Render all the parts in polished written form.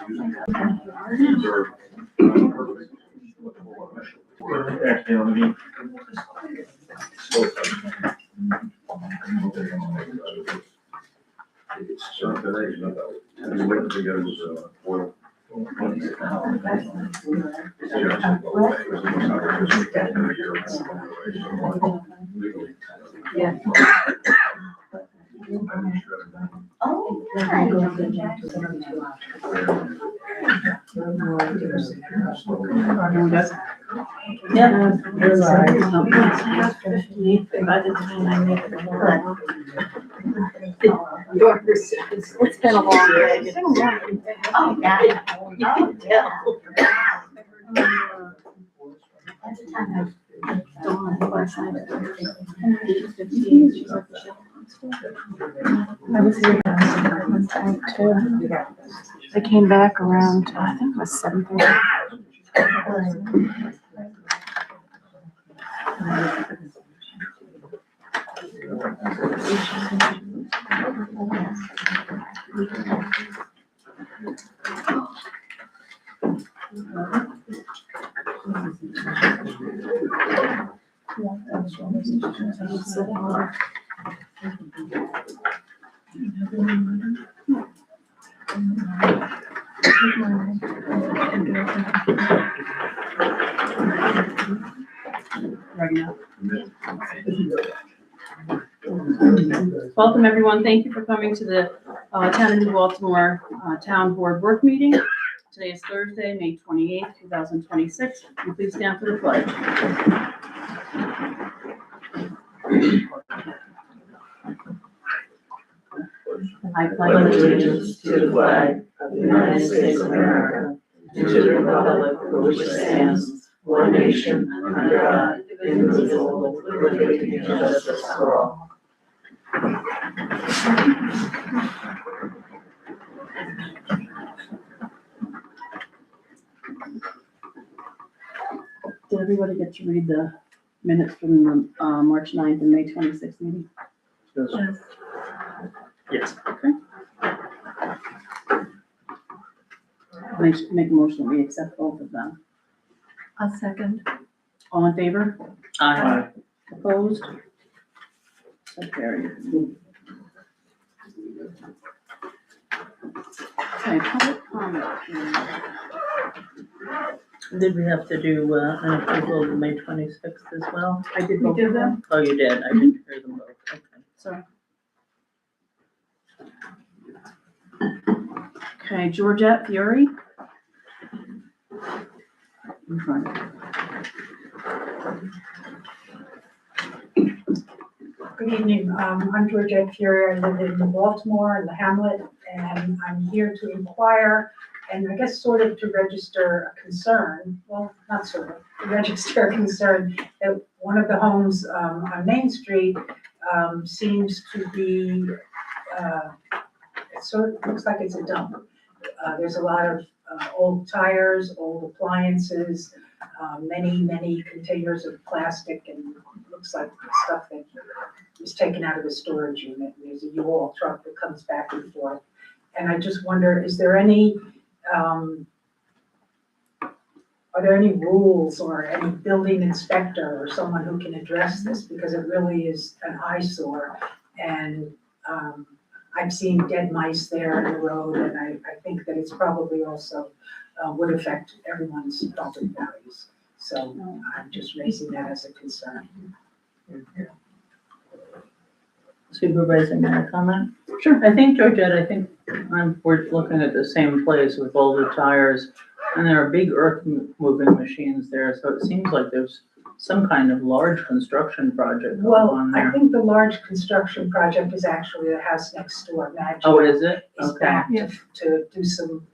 Yeah. Oh, yeah. By the time I make it home. It's been a long day. It's been a long day. Oh, yeah. You can tell. By the time Dawn, last night, 8:15, she's like the chef. I was here one time too. I came back around, I think it was 7:30. Welcome, everyone. Thank you for coming to the Town of New Baltimore Town Board Work Meeting. Today is Thursday, May 28th, 2026. Will you please stand for the pledge? I pledge allegiance to the flag of the United States of America and to the republic for which it stands, one nation, under God, indivisible, with liberty and justice for all. Did everybody get to read the minutes from the March 9th and May 26th meeting? Yes. Yes. Okay. Make a motion, we accept both of them. I'll second. All in favor? Aye. Opposed? So carried. Okay, public comment. Did we have to do an approval of May 26th as well? I did both of them. Oh, you did? I didn't hear them both. Okay. Sorry. Okay, Georgette Fury. In front. Good evening. I'm Georgette Fury. I live in Baltimore in the Hamlet, and I'm here to inquire and I guess sort of to register a concern. Well, not sort of, to register a concern that one of the homes on Main Street seems to be, it sort of looks like it's a dump. There's a lot of old tires, old appliances, many containers of plastic, and looks like stuff that was taken out of the storage unit. There's a U-Haul truck that comes back and forth. And I just wonder, is there any, are there any rules or any building inspector or someone who can address this? Because it really is an eyesore. And I've seen dead mice there on the road, and I think that it's probably also would affect everyone's property values. So I'm just raising that as a concern. Supervisor, may I comment? Sure. I think, Georgette, we're looking at the same place with all the tires, and there are big earth moving machines there, so it seems like there's some kind of large construction project going on there. I think the large construction project is actually the house next door, Magic. Oh, is it? Is Okay. back to do some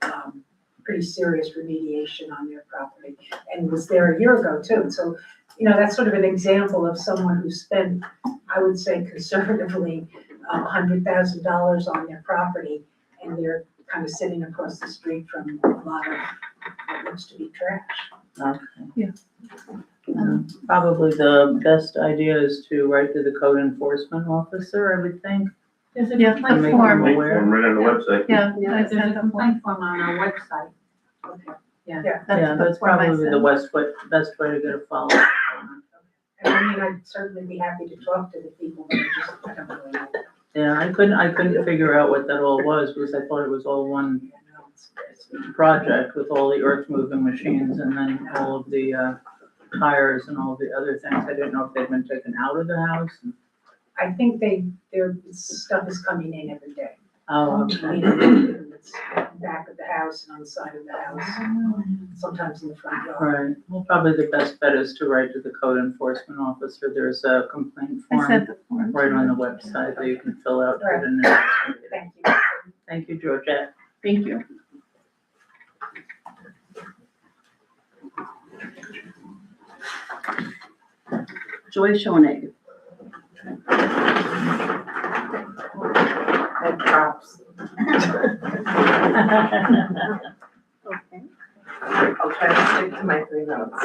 pretty serious remediation on their property, and was there a year ago too. So, that's sort of an example of someone who spent, I would say conservatively, $100,000 on their property, and they're kind of sitting across the street from a lot of what looks to be trash. Okay. Yeah. Probably the best idea is to write to the code enforcement officer, I would think, There's a Yeah, complaint the Make form. them Link aware. form right on the website. Yeah, Yeah, I there's sent a a form. complaint form on our website. Yeah, That's that's form I probably the sent. best way to get a follow-up. And I mean, I'd certainly be happy to talk to the people, but I don't really know. Yeah, I couldn't figure out what that all was, because I thought it was all one project with all the earth moving machines and then all of the tires and all the other things. I didn't know if they'd been taken out of the house. I think their stuff is coming in every day. Oh, okay. Meaning it's back of the house and on the side of the house, sometimes in the front yard. Right, well, probably the best bet is to write to the code enforcement officer. There's a complaint I form sent the form. right on the website that you can fill out. Right. And then- Thank you. Thank you, Georgette. Thank you. Joy Schoenig. And props. Okay. I'll try to stick to my 3 notes.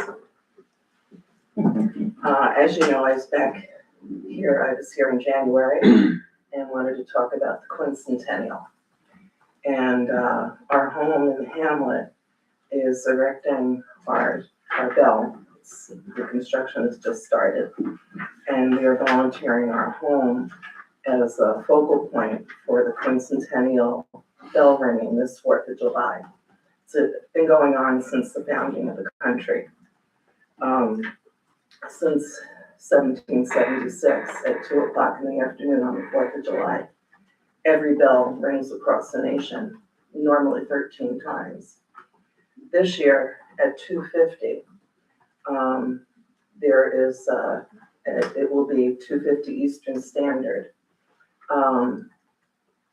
As you know, I was here in January and wanted to talk about the quincentennial. And our home in the hamlet is erecting our bell. The construction has just started. And we are volunteering our home as a focal point for the quincentennial bell ringing this 4th of July. It's been going on since the founding of the country. Since 1776 at 2 o'clock in the afternoon on the 4th of July, every bell rings across the nation, normally 13 times. This year at 2:50, there is, it will be 2:50 Eastern Standard.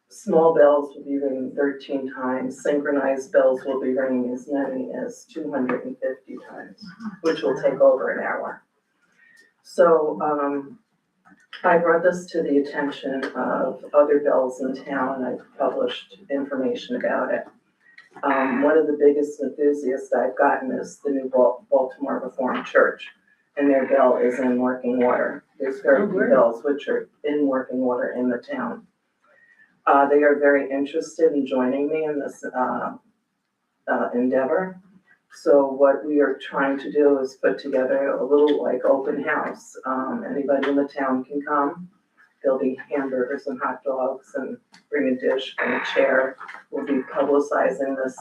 Small bells will be ringing 13 times. Synchronized bells will be ringing as many as 250 times, which will take over an hour. So I brought this to the attention of other bells in town. I've published information about it. One of the biggest enthusiasts I've gotten is the new Baltimore Reformed Church, and their bell is in working order. There's very few bells which are in working order in the town. They are very interested in joining me in this endeavor. So what we are trying to do is put together a little like open house. Anybody in the town can come. There'll be hamburgers and hot dogs, and bring a dish, bring a chair. We'll be publicizing this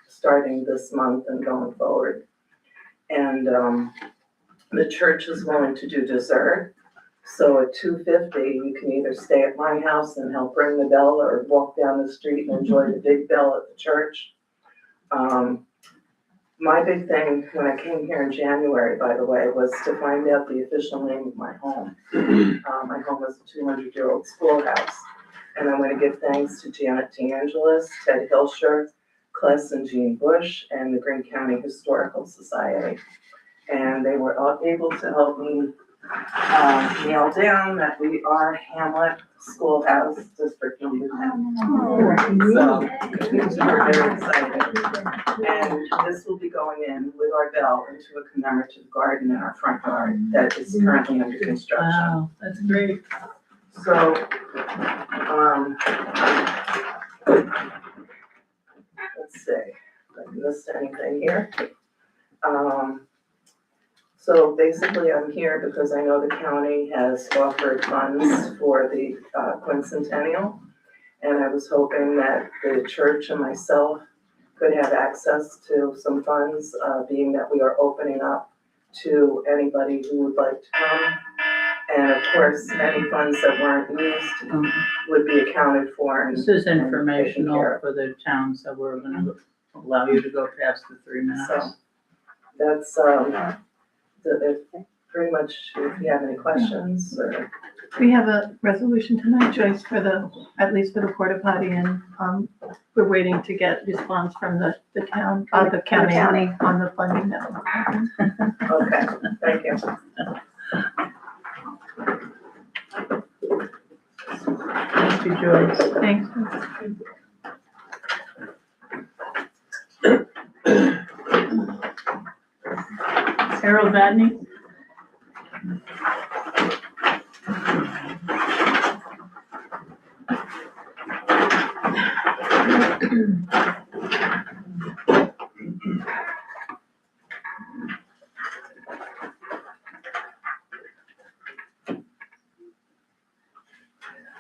starting this month and going forward. And the church is willing to do dessert. So at 2:50, you can either stay at my house and help ring the bell, or walk down the street and enjoy the big bell at the church. My big thing when I came here in January, by the way, was to find out the official name of my home. My home is a 200-year-old schoolhouse. And I want to give thanks to Janet DeAngelis, Ted Hilscher, Kless and Jean Bush, and the Greene County Historical Society. And they were all able to help me nail down that we are Hamlet Schoolhouse District Number 10. So we're very excited. And this will be going in with our bell into a commemorative garden in our front yard that is currently under construction. Wow, that's great. So, let's see, if I missed anything here. So basically I'm here because I know the county has offered funds for the quincentennial. And I was hoping that the church and myself could have access to some funds, being that we are opening up to anybody who would like to come. And of course, any funds that weren't used would be accounted for. And This is taken informational care of. for the town, so we're gonna allow you to go past the 3 minutes. So that's, pretty much, if you have any questions or. We have a resolution tonight, Joyce, at least for the porta potty, and we're waiting to get response from the town, the county on the funding that will happen. Okay, thank you. Thank you, Joyce. Thanks. Harold Vadney.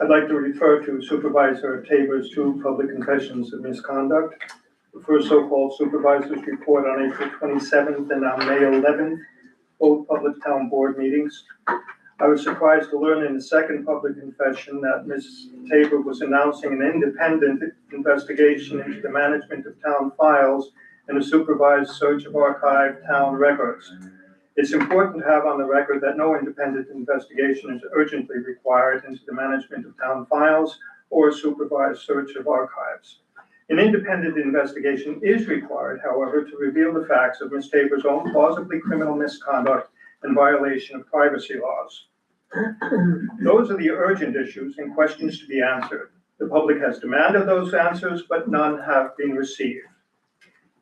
I'd like to refer to Supervisor Tabor's two public confessions of misconduct. The first so-called supervisor's report on April 27th and on May 11th, both public town board meetings. I was surprised to learn in the second public confession that Ms. Tabor was announcing an independent investigation into the management of town files and a supervised search of archived town records. It's important to have on the record that no independent investigation is urgently required into the management of town files or a supervised search of archives. An independent investigation is required, however, to reveal the facts of Ms. Tabor's own plausibly criminal misconduct and violation of privacy laws. Those are the urgent issues and questions to be answered. The public has demanded those answers, but none have been received.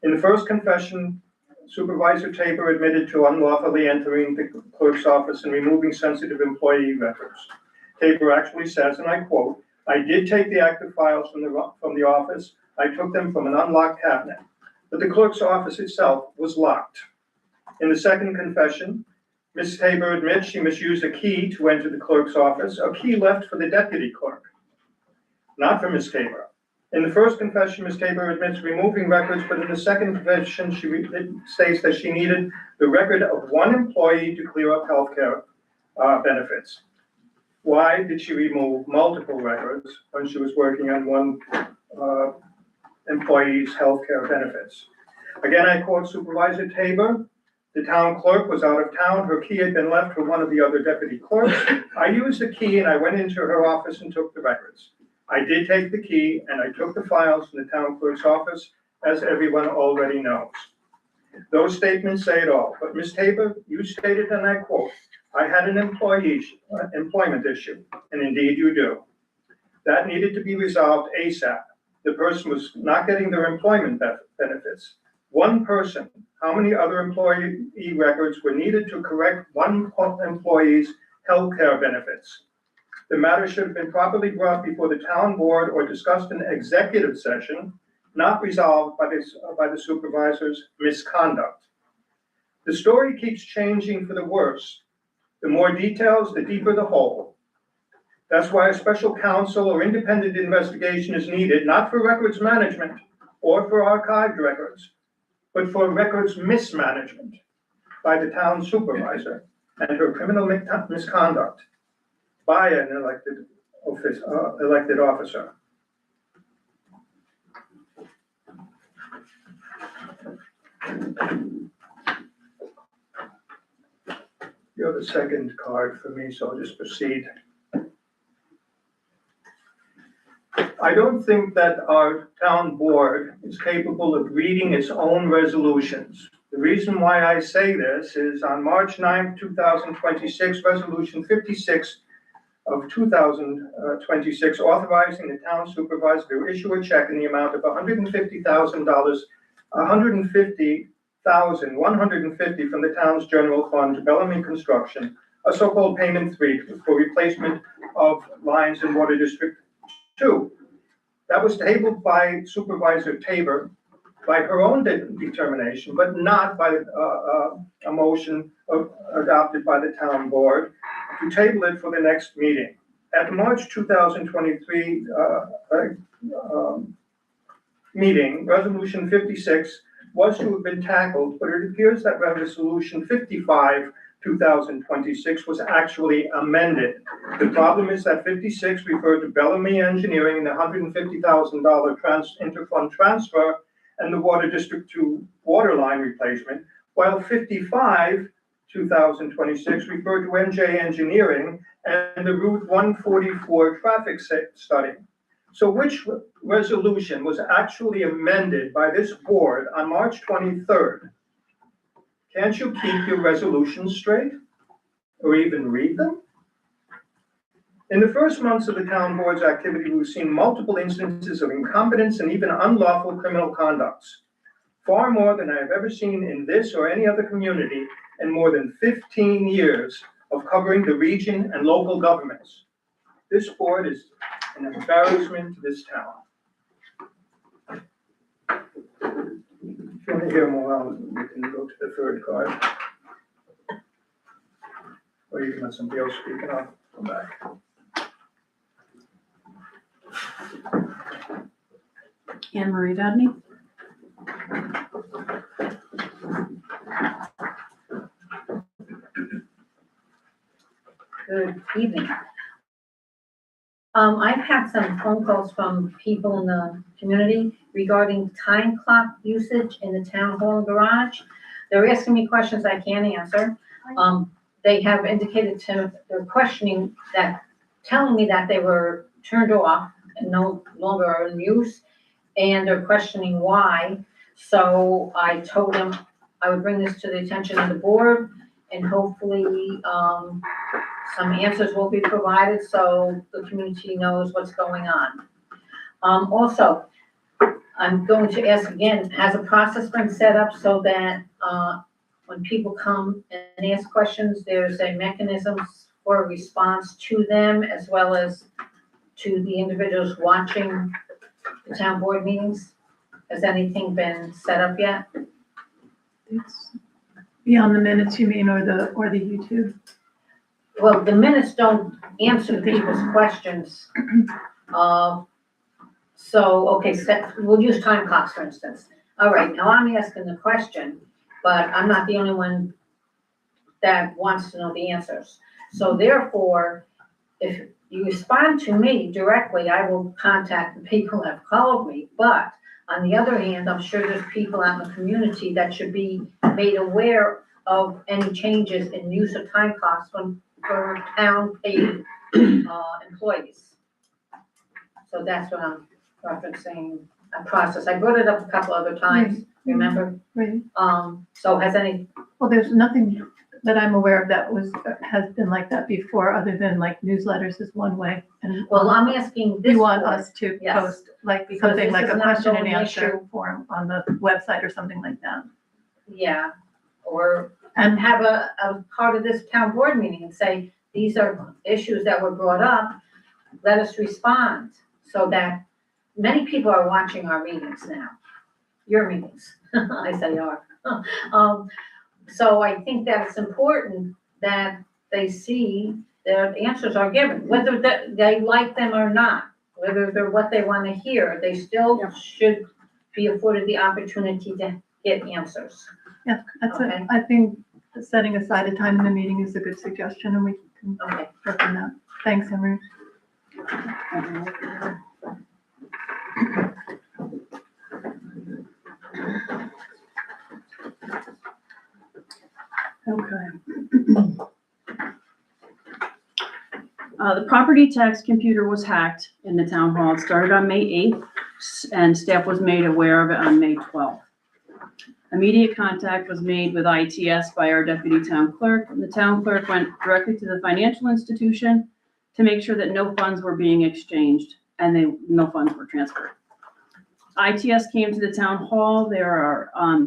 In the first confession, Supervisor Tabor admitted to unlawfully entering the clerk's office and removing sensitive employee records. Tabor actually says, and I quote, "I did take the active files from the office. I took them from an unlocked cabinet, but the clerk's office itself was locked." In the second confession, Ms. Tabor admits she misused a key to enter the clerk's office, a key left for the deputy clerk, not for Ms. Tabor. In the first confession, Ms. Tabor admits removing records, but in the second confession, she states that she needed the record of one employee to clear up healthcare benefits. Why did she remove multiple records when she was working on one employee's healthcare benefits? Again, I quote Supervisor Tabor, "The town clerk was out of town. Her key had been left for one of the other deputy clerks. I used the key and I went into her office and took the records. I did take the key and I took the files from the town clerk's office, as everyone already knows." Those statements say it all. But Ms. Tabor, you stated, and I quote, "I had an employment issue," and indeed you do. That needed to be resolved ASAP. The person was not getting their employment benefits. One person, how many other employee records were needed to correct one employee's health care benefits? The matter should have been properly brought before the town board or discussed in executive session, not resolved by the supervisor's misconduct. The story keeps changing for the worse. The more details, the deeper the hole. That's why a special counsel or independent investigation is needed, not for records management or for archived records, but for records mismanagement by the town supervisor and her criminal misconduct by an elected officer. You have a second card for me, so I'll just proceed. I don't think that our town board is capable of reading its own resolutions. The reason why I say this is on March 9th, 2026, Resolution 56 of 2026, authorizing the town supervisor to issue a check in the amount of $150,000, $150,150 from the town's general fund to Bellamy Construction, a so-called payment 3 for replacement of lines in Water District 2. That was tabled by Supervisor Tabor by her own determination, but not by a motion adopted by the town board to table it for the next meeting. At the March 2023 meeting, Resolution 56 was to have been tackled, but it appears that Resolution 55, 2026 was actually amended. The problem is that 56 referred to Bellamy Engineering and the $150,000 interfund transfer and the Water District 2 water line replacement, while 55, 2026 referred to NJ Engineering and the Route 144 traffic study. So which resolution was actually amended by this board on March 23rd? Can't you keep your resolutions straight or even read them? In the first months of the town board's activity, we've seen multiple instances of incompetence and even unlawful criminal conducts. Far more than I have ever seen in this or any other community in more than 15 years of covering the region and local governments. This board is an embarrassment to this town. want to hear more out, we can go to the third card. Or you can let somebody else speak and I'll come back. Anne Marie Vadney? Good evening. I've had some phone calls from people in the community regarding time clock usage in the town hall and garage. They're asking me questions I can't answer. They have indicated they're questioning that, telling me that they were turned off and no longer are in use, and they're questioning why. So I told them I would bring this to the attention of the board, and hopefully, some answers will be provided so the community knows what's going on. Also, I'm going to ask again, has a process been set up so that, when people come and ask questions, there's a mechanism for a response to them as well as to the individuals watching the town board meetings? Has anything been set up yet? It's beyond the minutes, you mean, or the YouTube? Well, the minutes don't answer people's questions. Okay, we'll use time clocks, for instance. All right, now I'm asking the question, but I'm not the only one that wants to know the answers. So therefore, if you respond to me directly, I will contact the people that have called me. But on the other hand, I'm sure there's people out in the community that should be made aware of any changes in use of time clocks for town paid employees. So that's what I'm referencing, a process. I brought it up a couple other times, remember? Right. So has any, Well, there's nothing that I'm aware of that has been like that before, other than like newsletters is one way. And well, I'm asking this you want board, us to yes, post like because something this like is a an question and ongoing answer issue. form on the website or something like that. yeah, or And have a part of this town board meeting and say, these are issues that were brought up, let us respond, so that many people are watching our meetings now, your meetings, I say are. So I think that it's important that they see their answers are given, whether they like them or not, whether they're what they want to hear, they still should be afforded the opportunity to get answers. yeah, that's it. Okay. I think setting aside a time in the meeting is a good suggestion, and we can Okay. work on that. Thanks, Henry. Okay. The property tax computer was hacked in the town hall. It started on May 8th, and staff was made aware of it on May 12th. Immediate contact was made with ITS by our deputy town clerk, and the town clerk went directly to the financial institution to make sure that no funds were being exchanged and no funds were transferred. ITS came to the town hall. They're our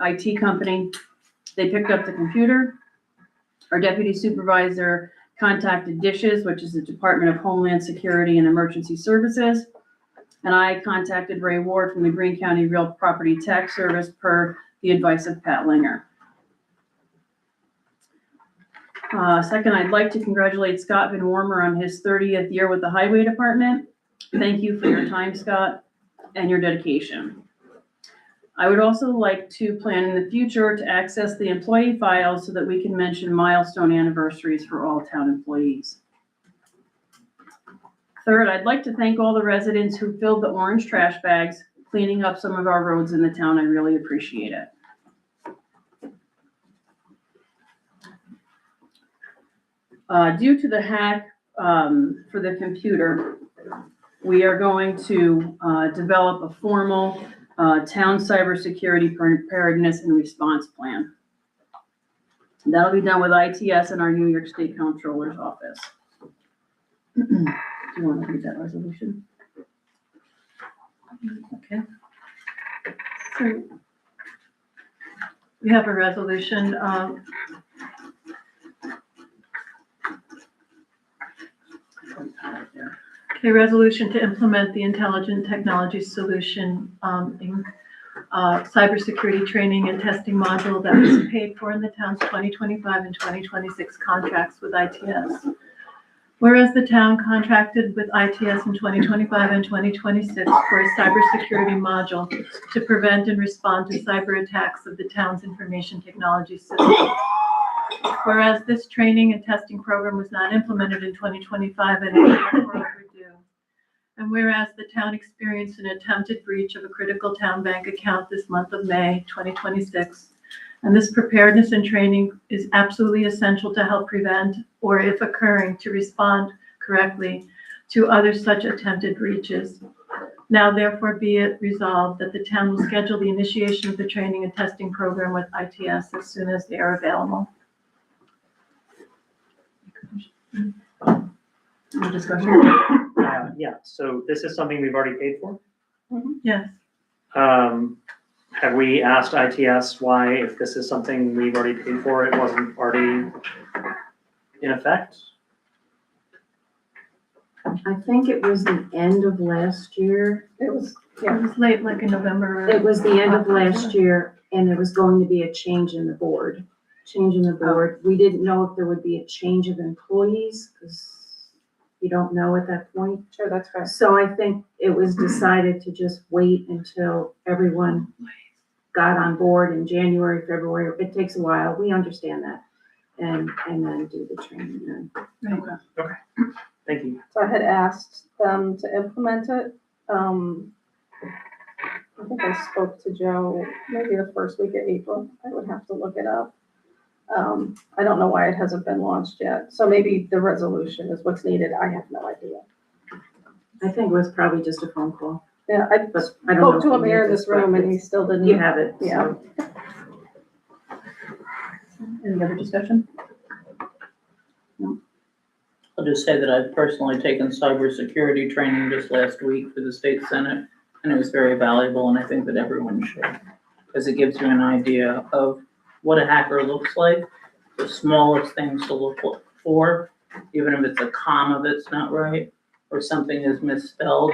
IT company. They picked up the computer. Our deputy supervisor contacted DISHES, which is the Department of Homeland Security and Emergency Services. And I contacted Ray Ward from the Greene County Real Property Tax Service per the advice of Pat Linger. Second, I'd like to congratulate Scott Van Wormer on his 30th year with the Highway Department. Thank you for your time, Scott, and your dedication. I would also like to plan in the future to access the employee files so that we can mention milestone anniversaries for all town employees. Third, I'd like to thank all the residents who filled the orange trash bags, cleaning up some of our roads in the town. I really appreciate it. Due to the hack for the computer, we are going to develop a formal town cybersecurity preparedness and response plan. That'll be done with ITS and our New York State Comptroller's Office. Do you want to read that resolution? Okay. So we have a resolution. Okay, resolution to implement the Intelligent Technology Solution, Inc. cybersecurity training and testing module that was paid for in the town's 2025 and 2026 contracts with ITS. Whereas the town contracted with ITS in 2025 and 2026 for a cybersecurity module to prevent and respond to cyber attacks of the town's information technology system. Whereas this training and testing program was not implemented in 2025 and is therefore overdue. And whereas the town experienced an attempted breach of a critical town bank account this month of May 2026, and this preparedness and training is absolutely essential to help prevent, or if occurring, to respond correctly to other such attempted breaches. Now therefore be it resolved that the town will schedule the initiation of the training and testing program with ITS as soon as they are available. Any discussion? Yeah, so this is something we've already paid for. Yes. Have we asked ITS why, if this is something we've already paid for, it wasn't already in effect? I think it was the end of last year. It was late, like in November. It was the end of last year, and there was going to be a change in the board. We didn't know if there would be a change of employees, because you don't know at that point. Sure, that's fair. So I think it was decided to just wait until everyone got on board in January, February. It takes a while. We understand that. And then do the training then. Thank you. So I had asked them to implement it. I think I spoke to Joe maybe the first week of April. I would have to look it up. I don't know why it hasn't been launched yet. So maybe the resolution is what's needed. I have no idea. I think it was probably just a phone call, Yeah, I but I don't know. spoke to if him we here need in this to room and he correct still it. didn't. You have it. Yeah. So. Any other discussion? I'll just say that I've personally taken cybersecurity training just last week for the state senate, and it was very valuable, and I think that everyone should, because it gives you an idea of what a hacker looks like, the smallest things to look for, even if it's a comma that's not right, or something is misspelled,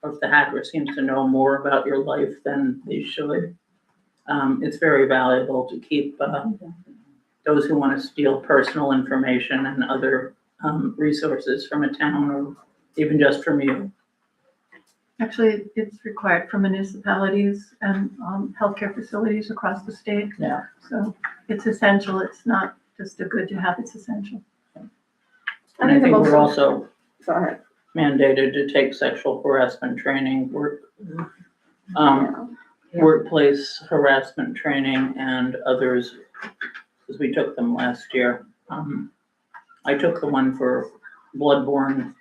or if the hacker seems to know more about your life than they should. It's very valuable to keep those who want to steal personal information and other resources from a town, or even just from you. Actually, it's required for municipalities and healthcare facilities across the state. Yeah. So it's essential. It's not just a good to have, it's essential. And I think we're also Go ahead. mandated to take sexual harassment training, workplace harassment training and others, because we took them last year. I took the one for bloodborne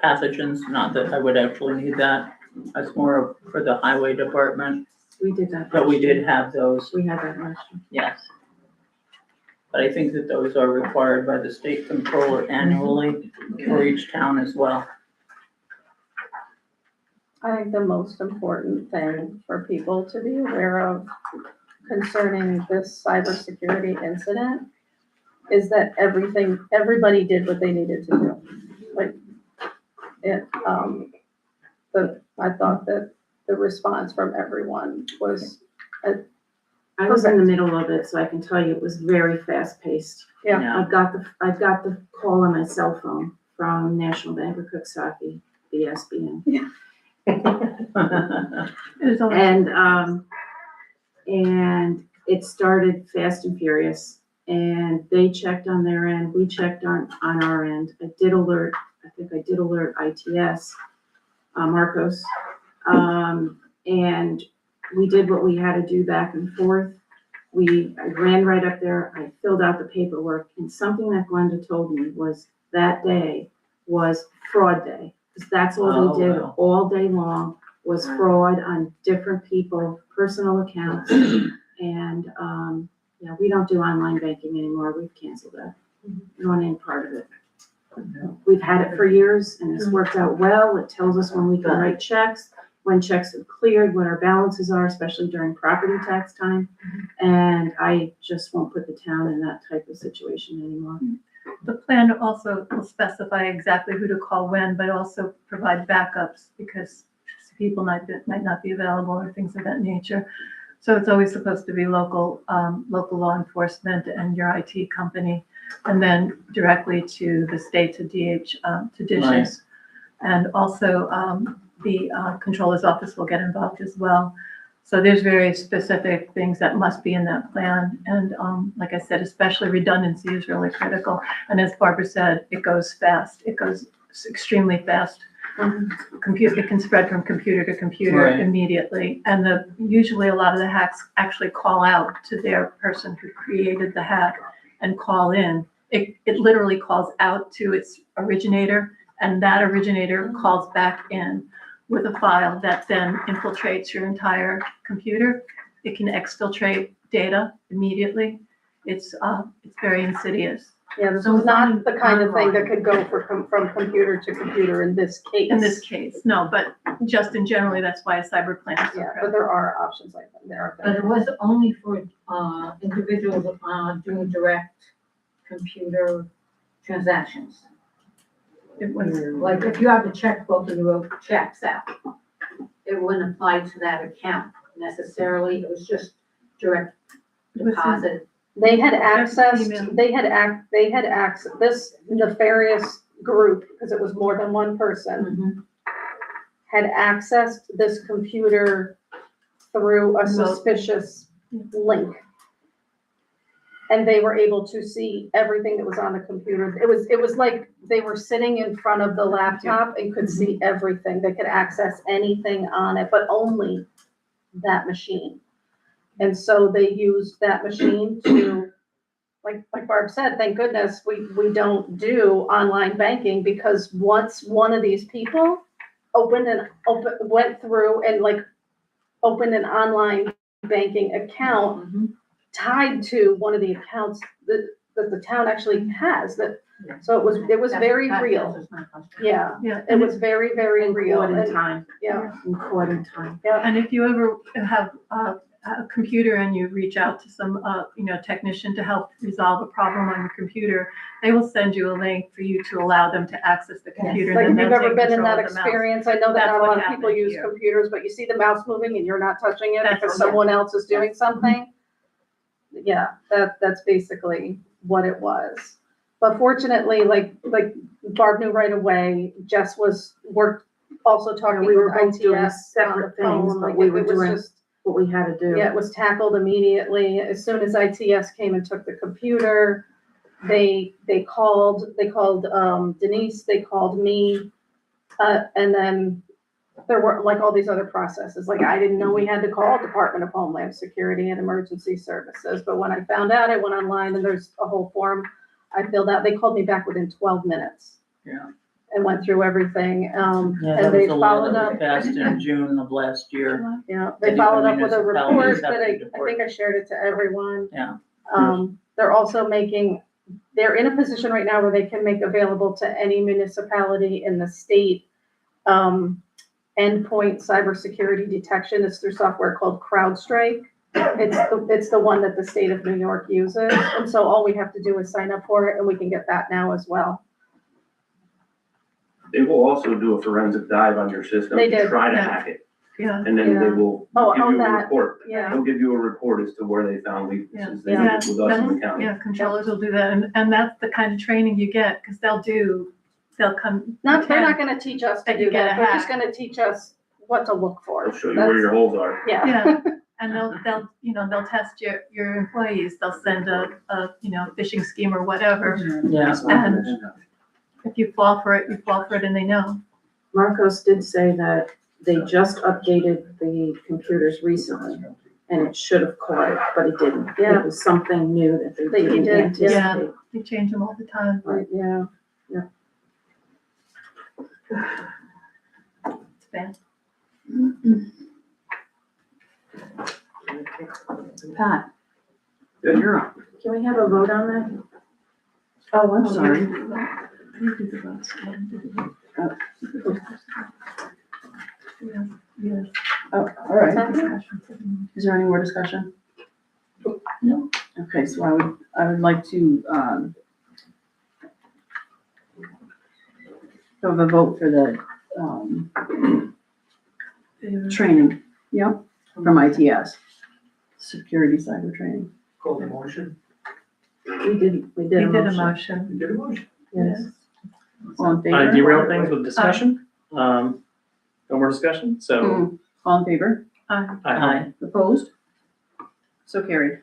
pathogens, not that I would actually need that. That's more for the highway department, We did that. but we last year. did have those, We had that last year. yes. But I think that those are required by the state controller annually for each town as well. I think the most important thing for people to be aware of concerning this cybersecurity incident is that everybody did what they needed to do. Like, I thought that the response from everyone was, I was in the middle of it, so I can tell you it was very fast paced. yeah, I've got the call on my cell phone from National Bank of Coxsackie, BSBN. It is always. And it started fast and furious, and they checked on their end, we checked on our end. I think I did alert ITS, Marcos. And we did what we had to do back and forth. I ran right up there, I filled out the paperwork, and something that Glenda told me was that day was fraud day. Because that's all we did all day long, was fraud on different people, personal accounts. And, yeah, we don't do online banking anymore, we've canceled that. We don't want any part of it. We've had it for years, and it's worked out well. It tells us when we can write checks, when checks have cleared, what our balances are, especially during property tax time. And I just won't put the town in that type of situation anymore. The plan also will specify exactly who to call when, but also provide backups, because people might not be available or things of that nature. So it's always supposed to be local law enforcement and your IT company, and then directly to the state, to DIShes. And also, the controller's office will get involved as well. So there's very specific things that must be in that plan. And like I said, especially redundancy is really critical. And as Barbara said, it goes fast. It goes extremely fast. It can spread from computer to computer Right. immediately. And usually a lot of the hacks actually call out to their person who created the hack and call in. It literally calls out to its originator, and that originator calls back in with a file that then infiltrates your entire computer. It can exfiltrate data immediately. It's very insidious. Yeah, this So was it's not the kind of thing that online. could go from computer to computer in this case. In this case, no, but just in generally, that's why a cyber plan is so Yeah, but critical. there are options like that, there are. But it was only for, individuals, doing direct computer transactions. It was, Like if you have a checkbook and you wrote checks out, it wouldn't apply to that account necessarily, it was just direct deposit. They had That's accessed, email. they had access, this nefarious group, because it was more than one person, had accessed this computer through a Remote. suspicious link. And they were able to see everything that was on the computer. It was like they were sitting in front of the laptop and could see everything. They could access anything on it, but only that machine. And so they used that machine to, like Barb said, thank goodness we don't do online banking, because once one of these people went through and like opened an online banking account tied to one of the accounts that the town actually has, so it was very real. Yeah, yeah. it was very, very real. In And, time, yeah, in court in time. And if you ever have a computer and you reach out to some, technician to help resolve a problem on your computer, they will send you a link for you to allow them to access the computer. like and if then you've they'll ever take been in control that of the mouse. experience, I know that That's not a what lot of people happened use here. computers, but you see the mouse moving and you're not touching it That's because what- someone else is doing something. Yeah, that's basically what it was. But fortunately, like Barb knew right away, Jess worked also talking we were with both doing ITS on the separate things, phone, but like we it were was doing just. what we had to do. Yeah, it was tackled immediately. As soon as ITS came and took the computer, they called Denise, they called me. And then there were like all these other processes. Like I didn't know we had to call Department of Homeland Security and Emergency Services. But when I found out, I went online and there's a whole form I filled out. They called me back within 12 minutes. Yeah. And went through everything. Yeah, And that they was a law followed that up. was passed in June of last year. Yeah, they Any followed up with a municipalities report have that to I report. think I shared it to everyone. Yeah. They're also they're in a position right now where they can make available to any municipality in the state, endpoint cybersecurity detection. It's through software called CrowdStrike. It's the one that the state of New York uses. And so all we have to do is sign up for it and we can get that now as well. They will also do a forensic dive on your system They to did, try to yeah. hack it, Yeah, and then they Yeah. will Oh, give you a that, report. yeah. They'll give you a report as to where they found weaknesses. They Yeah. did it with us in the county. yeah, controllers will do that, and that's the kind of training you get, because they'll come. They're not gonna teach us to That you do get that. a They're just hack. gonna teach us what to look for. They'll show you where your holes are. Yeah. Yeah, and they'll test your employees, they'll send a phishing scheme or whatever. Yeah. And if you fall for it, you fall for it, and they know. Marcos did say that they just updated the computers recently, and it should have caught it, but it didn't. Yeah. It was something new that they That you didn't did, yeah. anticipate. They change them all the time. Right, yeah. It's bad. Pat, Yeah. you're up. Can we have a vote on that? Oh, I'm sorry. Yes. Oh, all right. Is there any more discussion? No. Okay, so I would like to, have a vote for the, training, yep, from ITS. Security cyber training. Call the motion. We did We did a a motion. motion. You did a motion. Yes. All in favor? I derailed things with discussion. No more discussion, so. All in favor? I Opposed? So carried.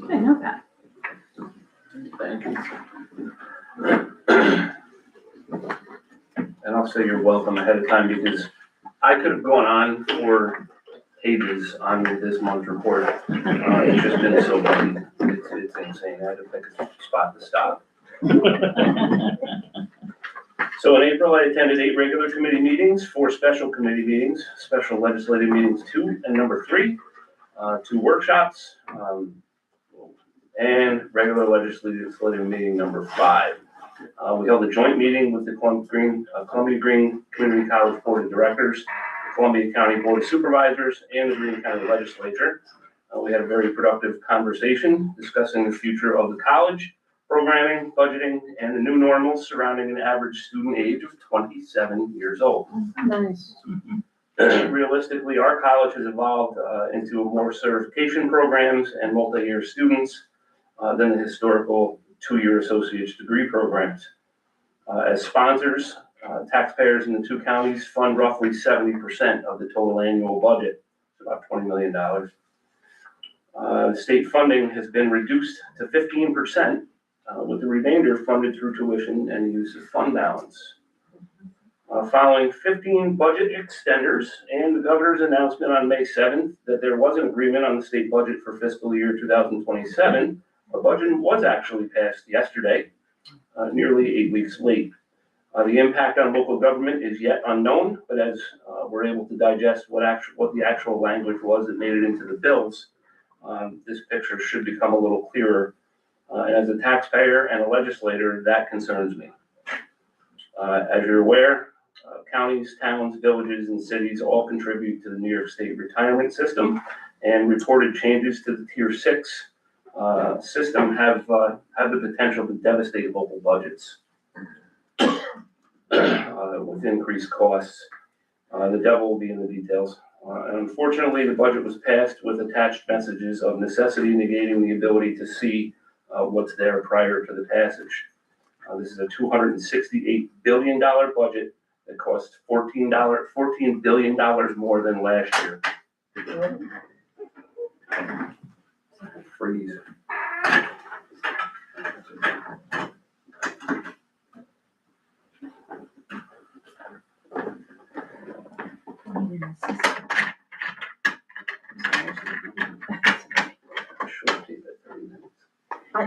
Okay, now Pat. Thank you. And I'll say you're welcome ahead of time because I could have gone on for pages on this month's report. It's just been so busy. It's insane. I had to pick a spot to stop. So in April, I attended 8 regular committee meetings, 4 special committee meetings, special legislative meetings 2 and number 3, 2 workshops, and regular legislative meeting number 5. We held a joint meeting with the Columbia Green Community College Board of Directors, Columbia County Board of Supervisors, and the Green County Legislature. We had a very productive conversation discussing the future of the college, programming, budgeting, and the new normals surrounding an average student age of 27 years old. Nice. Realistically, our college has evolved into more certification programs and multi-year students than the historical 2-year associate's degree programs. As sponsors, taxpayers in the 2 counties fund roughly 70% of the total annual budget, about $20 million. State funding has been reduced to 15%, with the remainder funded through tuition and use of fund balance. Following 15 budget extenders and the governor's announcement on May 7th that there was an agreement on the state budget for fiscal year 2027, a budget was actually passed yesterday, nearly 8 weeks late. The impact on local government is yet unknown, but as we're able to digest what the actual language was that made it into the bills, this picture should become a little clearer. And as a taxpayer and a legislator, that concerns me. As you're aware, counties, towns, villages, and cities all contribute to the New York State retirement system, and reported changes to the Tier 6 system have the potential to devastate local budgets with increased costs. The devil will be in the details. And unfortunately, the budget was passed with attached messages of necessity negating the ability to see what's there prior to the passage. This is a $268 billion budget that costs $14 billion more than last year. Freeze.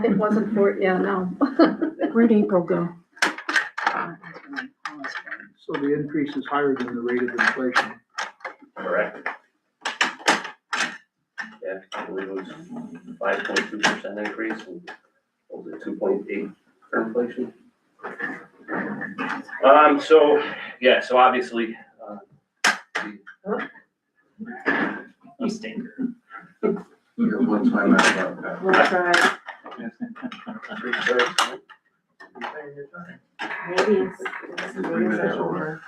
It wasn't for, yeah, no. Where'd April go? So the increase is higher than the rate of inflation. Correct. Yeah, I believe it was 5.2% increase and what was it, 2.8 for inflation. So obviously, You stink. what's my math about that? We'll try. Maybe it's over.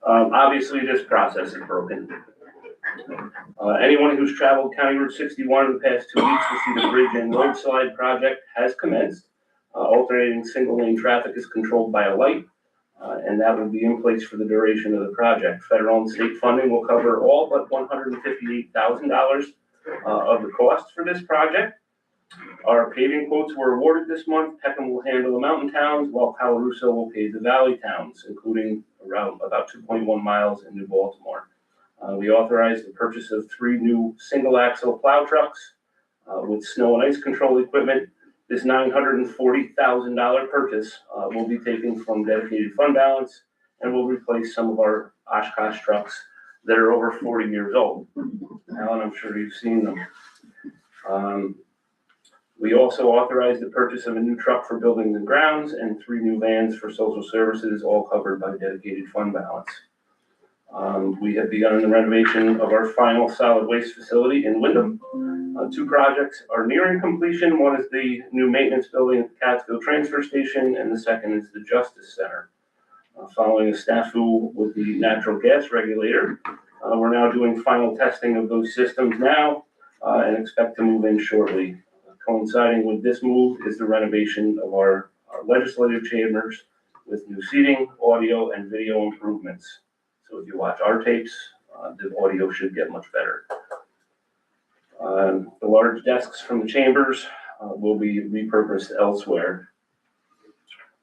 Obviously, this process is broken. Anyone who's traveled County Route 61 in the past 2 weeks will see the bridge and roadslide project has commenced. Alternating single-lane traffic is controlled by a light, and that will be in place for the duration of the project. Federal and state funding will cover all but $158,000 of the costs for this project. Our paving quotes were awarded this month. Peckham will handle the mountain towns, while Calaruso will pave the valley towns, including around about 2.1 miles in New Baltimore. We authorized the purchase of 3 new single-axle plow trucks with snow and ice control equipment. This $940,000 purchase will be taken from dedicated fund balance and will replace some of our Oshkosh trucks that are over 40 years old. Alan, I'm sure you've seen them. We also authorized the purchase of a new truck for buildings and grounds and 3 new vans for social services, all covered by dedicated fund balance. We have begun the renovation of our final solid waste facility in Wyndham. Two projects are nearing completion. One is the new maintenance building at the Catskill Transfer Station, and the second is the Justice Center. Following a snafu with the natural gas regulator, we're now doing final testing of those systems now and expect to move in shortly. Coinciding with this move is the renovation of our legislative chambers with new seating, audio, and video improvements. So if you watch our tapes, the audio should get much better. The large desks from the chambers will be repurposed elsewhere.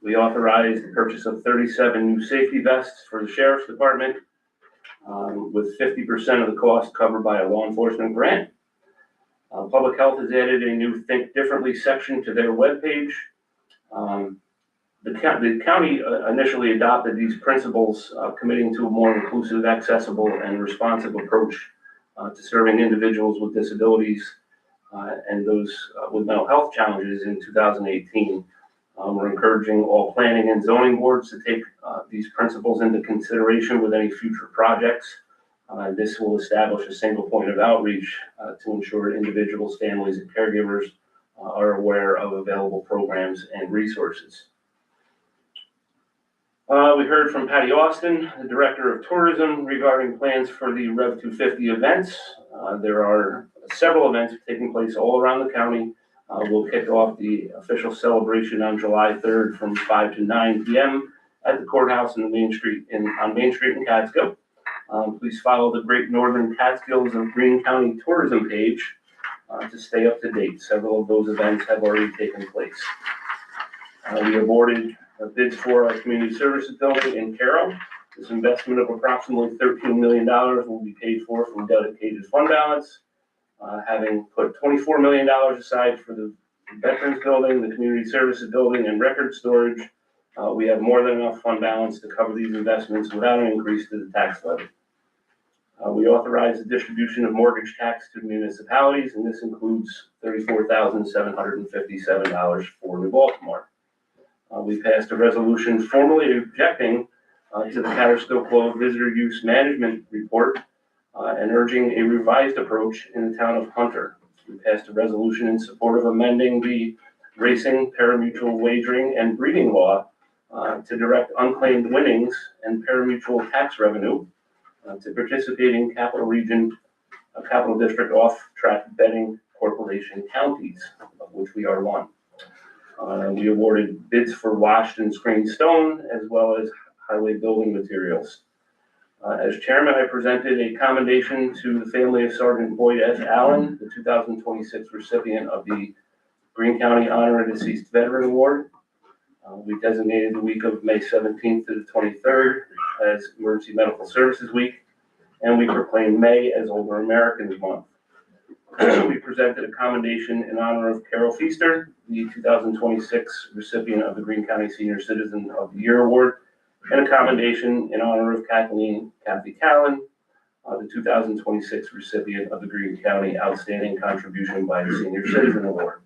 We authorized the purchase of 37 new safety vests for the Sheriff's Department, with 50% of the cost covered by a law enforcement grant. Public Health has added a new Think Differently section to their webpage. The county initially adopted these principles, committing to a more inclusive, accessible, and responsive approach to serving individuals with disabilities and those with mental health challenges in 2018. We're encouraging all planning and zoning boards to take these principles into consideration with any future projects. This will establish a single point of outreach to ensure individuals, families, and caregivers are aware of available programs and resources. We heard from Patty Austin, the Director of Tourism, regarding plans for the Rev 250 events. There are several events taking place all around the county. We'll kick off the official celebration on July 3rd from 5 to 9 p.m. at the courthouse on Main Street in Catskill. Please follow the Great Northern Catskills of Greene County Tourism page to stay up to date. Several of those events have already taken place. We awarded bids for our community services building in Carroll. This investment of approximately $13 million will be paid for from dedicated fund balance. Having put $24 million aside for the Veterans Building, the Community Services Building, and record storage, we have more than enough fund balance to cover these investments without an increase to the tax levy. We authorize the distribution of mortgage tax to municipalities, and this includes $34,757 for New Baltimore. We passed a resolution formally objecting to the Catskill Cove Visitor Use Management Report and urging a revised approach in the town of Hunter. We passed a resolution in support of amending the racing, parimutuel wagering, and breeding law to direct unclaimed winnings and parimutuel tax revenue to participating Capital Region, Capital District off-track betting corporation counties, of which we are one. We awarded bids for washed and screened stone as well as highway building materials. As chairman, I presented a commendation to the family of Sergeant Boyd S. Allen, the 2026 recipient of the Greene County Honor a Deceased Veteran Award. We designated the week of May 17th to the 23rd as Emergency Medical Services Week, and we proclaimed May as Older Americans Month. We presented a commendation in honor of Carol Feaster, the 2026 recipient of the Greene County Senior Citizen of the Year Award, and a commendation in honor of Kathy Callan, the 2026 recipient of the Greene County Outstanding Contribution by the Senior Citizen Award.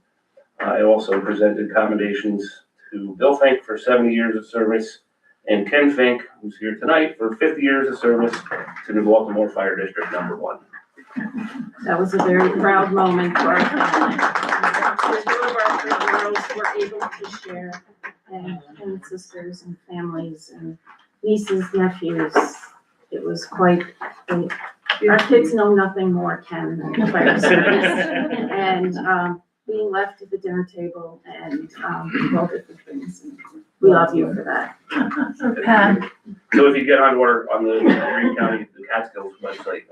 I also presented commendations to Bill Fink for 70 years of service, and Ken Fink, who's here tonight, for 50 years of service to the Baltimore Fire District Number 1. That was a very proud moment for our family. Two of our 3 girls were able to share, and sisters and families and nieces, nephews. It was quite, our kids know nothing more, Ken, than fire service. And being left at the dinner table and all different things. And we love you for that. Pat, So if you get on the Greene County, the Catskills website,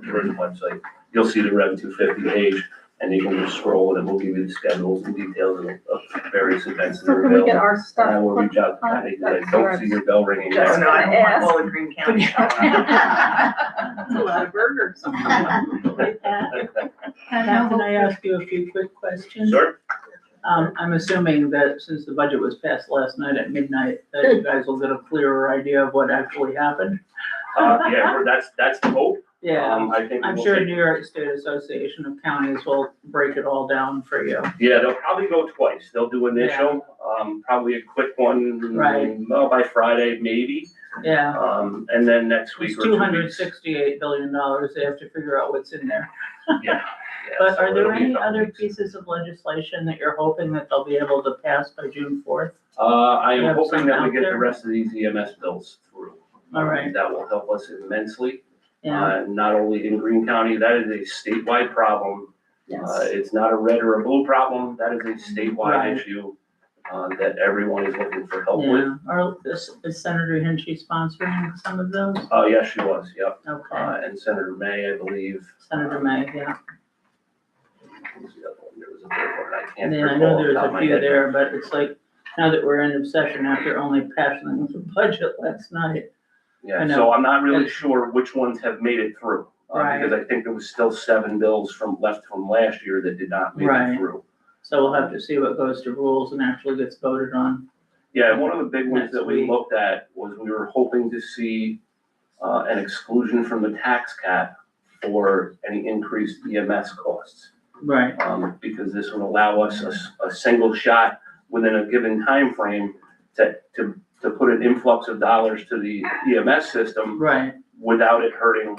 tourism website, you'll see the Rev 250 page, and you can just scroll and it will give you the schedules and details of various events that So are can we get available. our And stuff? I will reach out to Patty, because I don't see your bell ringing. Just yet. No, I don't want ask. all of Greene County. That's a lot of burgers. Pat, can I ask you a few quick questions? Sure. I'm assuming that since the budget was passed last night at midnight, that you guys will get a clearer idea of what actually happened. Yeah, that's the hope. Yeah, I think I'm we'll sure take- New York State Association of Counties will break it all down for you. Yeah, they'll probably go twice. They'll do initial, probably a quick one. Right. Well, by Friday, maybe. Yeah, And then next week it's or 2 weeks. $268 billion. They have to figure out what's in there. Yeah. But so are there it'll be a any couple other weeks. pieces of legislation that you're hoping that they'll be able to pass by June 4th? I You am have hoping some that we out get there? the rest of these EMS bills through. All right. That will help us immensely. Yeah, Not only in Greene County, that is a statewide problem. Yes. It's not a red or a blue problem. That is a statewide Right. issue that everyone is looking for help with. yeah. Is Senator Hinchy sponsoring some of those? Yes, she was, yep. Okay, And Senator May, I believe. Senator May, yeah. What was the other one? There was a third one. I can't Yeah, I recall know off the there's top of a my few head. there, but it's like, now that we're in session after only passing the budget last night. I Yeah, know. so I'm not really It's- sure which ones have made it through. Right. Because I think there was still 7 bills left from last year that did not make Right. it through. So we'll have to see what goes to rules and actually gets voted on. Yeah, one of the big ones Next that we week. looked at was we were hoping to see an exclusion from the tax cap for any increased EMS costs. Right, Because this would allow us a single shot within a given time frame to put an influx of dollars to the EMS system right. without it hurting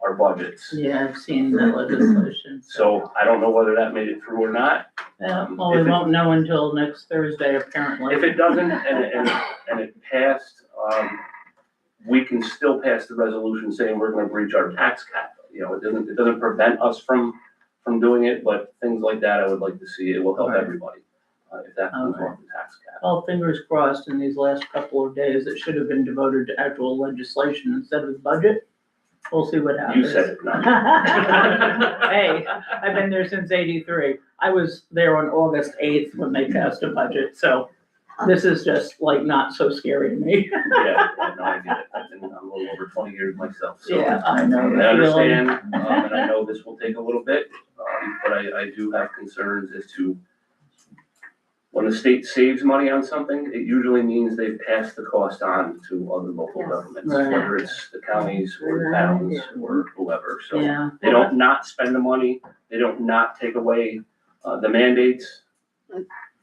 our budgets. Yeah, I've seen that legislation. So I don't know whether that made it through or not. Yeah, well, we if it- won't know until next Thursday, apparently. If it doesn't and it passed, we can still pass the resolution saying we're gonna breach our tax cap. You know, it doesn't prevent us from doing it, but things like that, I would like to see. It will help Right. everybody, if that comes Okay. off the tax cap. Well, fingers crossed in these last couple of days, it should have been devoted to actual legislation instead of the budget. We'll see what happens. You said it, not me. Hey, I've been there since '83. I was there on August 8th when they passed a budget, so this is just like not so scary to me. Yeah, no, I get it. I've been on a little over 20 years myself, so. Yeah, I know. the I understand, feeling. and I know this will take a little bit, but I do have concerns as to when the state saves money on something, it usually means they've passed the cost on to other local Yes. governments, Right. whether it's the counties or the towns or whoever, so. Yeah. They don't not spend the money, they don't not take away, the mandates,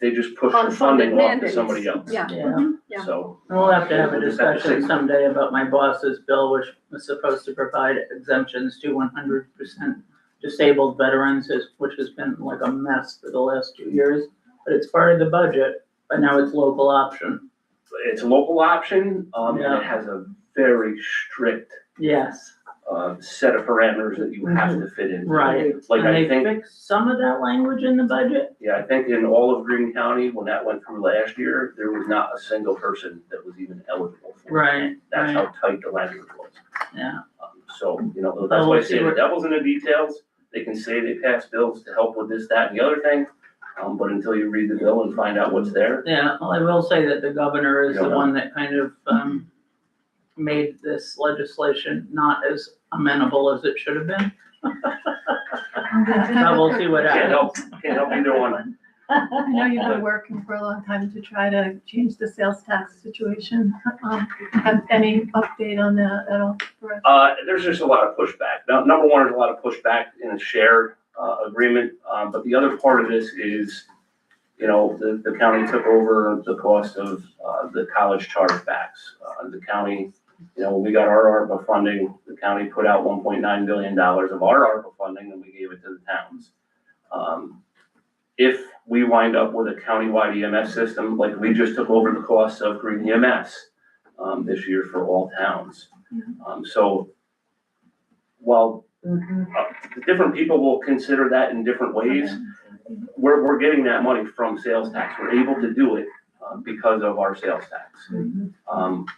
they just push the Unfunded funding off to mandates. somebody else. Yeah. Yeah. Yeah. So. We'll have to have a We'll just have to discussion see. someday about my boss's bill, which was supposed to provide exemptions to 100% disabled veterans, which has been like a mess for the last 2 years. But it's part of the budget, but now it's local option. It's a local option, and Yeah. it has a very strict, Yes, set of parameters that you have to fit in. right. Like, And I they think, fixed some of that language in the budget? yeah, I think in all of Greene County, when that went through last year, there was not a single person that was even eligible for it. Right, That's right, how tight the language was. yeah. So, you know, Well, that's why I we'll say see the what- devil's in the details. They can say they passed bills to help with this, that, and the other thing, but until you read the bill and find out what's there, Yeah, well, I will say that the governor is You don't the know. one that kind of, made this legislation not as amenable as it should have been. But we'll see what can't happens. help either one. I know you've been working for a long time to try to change the sales tax situation. Have any update on that at all for us? There's just a lot of pushback. Now, number one, there's a lot of pushback in a shared, agreement, but the other part of this is, you know, the county took over the cost of, the college chargebacks. The county, you know, when we got our ARPA funding, the county put out $1.9 billion of our ARPA funding and we gave it to the towns. If we wind up with a countywide EMS system, like we just took over the costs of Green EMS, this year for all towns. So while different people will consider that in different ways, we're getting that money from sales tax. We're able to do it because of our sales tax.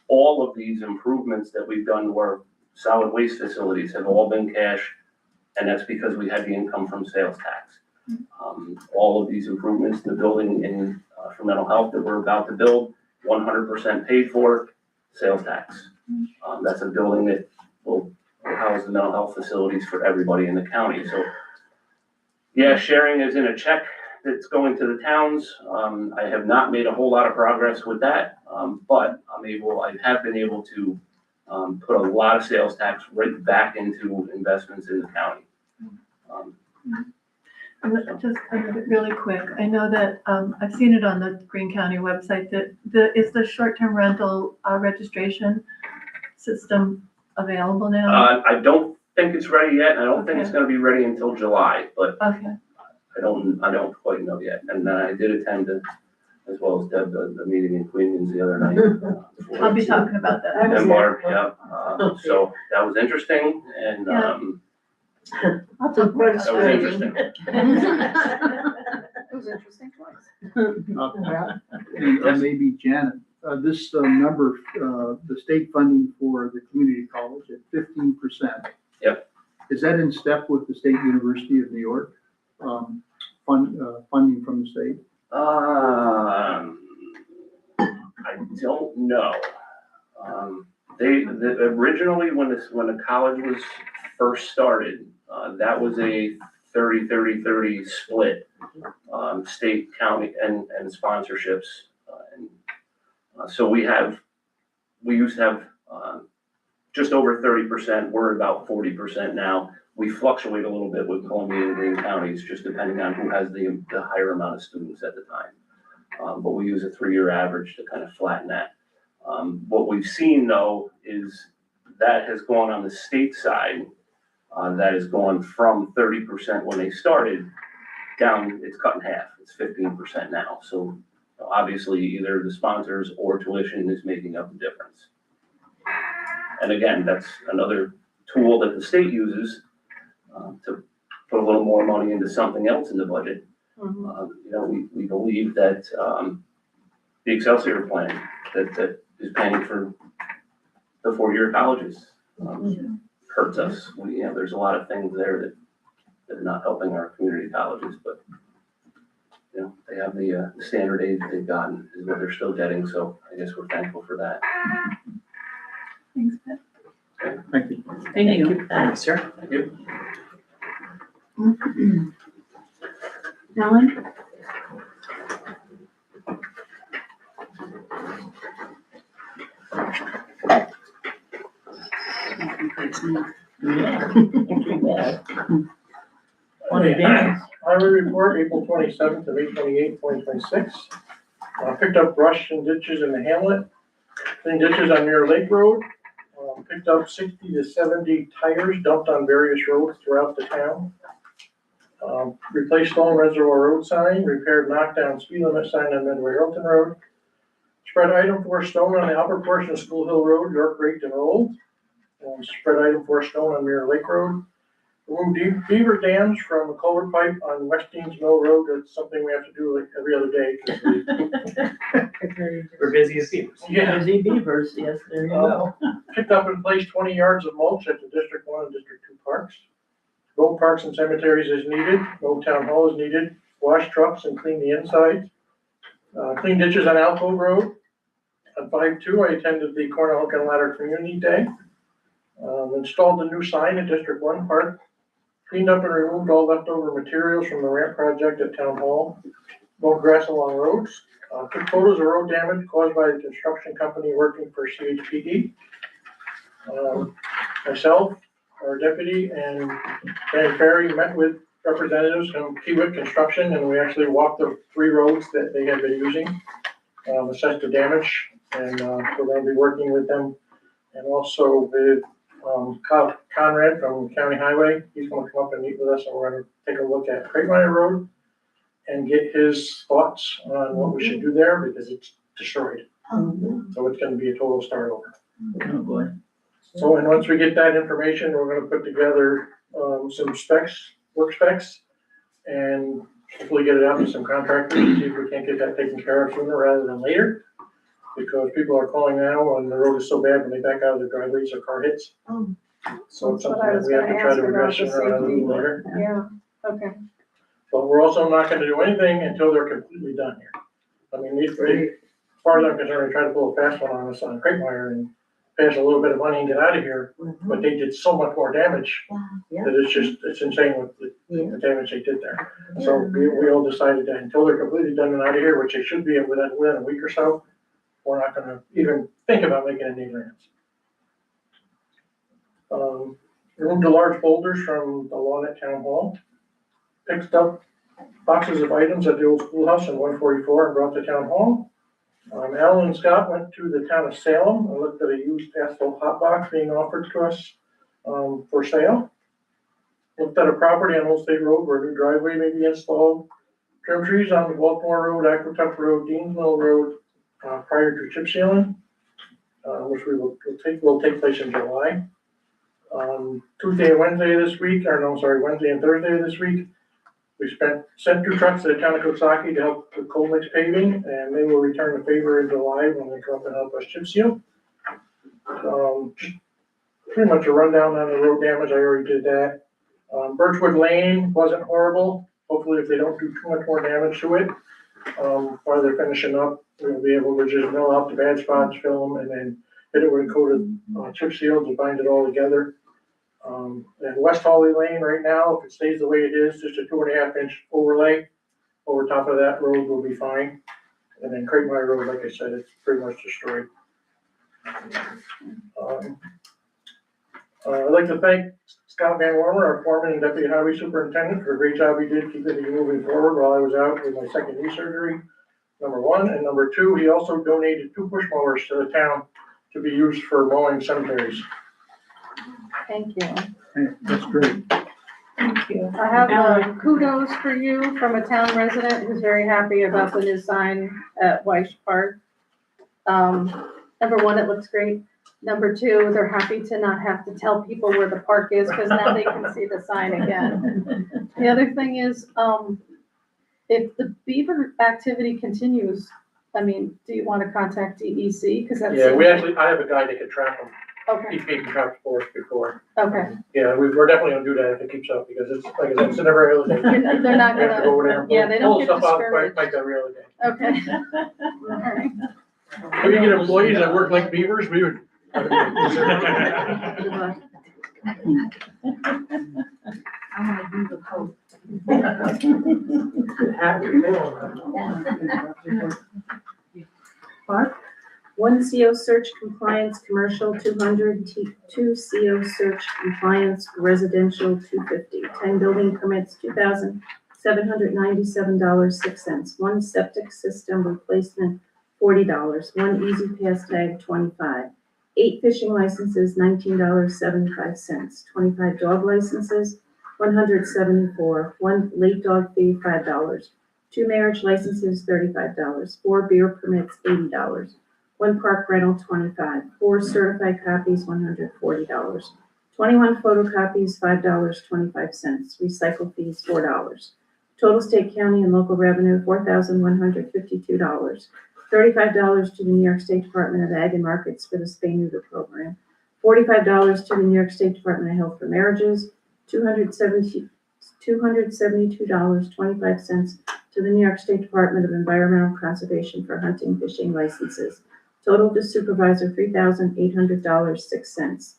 All of these improvements that we've done to our solid waste facilities have all been cash, and that's because we had the income from sales tax. All of these improvements, the building in, for mental health that we're about to build, 100% paid for, sales tax. That's a building that will house the mental health facilities for everybody in the county. So, yeah, sharing is in a check that's going to the towns. I have not made a whole lot of progress with that, but I have been able to put a lot of sales tax right back into investments in the county. And just really quick, I know that, I've seen it on the Green County website, that is the short-term rental, registration system available now? I don't think it's ready yet, and I don't think it's Okay. gonna be ready until July, but Okay, I don't quite know yet. And then I did attend, as well as Deb, the meeting in Queens the other night. I'll be talking about that. And Mark, yeah, so that was interesting, and, Yeah. Lots of that was interesting. It was interesting twice. And maybe Janet, this number, the state funding for the community college at 15%. Yep. Is that in step with the State University of New York, funding from the state? I don't know. Originally, when the college was first started, that was a 30 split, state, county, and sponsorships. So we used to have, just over 30%, we're about 40% now. We fluctuate a little bit with Columbia and Greene counties, just depending on who has the higher amount of students at the time. But we use a 3-year average to kind of flatten that. What we've seen though is that has gone on the state side, that has gone from 30% when they started down, it's cut in half, it's 15% now. So obviously either the sponsors or tuition is making up the difference. And again, that's another tool that the state uses to put a little more money into something else in the budget. We believe that the Excelsior plan that is paying for the 4-year colleges hurts us. There's a lot of things there that are not helping our community colleges, but they have the standard aid that they've gotten is what they're still getting. So I guess we're thankful for that. thanks, Pat. Thank you. Thank you. Thanks, sir. Thank you. Ellen? Highway report, April 27th to May 28th, 2026. Picked up brush and ditches in the hamlet, cleaned ditches on Mirror Lake Road. Picked up 60 to 70 tires dumped on various roads throughout the town. Replaced Stone Reservoir Road sign, repaired knockdown speed limit sign on Medway Hilton Road. Spread item 4 stone on the upper portion of School Hill Road, York raked and rolled. Spread item 4 stone on Mirror Lake Road. Removed beaver dams from a culvert pipe on West Deans Mill Road. That's something we have to do like every other day. 'Cause We're busy as beavers. Yeah. Busy beavers, yes, there you go. Picked up and placed 20 yards of mulch at the District 1 and District 2 parks. Road parks and cemeteries as needed. Road town hall is needed. Wash trucks and clean the insides. Clean ditches on Alcove Road. On 5-2, I attended the Corner Hook and Ladder Community Day. Installed a new sign in District 1 park. Cleaned up and removed all leftover materials from the ramp project at Town Hall. Mowed grass along roads. Took photos of road damage caused by the construction company working for CHPD. Myself, our deputy, and Dan Ferry met with representatives from Kiewit Construction, and we actually walked the 3 roads that they had been using, assessed the damage, and we're gonna be working with them. And also with Kyle Conrad from County Highway, he's gonna come up and meet with us, and we're gonna take a look at Craigmire Road and get his thoughts on what we should do there, because it's destroyed. So it's gonna be a total start over. Oh, boy. So, and once we get that information, we're gonna put together, some specs, work specs, and hopefully get it out to some contractors, and see if we can't get that taken care of sooner rather than later. Because people are calling now and the road is so bad when they back out of the driveways, their car hits. So it's That's what something I that was we have to gonna try ask to about address the sooner rather safety. than later. Yeah, okay. But we're also not gonna do anything until they're completely done here. I mean, as far as I'm concerned, they tried to pull a fast one on us on Craigmire and pass a little bit of money and get out of here, but they did so much more damage that it's insane what the damage they did there. So we all decided that until they're completely done and out of here, which they should be within a week or so, we're not gonna even think about making any grants. Removed the large boulders from the lawn at Town Hall. Picked up boxes of items at the old schoolhouse in 144 and brought to Town Hall. Alan and Scott went to the town of Salem and looked at a used asphalt hot box being offered to us for sale. Looked at a property on Old State Road where a new driveway may be installed. Trim trees on Baltimore Road, Aquatuck Road, Deans Mill Road prior to chip sealing, which will take place in July. Tuesday and Wednesday this week, Wednesday and Thursday this week, we sent 2 trucks to the town of Coxsackie to help with cold mix paving, and they will return the favor in July when they come up and help us chip seal. Just pretty much a rundown on the road damage, I already did that. Birchwood Lane wasn't horrible. Hopefully if they don't do too much more damage to it, while they're finishing up, we'll be able to just mill out the bad spots, fill them, and then hit it with a coated chip seal to bind it all together. And West Holly Lane right now, if it stays the way it is, just a 2.5 inch overlay over top of that road will be fine. And then Creighton Road, like I said, it's pretty much destroyed. I'd like to thank Scott Van Wormer, our foreman and deputy highway superintendent, for a great job he did keeping me moving forward while I was out with my second knee surgery, number 1. And number 2, he also donated 2 push mowers to the town to be used for mowing cemeteries. Thank you. Hey, that's great. Thank you. I have kudos for you from a town resident who's very happy about the new sign at Weish Park. Number 1, it looks great. Number 2, they're happy to not have to tell people where the park is because now they can see the sign again. The other thing is, if the beaver activity continues, I mean, do you want to contact DEC? Because that's. Yeah, I have a guy that can trap them. Okay, He's been trapped for us before. okay. Yeah, we're definitely gonna do that if it keeps up, because it's, like I said, it's a never real day. They're not We have to go over there gonna, and yeah, they don't get pull stuff out discouraged. like a real day. Okay. All right. If we get employees that work like beavers, we would. Good luck. I wanna do the code. Park. 1 CO search compliance commercial 200, 2 CO search compliance residential 250, 10 building permits $2,797.06, 1 septic system replacement $40, 1 easy pass tag $25, 8 fishing licenses $19.75, 25 dog licenses $174, 1 late dog fee $5, 2 marriage licenses $35, 4 beer permits $80. 1 park rental, $25, 4 certified copies, $140, 21 photocopies, $5.25, recycle fees, $4. Total state, county, and local revenue, $4,152, $35 to the New York State Department of Ag and Markets for the spay neuter program, $45 to the New York State Department of Health for marriages, $272.25 to the New York State Department of Environmental Conservation for hunting, fishing licenses. Total to supervisor, $3,800.06.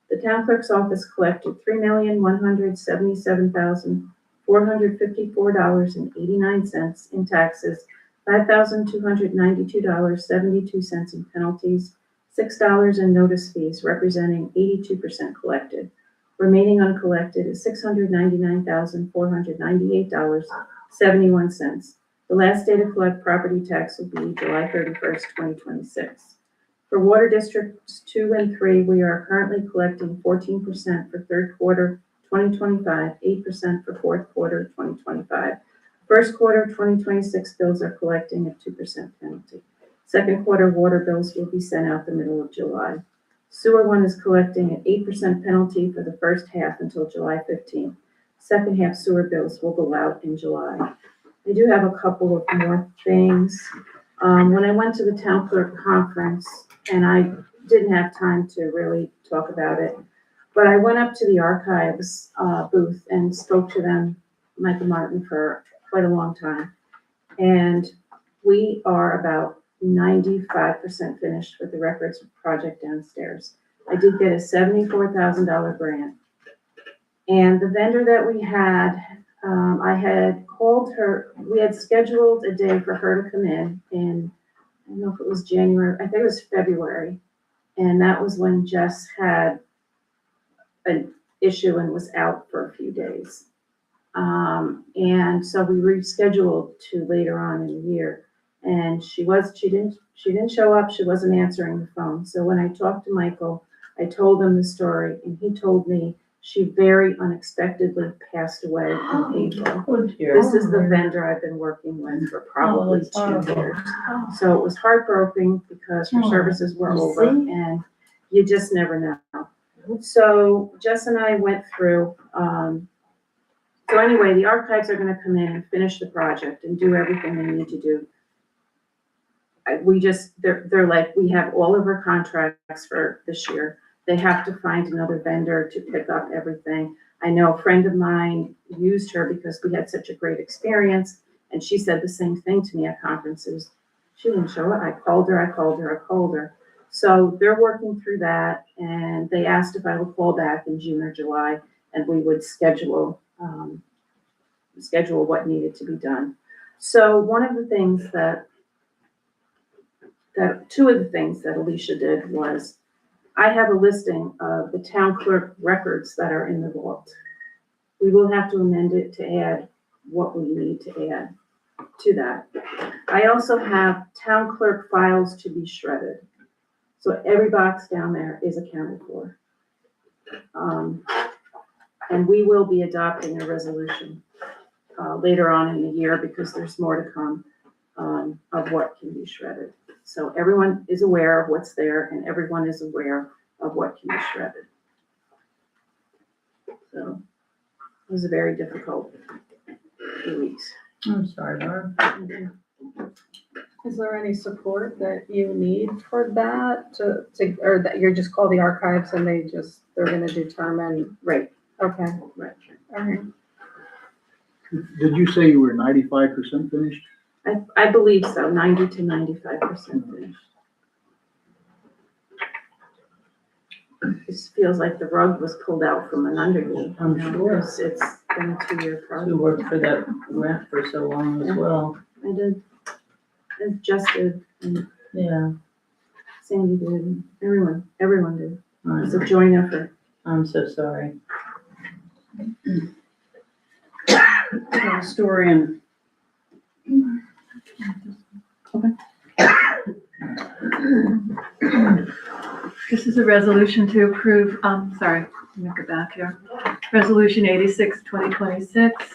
The town clerk's office collected $3,177,454.89 in taxes, $5,292.72 in penalties, $6 in notice fees, representing 82% collected. Remaining uncollected is $699,498.71. The last day to collect property tax will be July 31st, 2026. For water districts 2 and 3, we are currently collecting 14% for third quarter 2025, 8% for fourth quarter 2025. First quarter 2026 bills are collecting at 2% penalty. Second quarter water bills will be sent out the middle of July. Sewer 1 is collecting at 8% penalty for the first half until July 15th. Second half sewer bills will go out in July. I do have a couple of more things. When I went to the town clerk conference, and I didn't have time to really talk about it, but I went up to the archives booth and spoke to them, Michael Martin, for quite a long time. And we are about 95% finished with the records project downstairs. I did get a $74,000 grant. And the vendor that we had, I had called her, we had scheduled a day for her to come in, I don't know if it was January, I think it was February. And that was when Jess had an issue and was out for a few days. And so we rescheduled to later on in the year. And she didn't show up, she wasn't answering the phone. So when I talked to Michael, I told him the story, and he told me she very unexpectedly passed away in April. Oh dear. This is the vendor I've been working with for probably that's 2 horrible. years. So it was heartbroken because her Oh, services were you over, see? and you just never know. So Jess and I went through, so anyway, the archives are gonna come in and finish the project and do everything they need to do. They're like, we have all of our contracts for this year. They have to find another vendor to pick up everything. I know a friend of mine used her because we had such a great experience, and she said the same thing to me at conferences. She didn't show up. I called her. So they're working through that, and they asked if I would call back in June or July, and we would schedule what needed to be done. So one of the things two of the things that Alicia did was, I have a listing of the town clerk records that are in the vault. We will have to amend it to add what we need to add to that. I also have town clerk files to be shredded. So every box down there is accounted for. And we will be adopting a resolution later on in the year, because there's more to come of what can be shredded. So everyone is aware of what's there, and everyone is aware of what can be shredded. So it was a very difficult few weeks. I'm sorry, Barb. Is there any support that you need for that or that you're just call the archives and they're gonna determine? Right. Okay. Right. All right. Did you say you were 95% finished? I believe so, 90 to 95% finished. This feels like the rug was pulled out from under me. I'm sure. It's been a 2-year project. You worked for that rent for so long as well. I did. And Jess did, and Yeah. Sandy did, and everyone did. It was a I'm joint effort. so sorry. Historian. This is a resolution to approve, sorry, let me go back here. Resolution 86, 2026,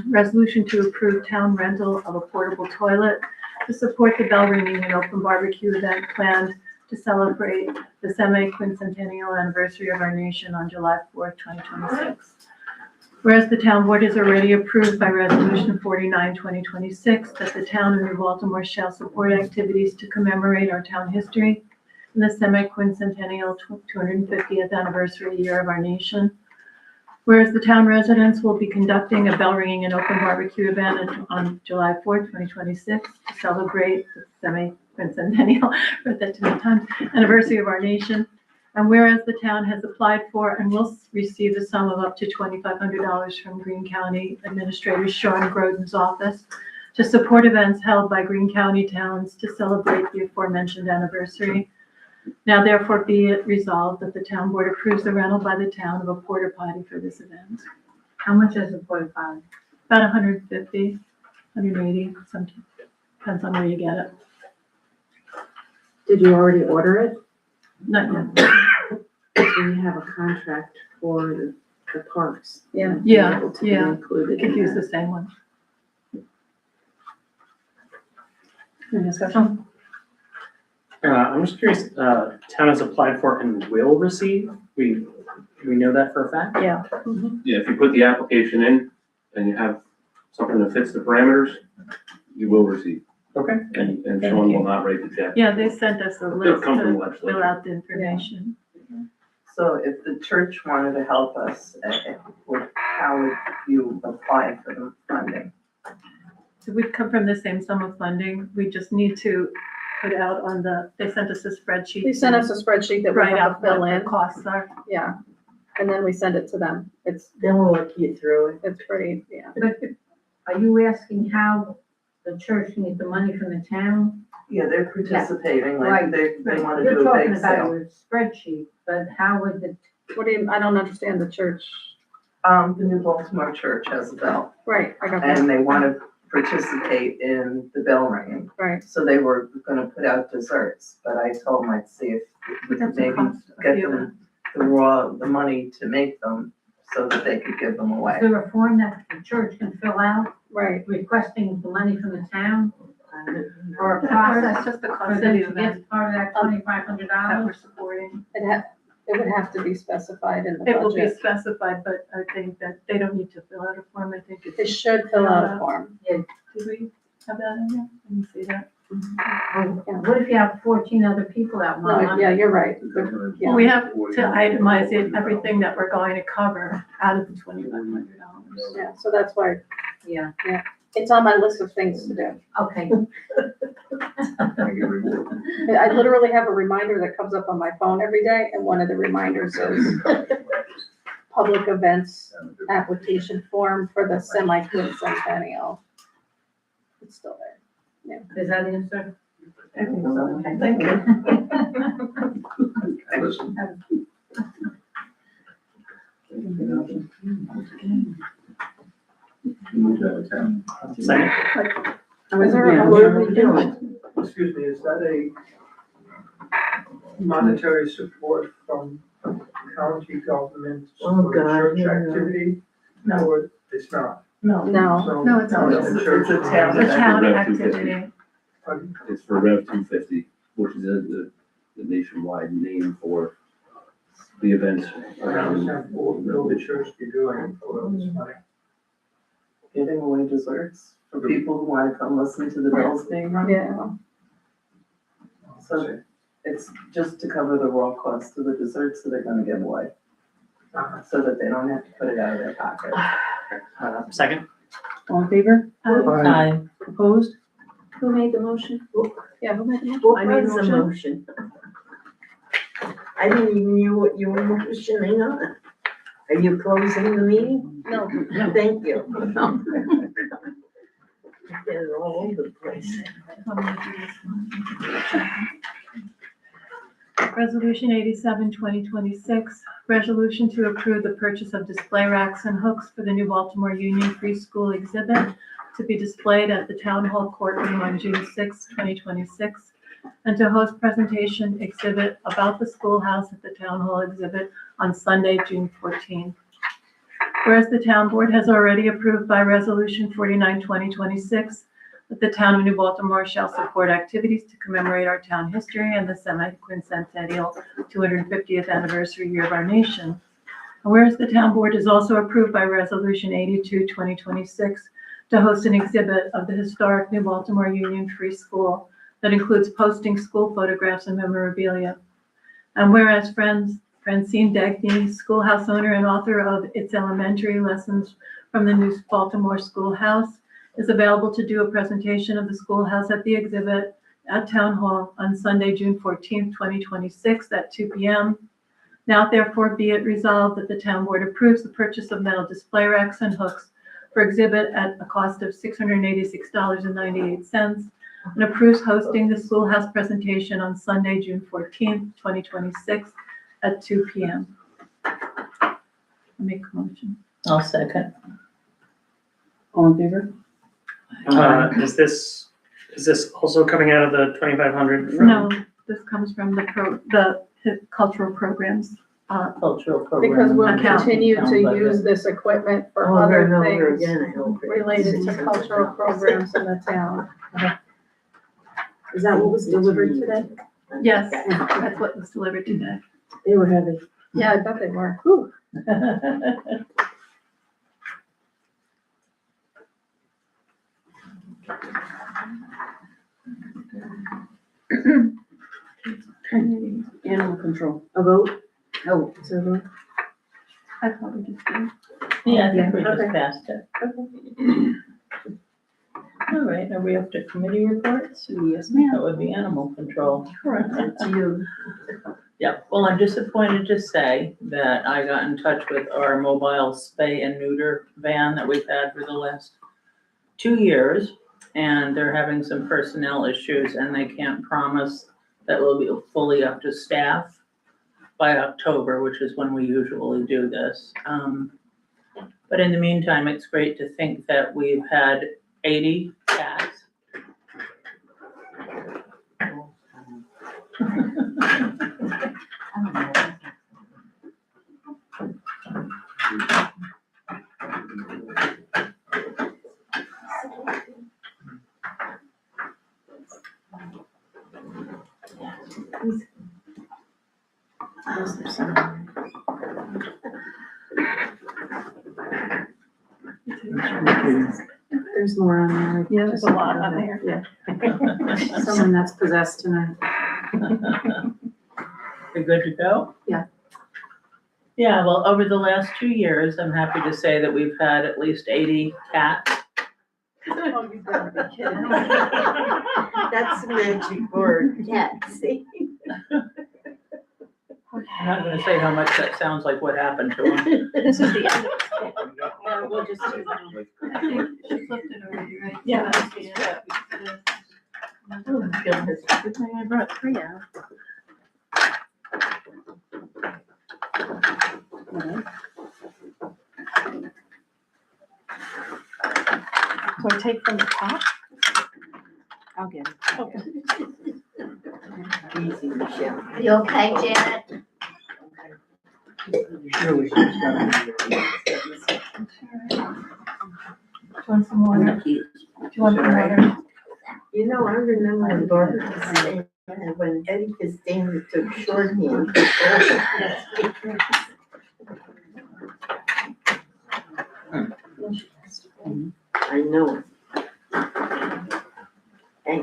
resolution to approve town rental of a portable toilet to support the bell ringing and open barbecue event planned to celebrate the semi-quincentennial anniversary of our nation on July 4th, 2026. Whereas the town board has already approved by resolution 49, 2026, that the town of New Baltimore shall support activities to commemorate our town history in the semi-quincentennial 250th anniversary year of our nation. Whereas the town residents will be conducting a bell ringing and open barbecue event on July 4th, 2026 to celebrate the semi-quincentennial, read that too many times, anniversary of our nation. And whereas the town has applied for and will receive a sum of up to $2,500 from Greene County Administrator Sean Groden's office to support events held by Greene County towns to celebrate the aforementioned anniversary. Now therefore be it resolved that the town board approves the rental by the town of a porta potty for this event. How much is a porta potty? About 150, 180, sometimes, depends on where you get it. Did you already order it? Not yet. We have a contract for the parks. Yeah. Be Yeah, able to be yeah. included Could in use that. the same one. Any discussion? I'm just curious, town has applied for and will receive, we know that for a fact? Yeah. Yeah, if you put the application in and you have something that fits the parameters, you will receive. Okay. And Sean will not write the check. Yeah, they sent us a They'll list come from to legislature. fill out the information. So if the church wanted to help us, how would you apply for the funding? So we'd come from the same sum of funding. We just need to put out on they sent us a spreadsheet. They sent us a spreadsheet that we Write have out to fill what the in. costs are. Yeah. And then we send it to them. It's Then we'll look you through it. pretty, yeah. But are you asking how the church needs the money from the town? Yeah, they're participating, like Right. they wanna You're do a talking bake about sale. your spreadsheet, but how would What do you, I don't understand the church. The New Baltimore Church has a bell, Right, I got that, and they want to participate in the bell ringing. right. So they were gonna put out desserts, but I told them I'd see if we could That's a maybe cost of get you. them the money to make them so that they could give them away. Is there a form that the church can fill out Right. requesting the money from the town? Or a That's process just the for cost of them the to event get part of that $2,500? that we're supporting. It would have to be specified in the It will be budget. specified, but I think that they don't need to fill out a form. I think it's. They should fill out a form. Did we have that in there? Let me see that. What if you have 14 other people that No, want? yeah, you're right. Yeah. We have to itemize it, everything that we're going to cover out of the $2,500. Yeah, so that's why, Yeah, it's on my list of things to do. okay. I literally have a reminder that comes up on my phone every day, and one of the reminders is public events application form for the semi-quincentennial. It's still there. Is that the answer? Thank Second. Is there a What motion? are we doing? Excuse me, is that a monetary support from county government for church activity? No, it's not. No, No, So- No, it's not. the church It's a town it's a town Rev 250. activity. It's for Rev 250, which is the nationwide name for the events around. What will the church be doing for all this money? Giving away desserts for people who wanna come listen to the bells being rung. yeah. So it's just to cover the raw cost of the desserts that they're gonna give away, so that they don't have to put it out of their pocket. Second. All in favor? Aye. Opposed? Who made the motion? Yeah, who made the motion? I made the motion. I didn't even know what you were motioning on. Are you closing the meeting? No. Thank you. Get it all over the place. Resolution 87, 2026, resolution to approve the purchase of display racks and hooks for the New Baltimore Union Free School exhibit to be displayed at the Town Hall courtroom on June 6, 2026, and to host presentation exhibit about the schoolhouse at the Town Hall exhibit on Sunday, June 14. Whereas the Town Board has already approved by Resolution 49, 2026, that the town of New Baltimore shall support activities to commemorate our town history and the semi-quincentennial 250th anniversary year of our nation. And whereas the town board is also approved by Resolution 82, 2026, to host an exhibit of the historic New Baltimore Union Free School that includes posting school photographs and memorabilia. And whereas Francine Dagny, schoolhouse owner and author of It's Elementary Lessons from the New Baltimore Schoolhouse, is available to do a presentation of the schoolhouse at the exhibit at Town Hall on Sunday, June 14th, 2026 at 2 p.m. Now therefore be it resolved that the town board approves the purchase of metal display racks and hooks for exhibit at a cost of $686.98 and approves hosting the schoolhouse presentation on Sunday, June 14th, 2026 at 2 p.m. I make a motion. I'll second. All in favor? Is this also coming out of the 2,500? No, this comes from the cultural programs. Cultural program. Because we'll Account. continue to use this equipment for Over other and over things again, I hope. related to cultural programs in the town. Is that what was delivered today? Yes, that's what was delivered today. They were heavy. Yeah, I bet they were. Whew. Animal control. A vote? Oh, it's a vote. I thought we just did. Yeah, I think we just Okay. passed it. All right, are we up to committee reports? Yes, ma'am. That would be animal control. It's you. Yeah, well, I'm disappointed to say that I got in touch with our mobile spay and neuter van that we've had for the last 2 years. And they're having some personnel issues and they can't promise that we'll be fully up to staff by October, which is when we usually do this. But in the meantime, it's great to think that we've had 80 cats. There's more on there. Yeah, there's a lot on there. Yeah. Someone that's possessed tonight. We good to go? Yeah. Yeah, well, over the last 2 years, I'm happy to say that we've had at least 80 cats. Oh, you gotta be kidding. That's the magic word, cat, see? I'm not gonna say how much that sounds like what happened to them. This is the end of it. Yeah, we'll just do that. I think she flipped it already, right? Yeah. Oh, goodness. Good thing I brought 3 out. So I take from the top? I'll get it. Okay. Easy, Michelle. You okay, Janet? Surely she's gonna Do you want some water? Do you want some water? You know, I remember when Barbara Costanza, and when Eddie Costanza took shorthand. I know it. Hey,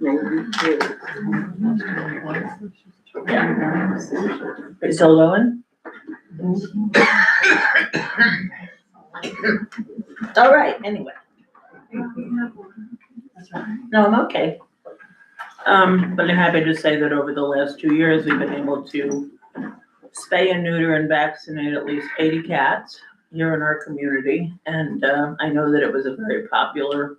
maybe too. Are you still going? All right, anyway. No, I'm okay. But I'm happy to say that over the last 2 years, we've been able to spay and neuter and vaccinate at least 80 cats here in our community. And I know that it was a very popular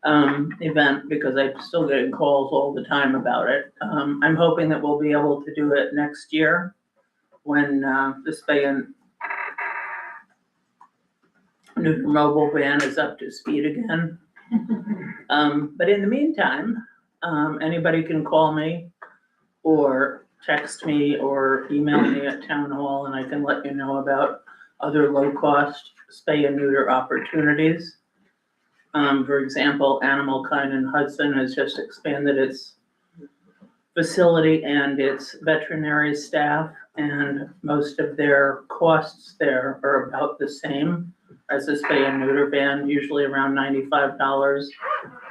event because I'm still getting calls all the time about it. I'm hoping that we'll be able to do it next year when the spay and neuter mobile van is up to speed again. But in the meantime, anybody can call me or text me or email me at town hall and I can let you know about other low-cost spay and neuter opportunities. For example, Animal Kind in Hudson has just expanded its facility and its veterinary staff, and most of their costs there are about the same as a spay and neuter van, usually around $95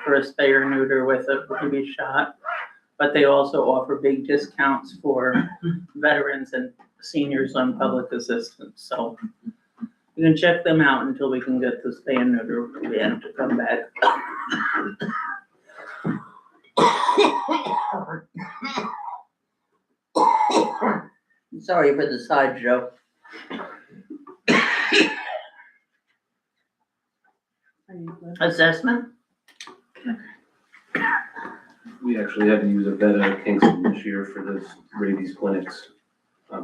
for a spay or neuter with a rabies shot. But they also offer big discounts for veterans and seniors on public assistance. So you can check them out until we can get the spay and neuter van to come back. Sorry for the side joke. Assessment? We actually had to use a vet at Kingston this year for those rabies clinics,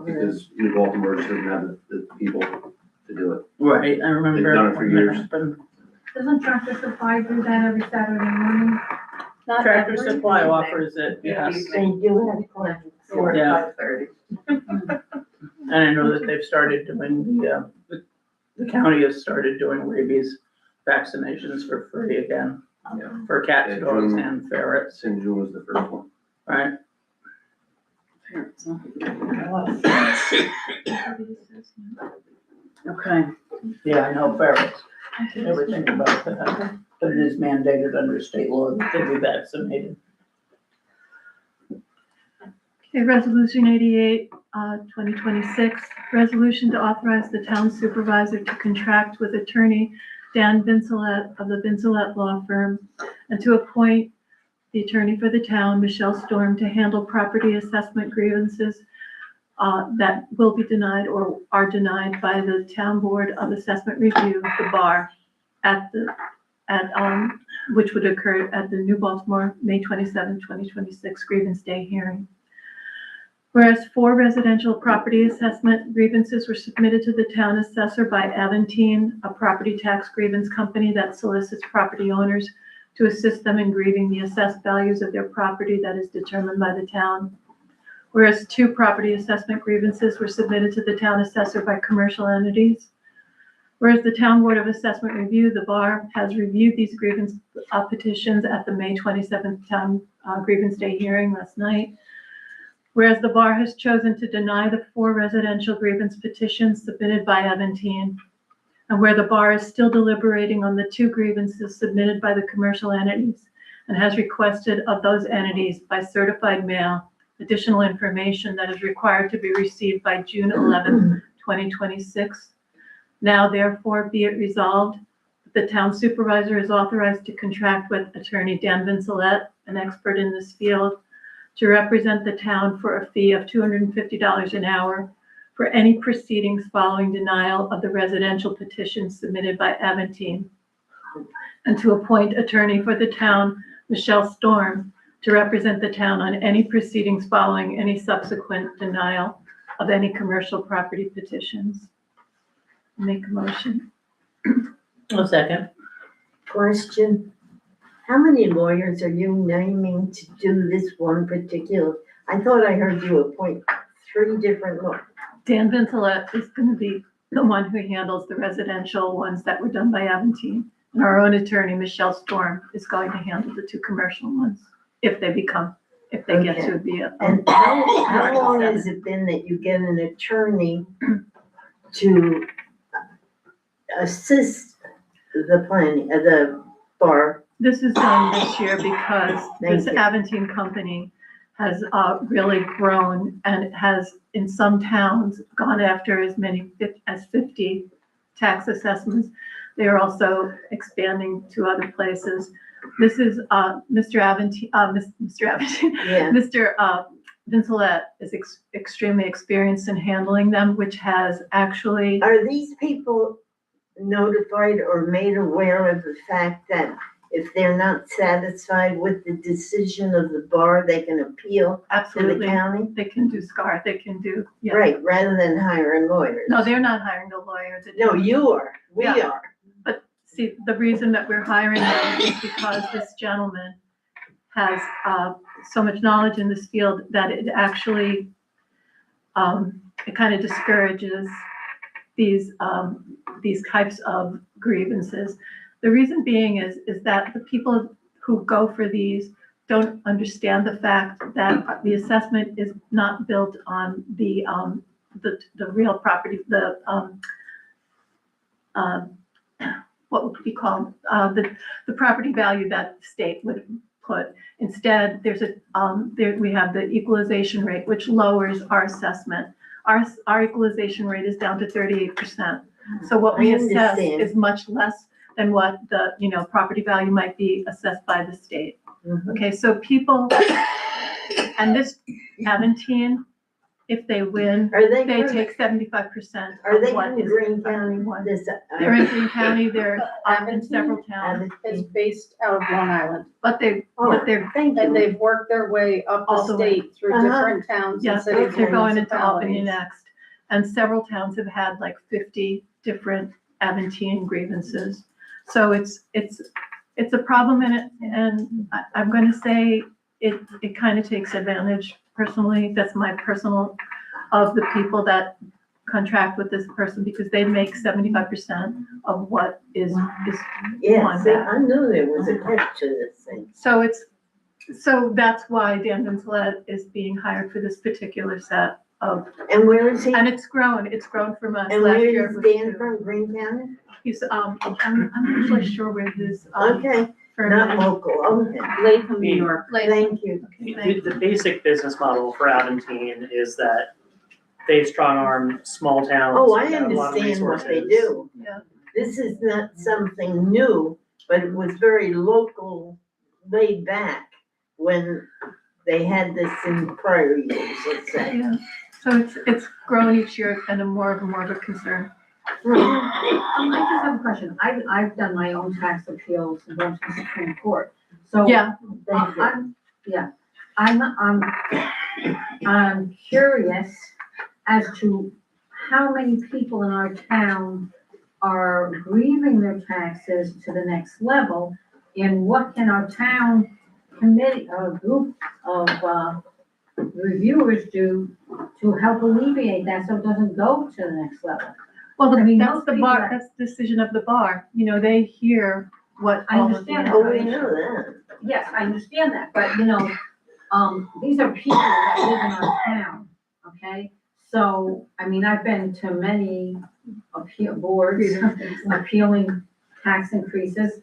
because New Baltimore just doesn't have the people to do it. Right, I remember. They've done it for when that years. happened. Doesn't Tractor Supply do that every Saturday morning? Not Tractor every- Supply offers it, yes. They do have clinics. Yeah. 5:30. And I know that they've started doing the county has started doing rabies vaccinations for free again, for cats, Yeah, dogs, June. and ferrets, St. June was the first one. right? Okay, yeah, I know ferrets. Never think about that, but it is mandated under state law that they be vaccinated. Okay, Resolution 88, 2026, resolution to authorize the town supervisor to contract with attorney Dan Vincelette of the Vincelette Law Firm and to appoint the attorney for the town, Michelle Storm, to handle property assessment grievances that will be denied or are denied by the Town Board of Assessment Review, the BAR, which would occur at the New Baltimore, May 27, 2026 grievance day hearing. Whereas 4 residential property assessment grievances were submitted to the town assessor by Aventine, a property tax grievance company that solicits property owners to assist them in grieving the assessed values of their property that is determined by the town. Whereas 2 property assessment grievances were submitted to the town assessor by commercial entities. Whereas the Town Board of Assessment Review, the BAR, has reviewed these grievance petitions at the May 27th Town Grievance Day hearing last night. Whereas the BAR has chosen to deny the 4 residential grievance petitions submitted by Aventine, and where the BAR is still deliberating on the 2 grievances submitted by the commercial entities and has requested of those entities by certified mail additional information that is required to be received by June 11th, 2026. Now therefore be it resolved that the town supervisor is authorized to contract with attorney Dan Vincelette, an expert in this field, to represent the town for a fee of $250 an hour for any proceedings following denial of the residential petition submitted by Aventine, and to appoint attorney for the town, Michelle Storm, to represent the town on any proceedings following any subsequent denial of any commercial property petitions. Make a motion. A second. Question, how many lawyers are you naming to do this one particular? I thought I heard you appoint 3 different lawyers. Dan Vincelette is going to be the one who handles the residential ones that were done by Aventine. And our own attorney, Michelle Storm, is going to handle the 2 commercial ones if they get to be a. And how long has it been that you get an attorney to assist the planning, the bar? This is done this year because Thank this you. Aventine company has really grown and has in some towns gone after as many as 50 tax assessments. They are also expanding to other places. This is Mr. Aventine, Yeah. Mr. Vincelette is extremely experienced in handling them, which has actually. Are these people notified or made aware of the fact that if they're not satisfied with the decision of the bar, they can appeal to the Absolutely. county? They can do SCAR, they can do, yeah. Right, rather than hiring lawyers. No, they're not hiring the lawyers. No, you are, we Yeah. are. But see, the reason that we're hiring them is because this gentleman has so much knowledge in this field that it actually, it kind of discourages these types of grievances. The reason being is that the people who go for these don't understand the fact that the assessment is not built on the real property, what would be called, the property value that the state would put. Instead, there's we have the equalization rate, which lowers our assessment. Our equalization rate is down to 38%. So what we I assess understand. is much less than what the, property value might be assessed by the state. Mhm. Okay, so people, and this Aventine, if they win, Are they, they from- take 75% are of they what from is. Green County? This, They're in Green County, they're in several towns, Is based out of Long Island, but they're Thank and you. they've worked their way up All the the way. state through Uh-huh. different towns and yes, cities. they're and going into Albany municipalities. next. And several towns have had like 50 different Aventine grievances. So it's a problem and I'm going to say it kind of takes advantage personally. That's my personal of the people that contract with this person because they make 75% of what is Yes, that. I knew there was a catch to this thing. So that's why Dan Vincelette is being hired for this particular set of, And where is he? and it's grown from us And last where year. is it was Dan two. from, Green County? He's, I'm not really sure where his, Okay, firm not is. local, okay. Latham, New York. Thank you. The basic business model for Aventine is that they strong arm small towns. Oh, I that have a lot of understand what they resources. do. Yeah. This is not something new, but it was very local, laid back when they had this in prior years, let's say. Yeah, so it's grown each year and more of a concern. I just have a question. I've done my own tax appeals and gone to the Supreme Court. So Yeah, Thank you. I'm I'm curious as to how many people in our town are grieving their taxes to the next level, and what can our town committee, or group of, reviewers do to help alleviate that so it doesn't go to the next level? Well, I mean, that's most the people bar, that- that's the decision of the bar. You know, they hear what I all of the. understand Oh, we know that. Yes, I understand that, but you know, these are people that live in our town, okay? So, I mean, I've been to many appeal boards appealing tax increases.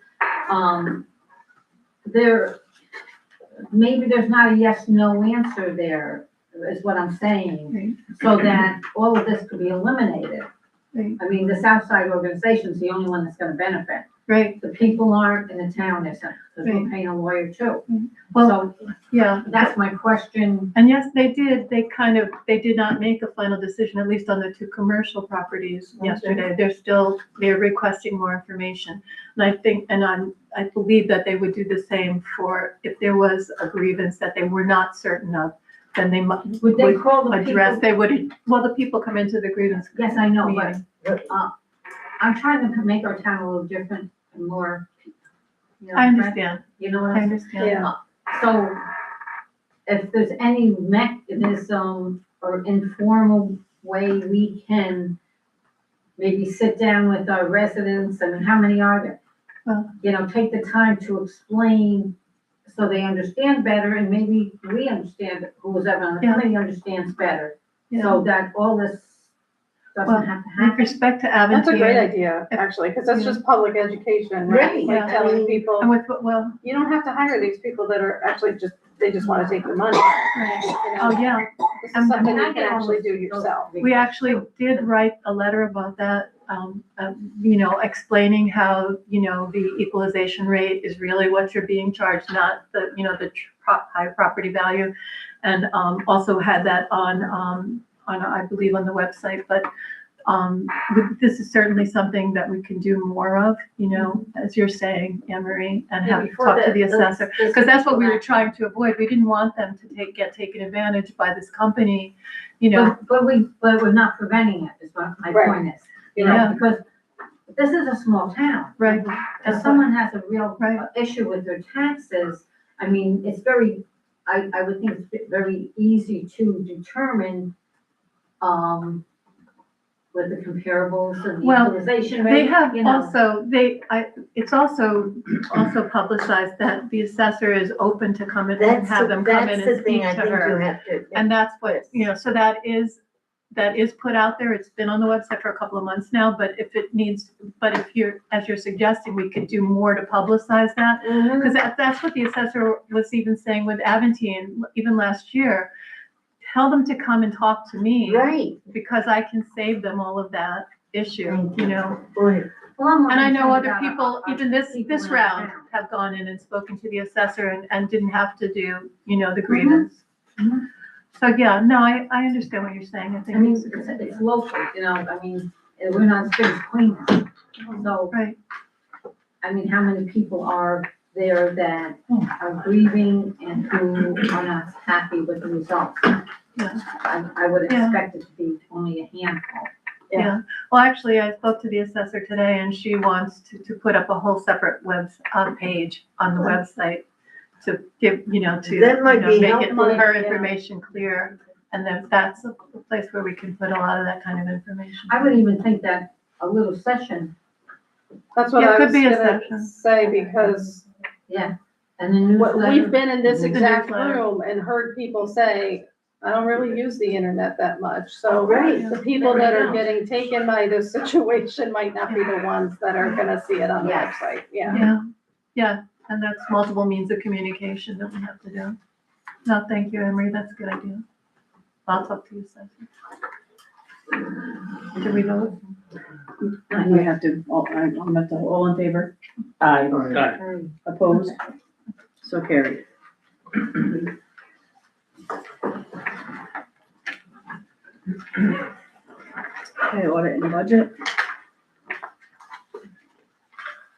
Maybe there's not a yes, no answer there, is what I'm saying, so that all of this could be eliminated. Right. I mean, the Southside organization's the only one that's gonna benefit. Right, The people aren't, and the town isn't, because we're Right. paying a lawyer too. well, So yeah. that's my question. And yes, they did, they did not make a final decision, at least on the two commercial properties yesterday. They're requesting more information. And I think, I believe that they would do the same for, if there was a grievance that they were not certain of, then they Would they call the address, people? they would, well, the people come into the grievance. Yes, I know, meeting. but, I'm trying to make our town a little different and more, you know. I understand, You know what I I'm understand. Yeah. So if there's any mechanism or informal way we can maybe sit down with our residents, I mean, how many are there? Well- You know, take the time to explain so they understand better, and maybe we understand, who's ever on the Yeah. committee understands better, Yeah. so that all this Well, doesn't have to With happen. respect to Aventine. That's a great idea, actually, because that's just public education, right? Right, Like yeah. telling And people, with, well, you don't have to hire these people that are actually they just want to take your money. right. You know? Oh, yeah, This is and something I you get can all actually those- do yourself. we actually did write a letter about that, you know, explaining how, you know, the equalization rate is really what you're being charged, not the, you know, the high property value. And, also had that on, I believe, on the website, but, this is certainly something that we can do more of, you know, as you're saying, Anne Marie, and Yeah, have, before talk to the the- assessor. the- Because that's what we were trying to avoid. We didn't want them to get taken advantage by this company, you know. But we're not preventing it, is what my Right. point is, you know, Yeah. because this is a small town. Right. If someone has a real Right. issue with their taxes, I mean, it's very, I would think it's very easy to determine, with the comparables and the Well, utilization They rate, have you know. also, it's also publicized that the assessor is open to come in and That's, have them come in that's the and thing speak I to think you her. have to. And that's what, you know, so that is put out there. It's been on the website for a couple of months now, but if you're, as you're suggesting, we could do more to publicize that. Mhm. Because that's what the assessor was even saying with Aventine, even last year. Tell them to come and talk to me. Right. Because I can save them all of that issue, Thank you know? Boy, Well, I'm more And I know concerned other about people, our even this people in our round, town. have gone in and spoken to the assessor and didn't have to do, you know, the grievance. Mhm. So, yeah, no, I understand what you're saying. I I think mean, it's a good idea. it's local, you know, I mean, we're not as big as Queens. So, Right, I mean, how many people are there that are grieving and who are not happy with the results? yeah, I would Yeah. expect it to be only a handful. yeah. Well, actually, I spoke to the assessor today and she wants to put up a whole separate page on the website to give, you know, to, That might you know, be make it helpful. her Yeah. information clear. And then that's a place where we can put a lot of that kind of information. I would even think that a little session, That's what Yeah, it I could was be a gonna session. say, because yeah, and the what, we've newsletter. been in this The exact newsletter. room and heard people say, I don't really use the internet that much, so Right. the people that are Yeah. getting taken by this situation might not be the ones that are gonna see it on the Yes. website, yeah. Yeah, yeah, and that's multiple means of communication that we have to do. No, thank you, Emery, that's a good idea. I'll talk to you, Cecily. Did we vote? We have to, I'm at the, all in favor? Aye. Aye. Opposed? So carried. Okay, audit and budget.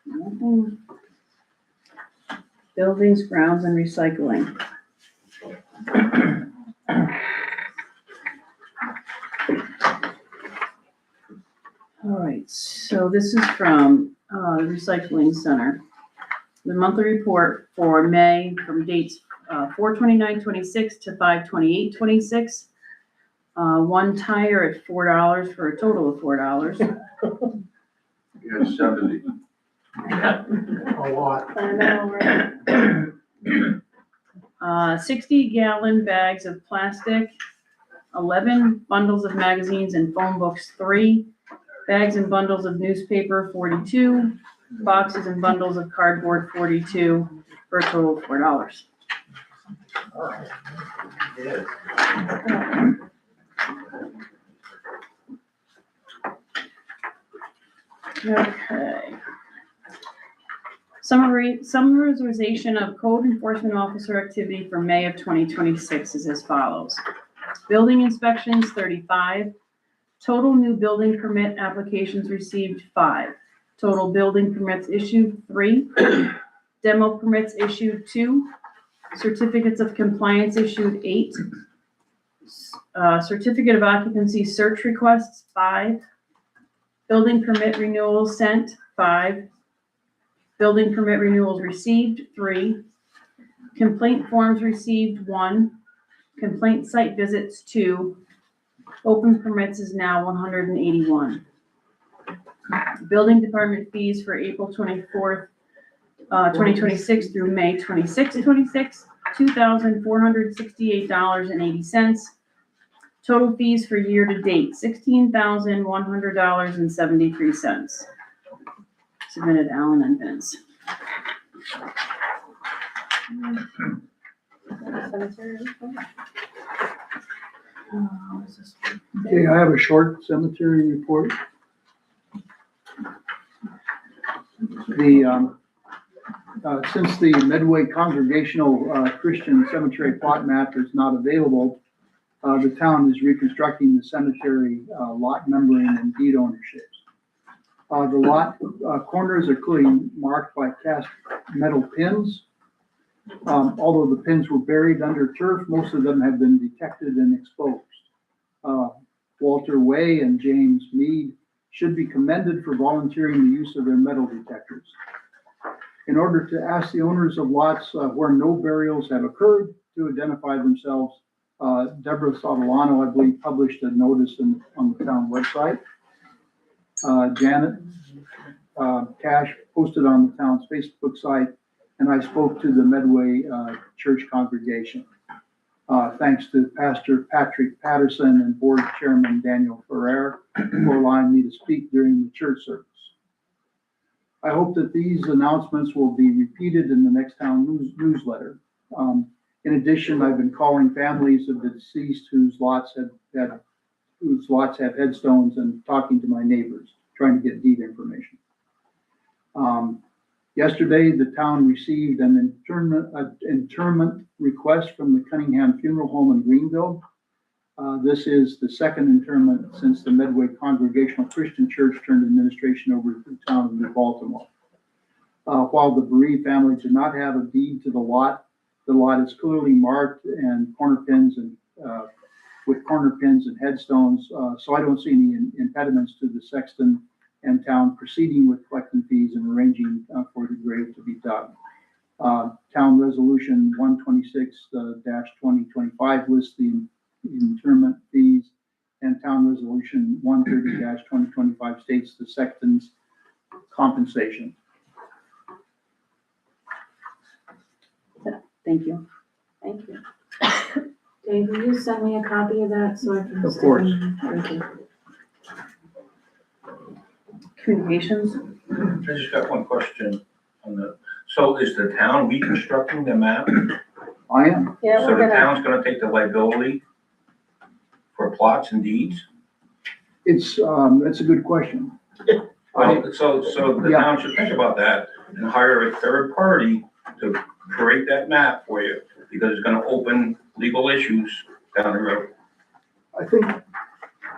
Nothing. Buildings, grounds, and recycling. right, so this is from, the recycling center. The monthly report for May from dates, 4/29/26 to 5/28/26. One tire at $4 for a total of $4. Yeah, 70. A lot. I know, right? 60-gallon bags of plastic, 11 bundles of magazines and phone books, 3 bags and bundles of newspaper, 42 boxes and bundles of cardboard, 42 for a total of $4. Okay. Summarization of code enforcement officer activity for May of 2026 is as follows. Building inspections, 35. Total new building permit applications received, 5. Total building permits issued, 3. Demo permits issued, 2. Certificates of compliance issued, 8. Certificate of occupancy search requests, 5. Building permit renewals sent, 5. Building permit renewals received, 3. Complaint forms received, 1. Complaint site visits, 2. Open permits is now 181. Building department fees for April 24th, 2026 through May 26th, 26, $2,468.80. Total fees for year to date, $16,100.73. Submitted Allen and Vince. Cemetery report? What is this one? Okay, I have a short cemetery report. Since the Medway Congregational Christian Cemetery plot map is not available, the town is reconstructing the cemetery lot numbering and deed ownerships. The lot corners are clearly marked by cast metal pins. Although the pins were buried under turf, most of them have been detected and exposed. Walter Way and James Mead should be commended for volunteering the use of their metal detectors. In order to ask the owners of lots where no burials have occurred to identify themselves, Deborah Sotolano, I believe, published a notice on the town website. Janet Cash posted on the town's Facebook site, and I spoke to the Medway Church congregation. Thanks to Pastor Patrick Patterson and Board Chairman Daniel Ferrer for allowing me to speak during the church service. I hope that these announcements will be repeated in the next town newsletter. In addition, I've been calling families of the deceased whose lots have headstones and talking to my neighbors, trying to get deed information. Yesterday, the town received an interment request from the Cunningham Funeral Home in Greenville. This is the second interment since the Medway Congregational Christian Church turned administration over to the town of New Baltimore. While the bereaved family did not have a deed to the lot is clearly marked and with corner pins and headstones, so I don't see any impediments to the sexton and town proceeding with collecting fees and arranging for the grave to be dug. Town Resolution 126-2025 lists the interment fees, and Town Resolution 130-2025 states the sexton's compensation. Thank you. Thank you. Dave, will you send me a copy of that so I can? Of course. Thank you. Communications. I just got one question on so is the town reconstructing the map? I am. Yeah, So we're the gonna, town's gonna take the liability for plots and deeds? It's a good question. Well, so the Yeah. town should think about that and hire a third party to create that map for you, because it's gonna open legal issues down the road. I think,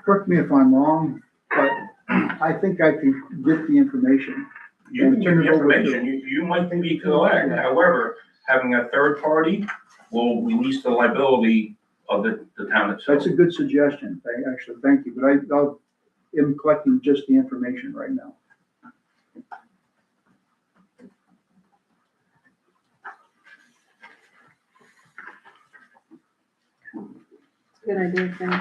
correct me if I'm wrong, but I think I can get the information. You can get the information, you might be correct, however, having a third party will release the liability of the town itself. That's a good suggestion, actually, thank you, but am collecting just the information right now. Good idea, Ken.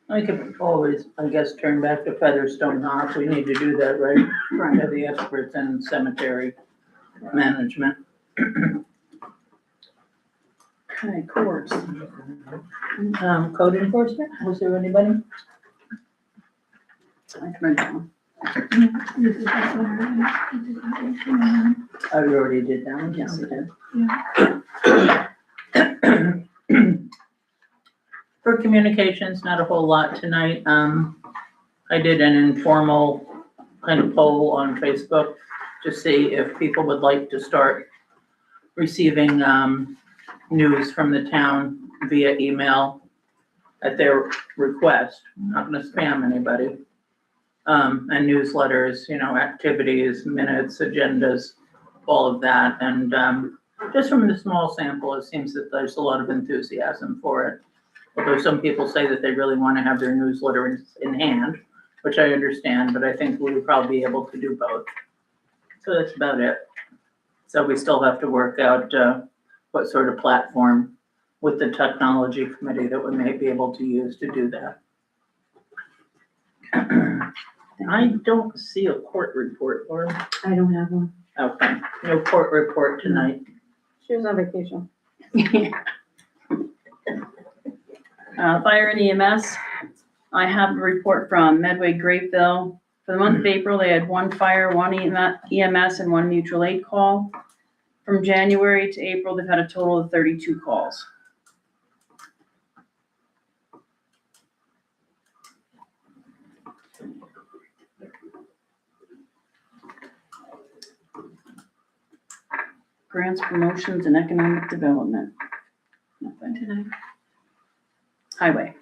I could always, I guess, turn back to Featherstone House. We need to do that, right? Right. They're the experts in cemetery management. Okay, courts. Code enforcement, was there anybody? I can write that one. I already did that one, yes, I did. For communications, not a whole lot tonight. I did an informal kind of poll on Facebook to see if people would like to start receiving, news from the town via email at their request. Not gonna spam anybody. And newsletters, you know, activities, minutes, agendas, all of that. And, just from the small sample, it seems that there's a lot of enthusiasm for it. Although some people say that they really want to have their newsletter in hand, which I understand, but I think we would probably be able to do both. So that's about it. So we still have to work out, what sort of platform with the technology committee that we may be able to use to do that. I don't see a court report, Laura. I don't have one. Okay, no court report tonight. She was on vacation. Fire and EMS, I have a report from Medway Grapeville. For the month of April, they had 1 fire, 1 EMS, and 1 mutual aid call. From January to April, they've had a total of 32 calls. Grants, promotions, and economic development. Nothing tonight. Highway.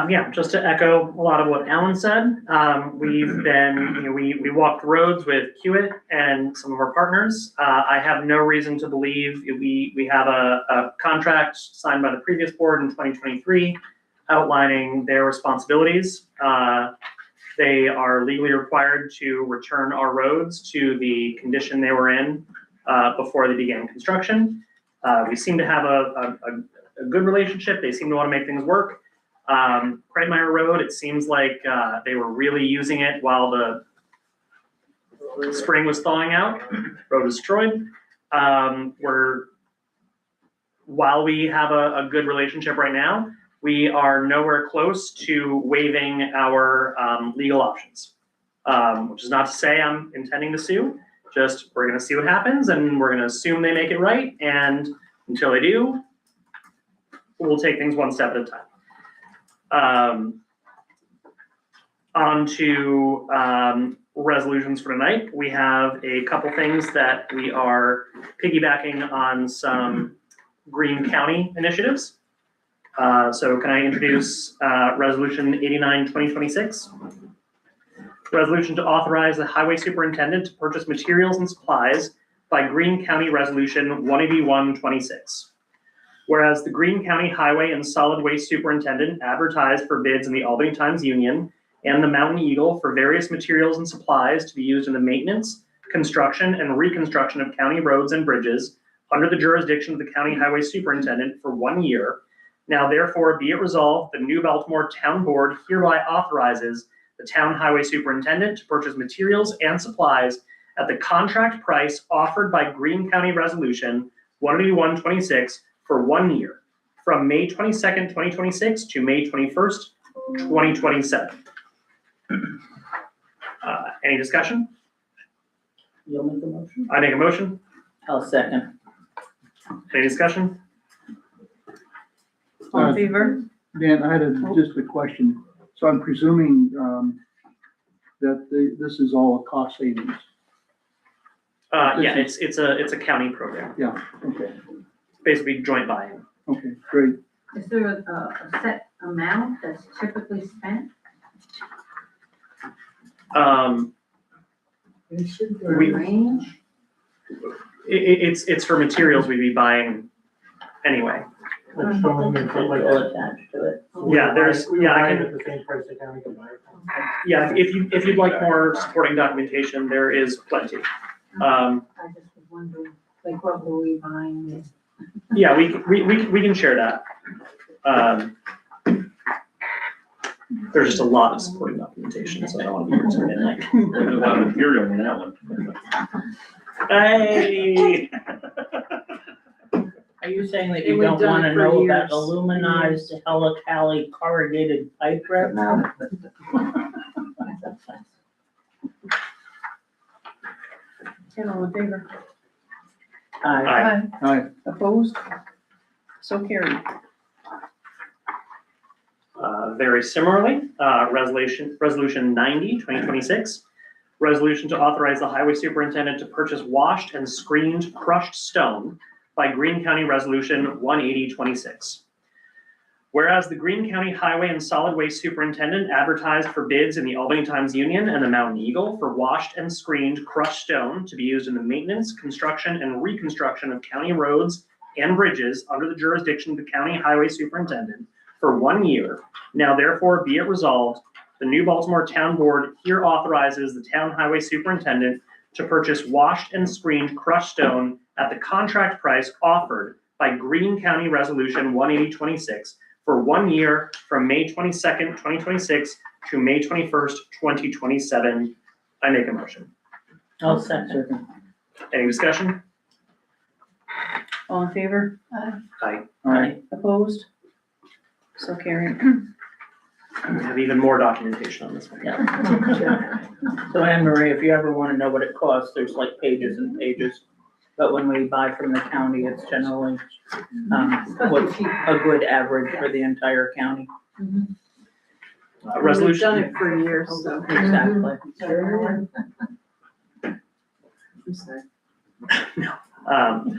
Yeah, just to echo a lot of what Alan said, we've been, we walked roads with Hewitt and some of our partners. I have no reason to believe we have a contract signed by the previous board in 2023 outlining their responsibilities. They are legally required to return our roads to the condition they were in before they began construction. We seem to have a good relationship. They seem to want to make things work. Kreitmeyer Road, it seems like they were really using it while the spring was thawing out. Road was destroyed. While we have a good relationship right now, we are nowhere close to waiving our legal options, which is not to say I'm intending to sue. Just we're going to see what happens, and we're going to assume they make it right. And until they do, we'll take things one step at a time. On to resolutions for tonight. We have a couple things that we are piggybacking on some Green County initiatives. So can I introduce Resolution 89, 2026? Resolution to authorize the highway superintendent to purchase materials and supplies by Green County Resolution 181-26. Whereas the Green County Highway and Solid Waste Superintendent advertised for bids in the Albany Times-Union and the Mountain Eagle for various materials and supplies to be used in the maintenance, construction, and reconstruction of county roads and bridges under the jurisdiction of the County Highway Superintendent for 1 year. Now therefore be it resolved, the New Baltimore Town Board hereby authorizes the Town Highway Superintendent to purchase materials and supplies at the contract price offered by Green County Resolution 181-26 for 1 year, from May 22nd, 2026 to May 21st, 2027. Any discussion? You'll make a motion? I make a motion. I'll second. Any discussion? All in favor? Dan, I had just a question. So I'm presuming that this is all a cost savings. Yeah, it's a county program. Yeah, okay, Basically joint buy-in. okay, great. Is there a set amount that's typically spent? Range? It's for materials we'd be buying anyway. Like showing and stuff like All that. attached to it. Yeah, there's, We yeah, I buy it can, at the same price the county can buy it. yeah, if you'd like more supporting documentation, there is plenty. I just was wondering, like, what were we buying? Yeah, we can share that. There's just a lot of supporting documentation, so I don't want to be here till midnight. There's a lot of material in that one. Hey! Are you saying that And you we've don't done wanna it for know about years. aluminized helicali corrugated pipe right now? Okay, all in favor? Aye. Aye. Opposed? So carried. Very similarly, resolution 90, 2026, resolution to authorize the highway superintendent to purchase washed and screened crushed stone by Greene County Resolution 18026. Whereas the Greene County Highway and Solid Waste Superintendent advertised for bids in the Albany Times-Union and the Mountain Eagle for washed and screened crushed stone to be used in the maintenance, construction, and reconstruction of county roads and bridges under the jurisdiction of the County Highway Superintendent for 1 year. Now therefore be it resolved, the New Baltimore Town Board here authorizes the Town Highway Superintendent to purchase washed and screened crushed stone at the contract price offered by Greene County Resolution 18026 for 1 year from May 22nd, 2026 to May 21st, 2027. I make a motion. I'll second. Any discussion? All in favor? Aye. Aye. Opposed? So carried. We have even more documentation on this one. So Anne Marie, if you ever wanna know what it costs, there's like pages and pages. But when we buy from the county, it's generally, what's a good average for the entire county. We've Resolution. done it for years, so. Exactly. I'm sorry.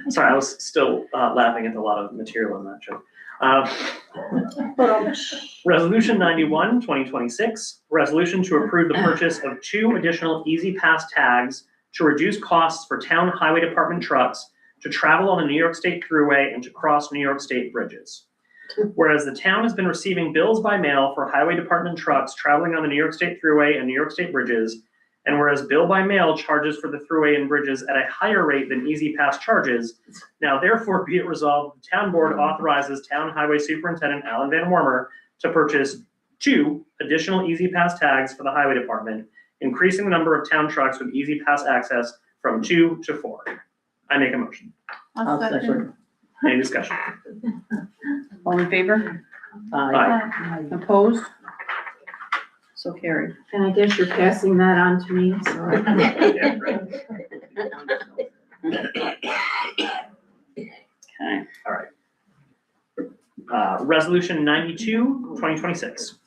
Sorry, I was still laughing at a lot of material in that joke. Resolution 91, 2026, resolution to approve the purchase of 2 additional Easy Pass tags to reduce costs for town highway department trucks to travel on the New York State Thruway and to cross New York State bridges. Whereas the town has been receiving bills by mail for highway department trucks traveling on the New York State Thruway and New York State bridges, and whereas bill by mail charges for the thruway and bridges at a higher rate than Easy Pass charges, now therefore be it resolved, the town board authorizes Town Highway Superintendent Alan Van Wormer to purchase 2 additional Easy Pass tags for the highway department, increasing the number of town trucks with Easy Pass access from 2 to 4. I make a motion. I'll second. Any discussion? All in favor? Aye. Opposed? So carried. And I guess you're passing that on to me, so. Yeah, right. Okay. All right. Resolution 92, 2026.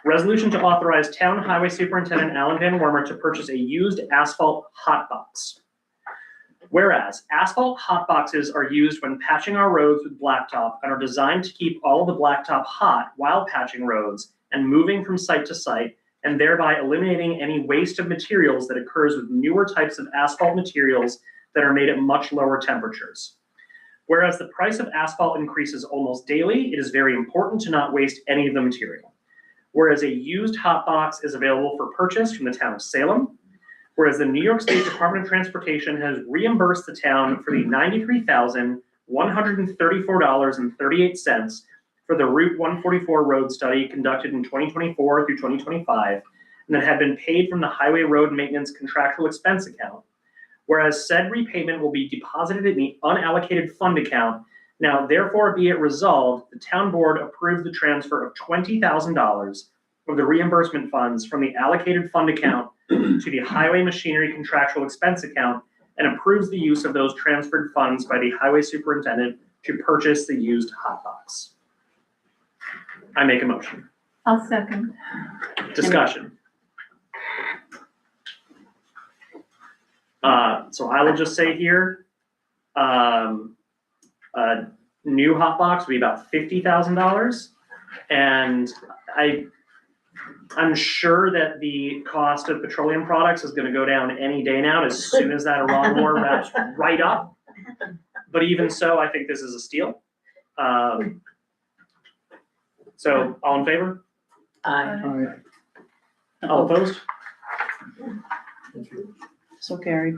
Resolution to authorize Town Highway Superintendent Alan Van Wormer to purchase a used asphalt hot box. Whereas asphalt hot boxes are used when patching our roads with blacktop and are designed to keep all of the blacktop hot while patching roads and moving from site to site, and thereby eliminating any waste of materials that occurs with newer types of asphalt materials that are made at much lower temperatures. Whereas the price of asphalt increases almost daily, it is very important to not waste any of the material. Whereas a used hot box is available for purchase from the town of Salem, whereas the New York State Department of Transportation has reimbursed the town for the $93,134.38 for the Route 144 road study conducted in 2024 through 2025, and that had been paid from the Highway Road Maintenance Contractual Expense Account. Whereas said repayment will be deposited in the unallocated fund account, now therefore be it resolved, the town board approves the transfer of $20,000 of the reimbursement funds from the allocated fund account to the Highway Machinery Contractual Expense Account and approves the use of those transferred funds by the highway superintendent to purchase the used hot box. I make a motion. I'll second. Discussion. So I will just say here, a new hot box would be about $50,000. And I'm sure that the cost of petroleum products is gonna go down any day now as soon as that Iran war wraps right up. But even so, I think this is a steal. So, all in favor? Aye. All opposed? So carried.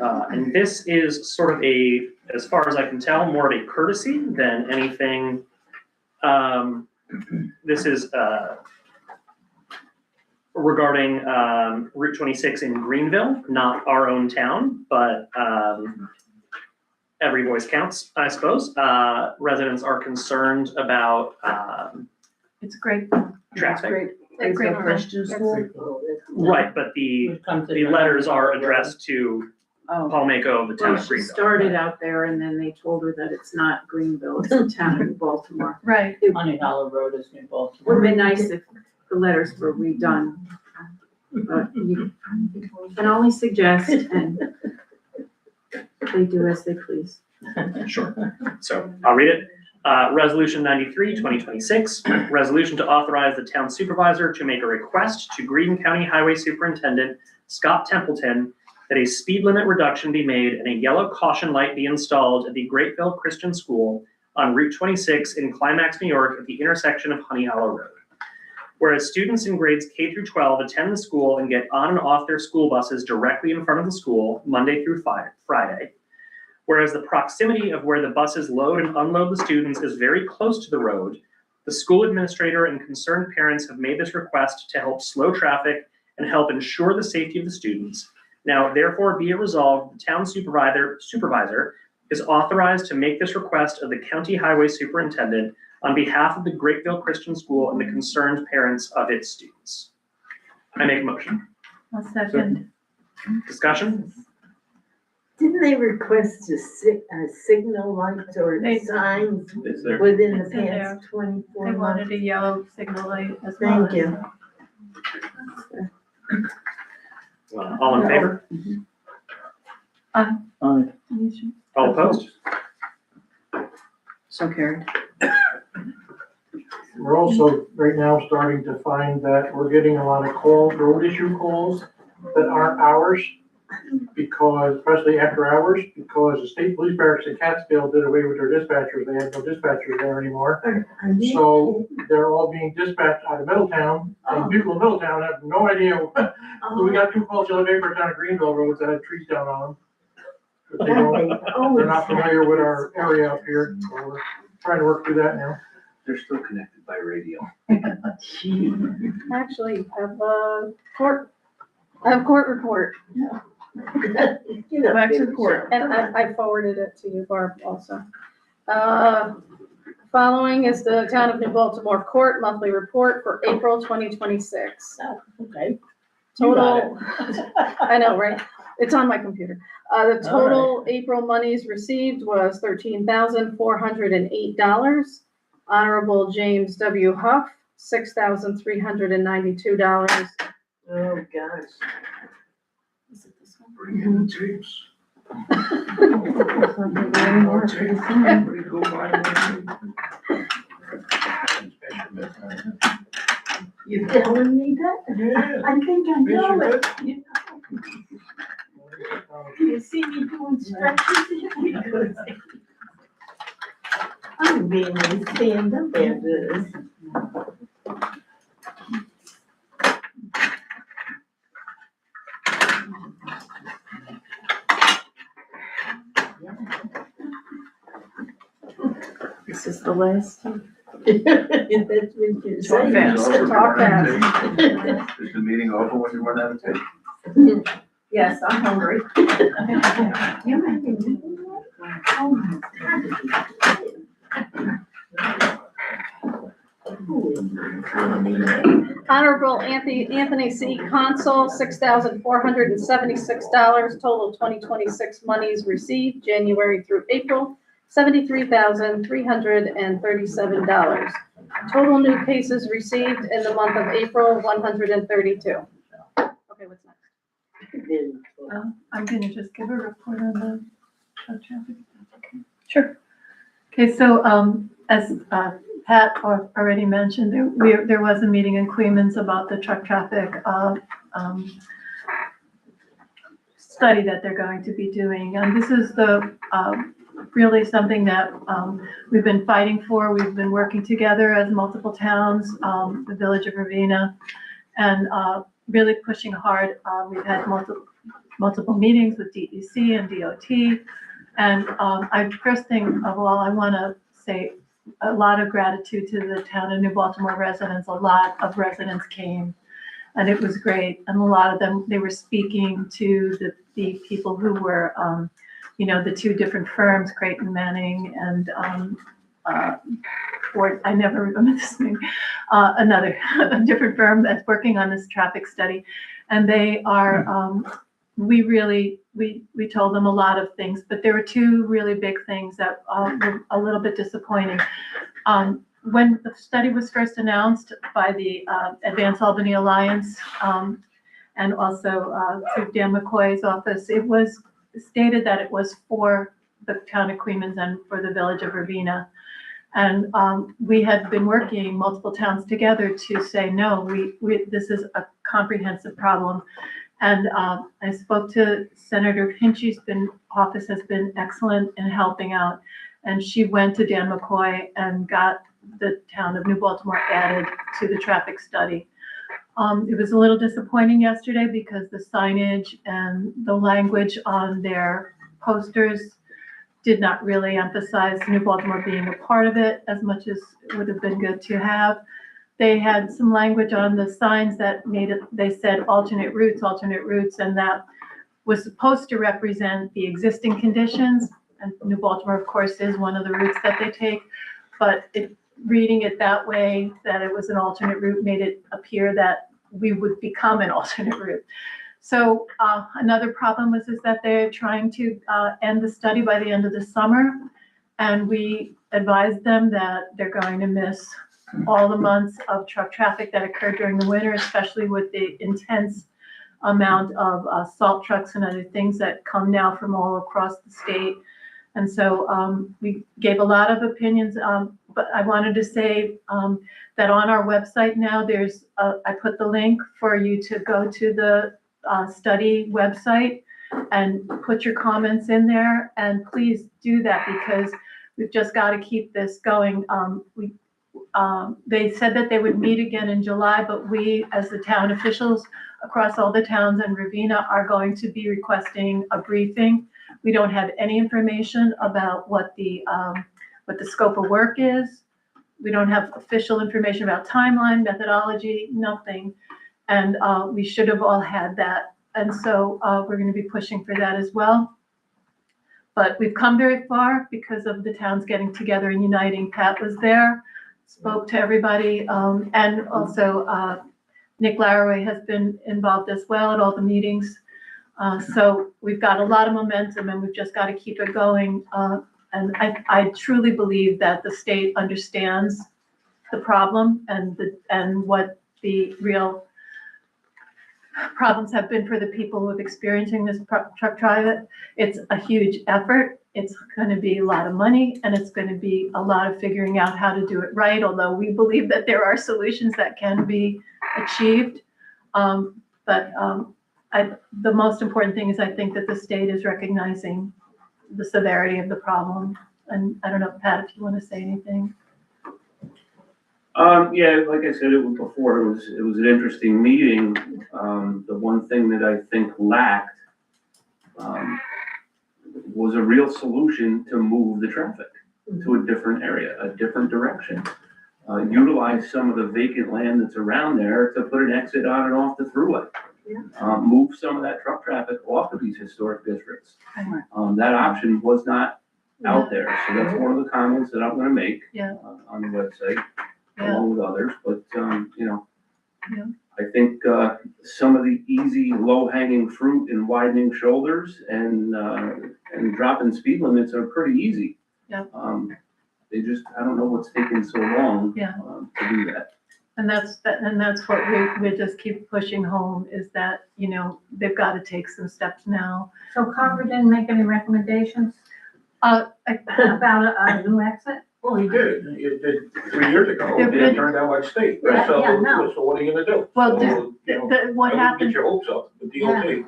And this is sort of a, as far as I can tell, more of a courtesy than anything. This is regarding Route 26 in Greenville, not our own town, but every voice counts, I suppose. Residents are concerned about It's great. traffic. It's great. Christian school. Right, but the letters are addressed to Oh, Paul Mako of the town Well, of she Greenville. started out there and then they told her that it's not Greenville, it's the town of Baltimore. Right. Honey Hollow Road is New Would Baltimore. have been nice if the letters were redone. But you can only suggest and they do as they please. Sure. So I'll read it. Resolution 93, 2026, resolution to authorize the town supervisor to make a request to Greene County Highway Superintendent Scott Templeton that a speed limit reduction be made and a yellow caution light be installed at the Greatville Christian School on Route 26 in Climax, New York at the intersection of Honey Hollow Road. Whereas students in grades K through 12 attend the school and get on and off their school buses directly in front of the school Monday through Friday. Whereas the proximity of where the buses load and unload the students is very close to the road, the school administrator and concerned parents have made this request to help slow traffic and help ensure the safety of the students. Now, therefore, be it resolved, the town supervisor is authorized to make this request of the county highway superintendent on behalf of the Greatville Christian School and the concerned parents of its students. I make a motion. I'll second. Discussion? Didn't they request a signal lights or They- signs Is there? within the It's in there. past 24 They months? wanted a yellow signal light as well. Thank you. All in favor? Aye. All opposed? so carried. We're also right now starting to find that we're getting a lot of calls, road issue calls that aren't ours. Because, especially after hours, because the state police barracks in Catskill did away with their dispatchers. They have no dispatchers there anymore. So they're all being dispatched out of Middletown, and people in Middletown have no idea. So we got 2 calls the other day for down at Greenville roads that had trees down on them. But they don't, they're not familiar with our area up here, so we're trying to work through that now. They're still connected by radio. Actually, I have court report, Back to the court. and I forwarded it to you, Barb, also. Following is the Town of New Baltimore Court monthly report for April 2026. Okay. Total, I know, right? It's on my computer. The total April monies received was $13,408. Honorable James W. Huff, $6,392. Oh, gosh. Is it this one? Bring in the tapes. You telling me that? Yeah. I think I know Yes, it. You see me doing stretches? I'm being a stand-up after this. This is the last. That's what you're saying. Talk fast. Is the meeting over when you run out of tape? Yes, I'm hungry. You're making me. Oh, my Honorable Anthony C. Consul, $6,476. Total 2026 monies received January through April, $73,337. Total new cases received in the month of April, 132. Okay, what's next? I'm gonna just give a report on the traffic. Sure. Okay, so, as, Pat already mentioned, there was a meeting in Queens about the truck traffic, study that they're going to be doing. And this is the, really something that, we've been fighting for. We've been working together as multiple towns, the Village of Ravenna, and, really pushing hard. We've had multiple meetings with DEC and DOT. And, first thing of all, I want to say a lot of gratitude to the town of New Baltimore residents. A lot of residents came, and it was great. And a lot of them, they were speaking to the people who were, the two different firms, Creighton Manning and, Ford, I never remember this name, another, a different firm that's working on this traffic study. And they are, we told them a lot of things, but there were two really big things that were a little bit disappointing. When the study was first announced by the Advance Albany Alliance, and also through Dan McCoy's office, it was stated that it was for the town of Queens and for the Village of Ravenna. And we had been working multiple towns together to say, no, this is a comprehensive problem. And I spoke to Senator Hinchy's office has been excellent in helping out. And she went to Dan McCoy and got the town of New Baltimore added to the traffic study. It was a little disappointing yesterday because the signage and the language on their posters did not really emphasize New Baltimore being a part of it as much as it would have been good to have. They had some language on the signs that made it, they said alternate routes, and that was supposed to represent the existing conditions. And New Baltimore, of course, is one of the routes that they take, but reading it that way, that it was an alternate route, made it appear that we would become an alternate route. So another problem is that they're trying to end the study by the end of the summer. And we advised them that they're going to miss all the months of truck traffic that occurred during the winter, especially with the intense amount of salt trucks and other things that come now from all across the state. And so we gave a lot of opinions, but I wanted to say that on our website now, I put the link for you to go to the study website and put your comments in there. And please do that because we've just got to keep this going. They said that they would meet again in July, but we, as the town officials across all the towns in Ravenna, are going to be requesting a briefing. We don't have any information about what the scope of work is. We don't have official information about timeline, methodology, nothing. And we should have all had that. And so we're going to be pushing for that as well. But we've come very far because of the towns getting together and uniting. Pat was there, spoke to everybody, and also Nick Laraway has been involved as well at all the meetings. So we've got a lot of momentum and we've just got to keep it going. And I truly believe that the state understands the problem and what the real problems have been for the people who have experiencing this truck drive. It's a huge effort. It's going to be a lot of money and it's going to be a lot of figuring out how to do it right. Although we believe that there are solutions that can be achieved. The most important thing is I think that the state is recognizing the severity of the problem. And I don't know, Pat, if you want to say anything. Yeah, like I said before, it was an interesting meeting. The one thing that I think lacked was a real solution to move the traffic to a different area, a different direction. Utilize some of the vacant land that's around there to put an exit on and off the thruway. Move some of that truck traffic off of these historic districts. That option was not out there, so that's one of the comments that I'm gonna make on the website, along with others, but, I think, some of the easy, low-hanging fruit and widening shoulders and dropping speed limits are pretty easy. They just, I don't know what's taking so long, to do that. And that's what we just keep pushing home is that, they've got to take some steps now. So Carver didn't make any recommendations about a new exit? Well, he did. He did 3 years ago. Yeah, It didn't turn out like state. Yeah, So, yeah, no. so what are you gonna do? Well, So, what I wouldn't happened get your hopes up, the DOT.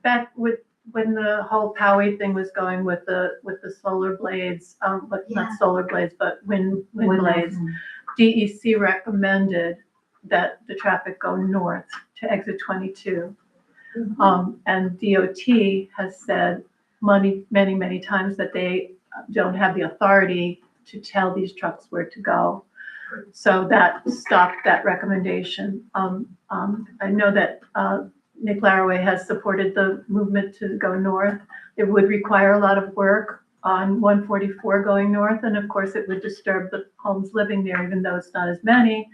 back with when the whole Poway thing was going with the solar blades, but not solar blades, but wind blades, DEC recommended that the traffic go north to exit 22. And DOT has said many times that they don't have the authority to tell these trucks where to go. So that stopped that recommendation. I know that Nick Laraway has supported the movement to go north. It would require a lot of work on 144 going north, and of course it would disturb the homes living there, even though it's not as many,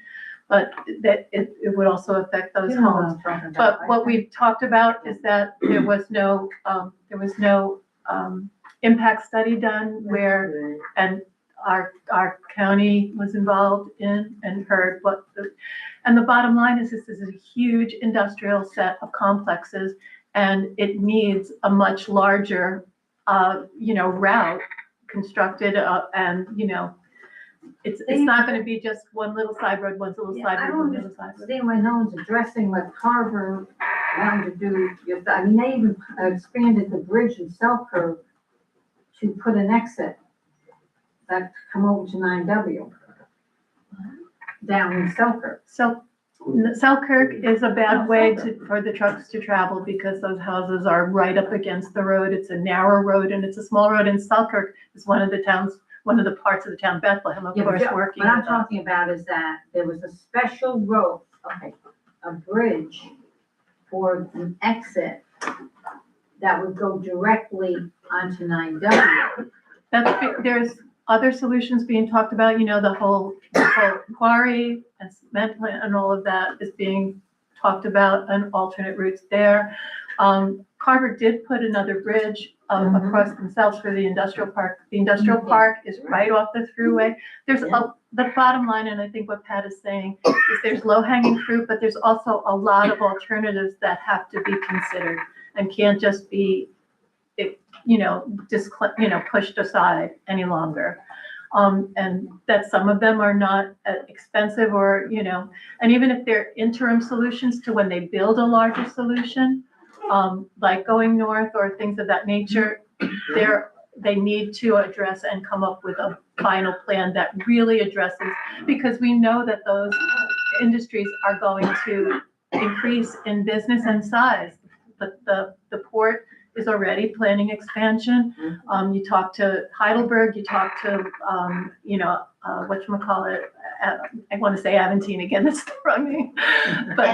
but that it would also affect those homes. But what we've talked about is that there was no impact study done where, and our county was involved in and heard and the bottom line is this is a huge industrial set of complexes, and it needs a much larger, route constructed, and, it's not gonna be just one little side road, one little side I road, don't one little side road. understand why no one's addressing what Carver wanted to do. I mean, they even expanded the bridge in Selkirk to put an exit that come over to 9W down in Selkirk. So Selkirk is a bad way for the trucks to travel because those houses are right up against the road. It's a narrow road and it's a small road, and Selkirk is one of the parts of the town, Bethlehem, of course, working. What I'm with us. talking about is that there was a special road, a bridge for an exit that would go directly onto 9W. There's other solutions being talked about, the whole quarry and cement plant and all of that is being talked about, and alternate routes there. Carver did put another bridge across themselves for the industrial park. The industrial park is right off the thruway. There's the bottom line, and I think what Pat is saying, is there's low-hanging fruit, but there's also a lot of alternatives that have to be considered and can't just be pushed aside any longer. And that some of them are not expensive or, and even if they're interim solutions to when they build a larger solution, like going north or things of that nature, they need to address and come up with a final plan that really addresses, because we know that those industries are going to increase in business and size. But the port is already planning expansion. You talk to Heidelberg, you talk to, whatchamacallit, I want to say Aventine again, that's the wrong name. But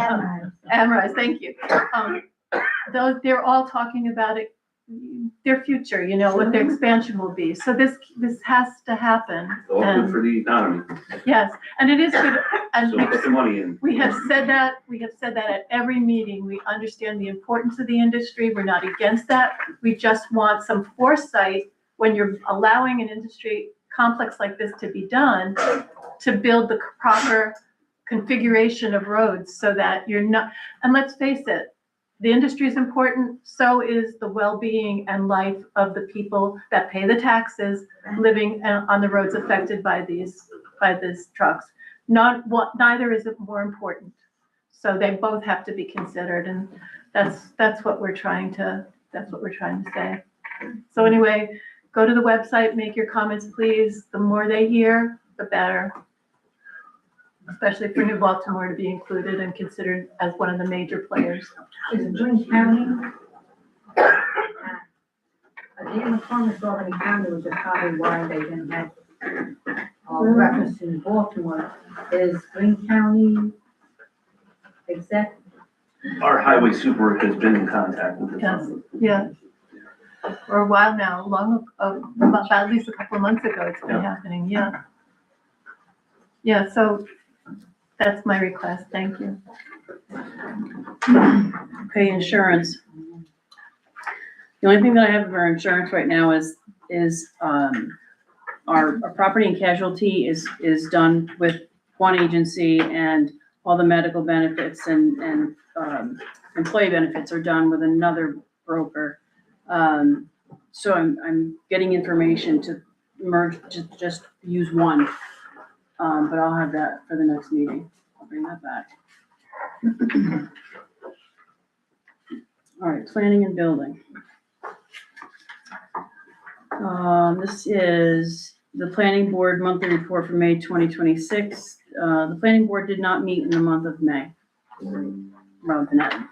Amrise, thank you. They're all talking about it, their future, what their expansion will be. So this has to happen. It's all good for the economy. Yes, and it is good. And So put the money in. we have said that at every meeting. We understand the importance of the industry. We're not against that. We just want some foresight when you're allowing an industry complex like this to be done, to build the proper configuration of roads so that you're not, and let's face it, the industry is important, so is the well-being and life of the people that pay the taxes living on the roads affected by these trucks. Neither is it more important. So they both have to be considered, and that's what we're trying to say. So anyway, go to the website, make your comments, please. The more they hear, the better. Especially for New Baltimore to be included and considered as one of the major players. Is it Greene County? Dan McCormick's Albany County, which is probably why they didn't have reference to New Baltimore. Is Greene County exec? Our highway super has been in contact with the Yes, town. yeah. For a while now, about at least a couple of months ago, it's been happening, yeah. Yeah, so that's my request, thank you. Okay, insurance. The only thing that I have for insurance right now is our property and casualty is done with one agency, and all the medical benefits and employee benefits are done with another broker. So I'm getting information to merge, just use one. But I'll have that for the next meeting. I'll bring that back. All right, planning and building. This is the planning board monthly report for May 2026. The planning board did not meet in the month of May. Rather than that.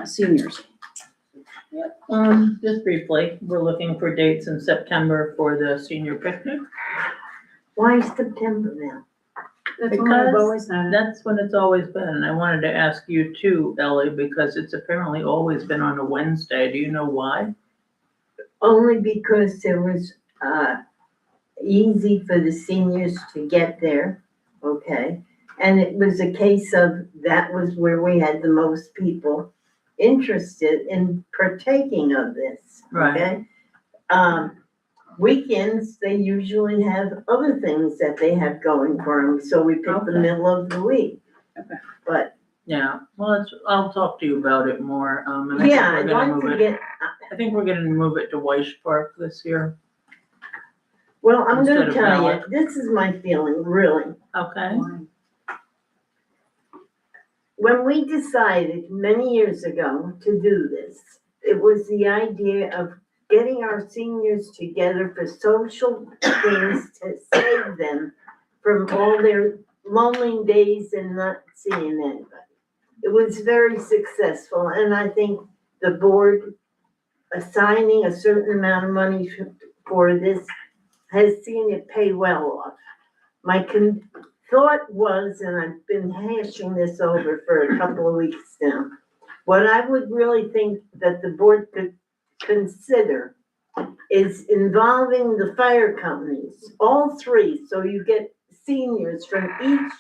Seniors. Just briefly, we're looking for dates in September for the senior picnic. Why September now? That's what I've Because always had. that's when it's always been, and I wanted to ask you too, Ellie, because it's apparently always been on a Wednesday. Do you know why? Only because it was, easy for the seniors to get there, okay? And it was a case of, that was where we had the most people interested in partaking of this, okay? Weekends, they usually have other things that they have going for them, so we pick the Okay. middle of the week. Okay. But, Yeah, well, I'll talk to you about it more. And I think yeah, we're I'd gonna like move to it. get, I think we're gonna move it to Weiss Park this year. well, I'm Instead gonna of tell you, Malik. this is my feeling, really. Okay. When we decided many years ago to do this, it was the idea of getting our seniors together for social things to save them from all their lonely days and not seeing anybody. It was very successful, and I think the board assigning a certain amount of money for this has seen it pay well off. My thought was, and I've been hashing this over for a couple of weeks now, what I would really think that the board could consider is involving the fire companies, all three, so you get seniors from each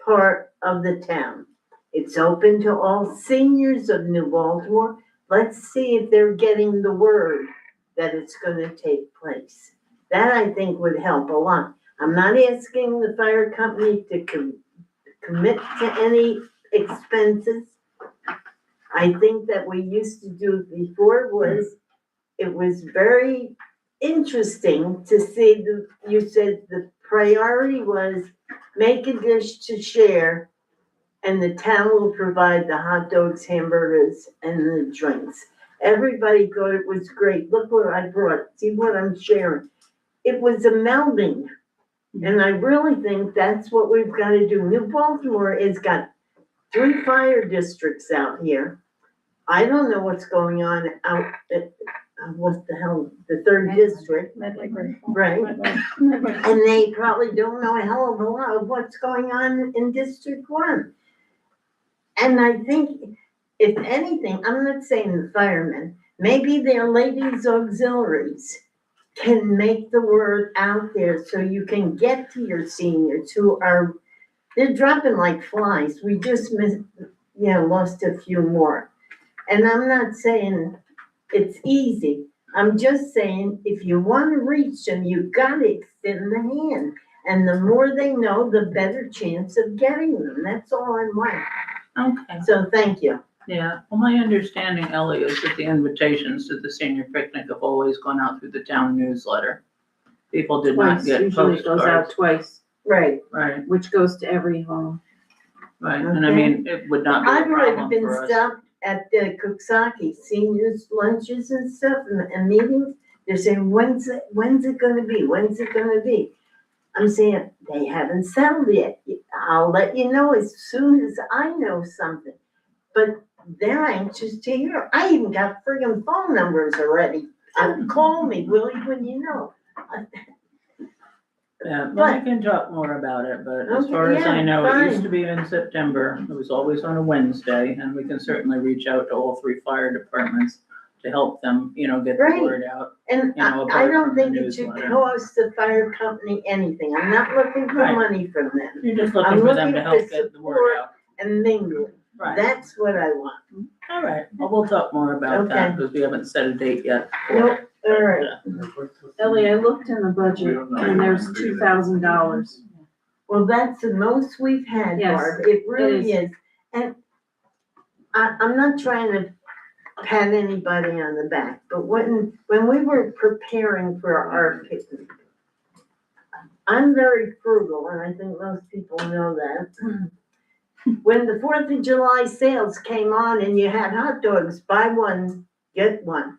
part of the town. It's open to all seniors of New Baltimore. Let's see if they're getting the word that it's gonna take place. That I think would help a lot. I'm not asking the fire company to commit to any expenses. I think that we used to do before it was very interesting to see you said the priority was make a dish to share and the town will provide the hot dogs, hamburgers, and the drinks. Everybody thought it was great. Look what I brought. See what I'm sharing. It was a melding. And I really think that's what we've got to do. New Baltimore has got 3 fire districts out here. I don't know what's going on out at, what the hell, the 3rd district, right? And they probably don't know a hell of a lot of what's going on in District 1. And I think, if anything, I'm not saying the firemen, maybe their ladies auxiliaries can make the word out there so you can get to your seniors who are, they're dropping like flies. We just lost a few more. And I'm not saying it's easy. I'm just saying, if you want to reach them, you gotta extend the hand. And the more they know, the better chance of getting them. That's all I want. Okay. So thank you. Yeah, well, my understanding, Ellie, is that the invitations to the senior picnic have always gone out through the town newsletter. People did not Twice, get usually it goes out postcards. twice, Right. Right, which goes to every home. right, and I mean, it would not be a I've already problem been for us. stopped at the Cooksaki seniors lunches and stuff and meetings. They're saying, when's it gonna be? When's it gonna be? I'm saying, they haven't settled yet. I'll let you know as soon as I know something. But they're anxious to hear. I even got friggin' phone numbers already. Call me, will you, when you know. Yeah, well, we can talk more about it, but as Okay, far as I yeah, know, it used fine. to be in September. It was always on a Wednesday, and we can certainly reach out to all 3 fire departments to help them, get the Right. word out. And You know, I apart don't from the think it should newsletter. cost the fire company anything. I'm not looking for Right. money from them. You're just looking I'm for them looking to help for get the word support. out. And mingle. Right. That's what I want. All right, well, we'll talk more about that, Okay. because we haven't set a date yet. for Nope, it. all right. Ellie, I looked in the budget and there's $2,000. Well, that's the most we've had, Yes, Barb. It really it is. And I'm not trying to pat anybody on the back, but when we were preparing for our picnic, I'm very frugal, and I think most people know that. when the 4th of July sales came on and you had hot dogs, buy one, get one.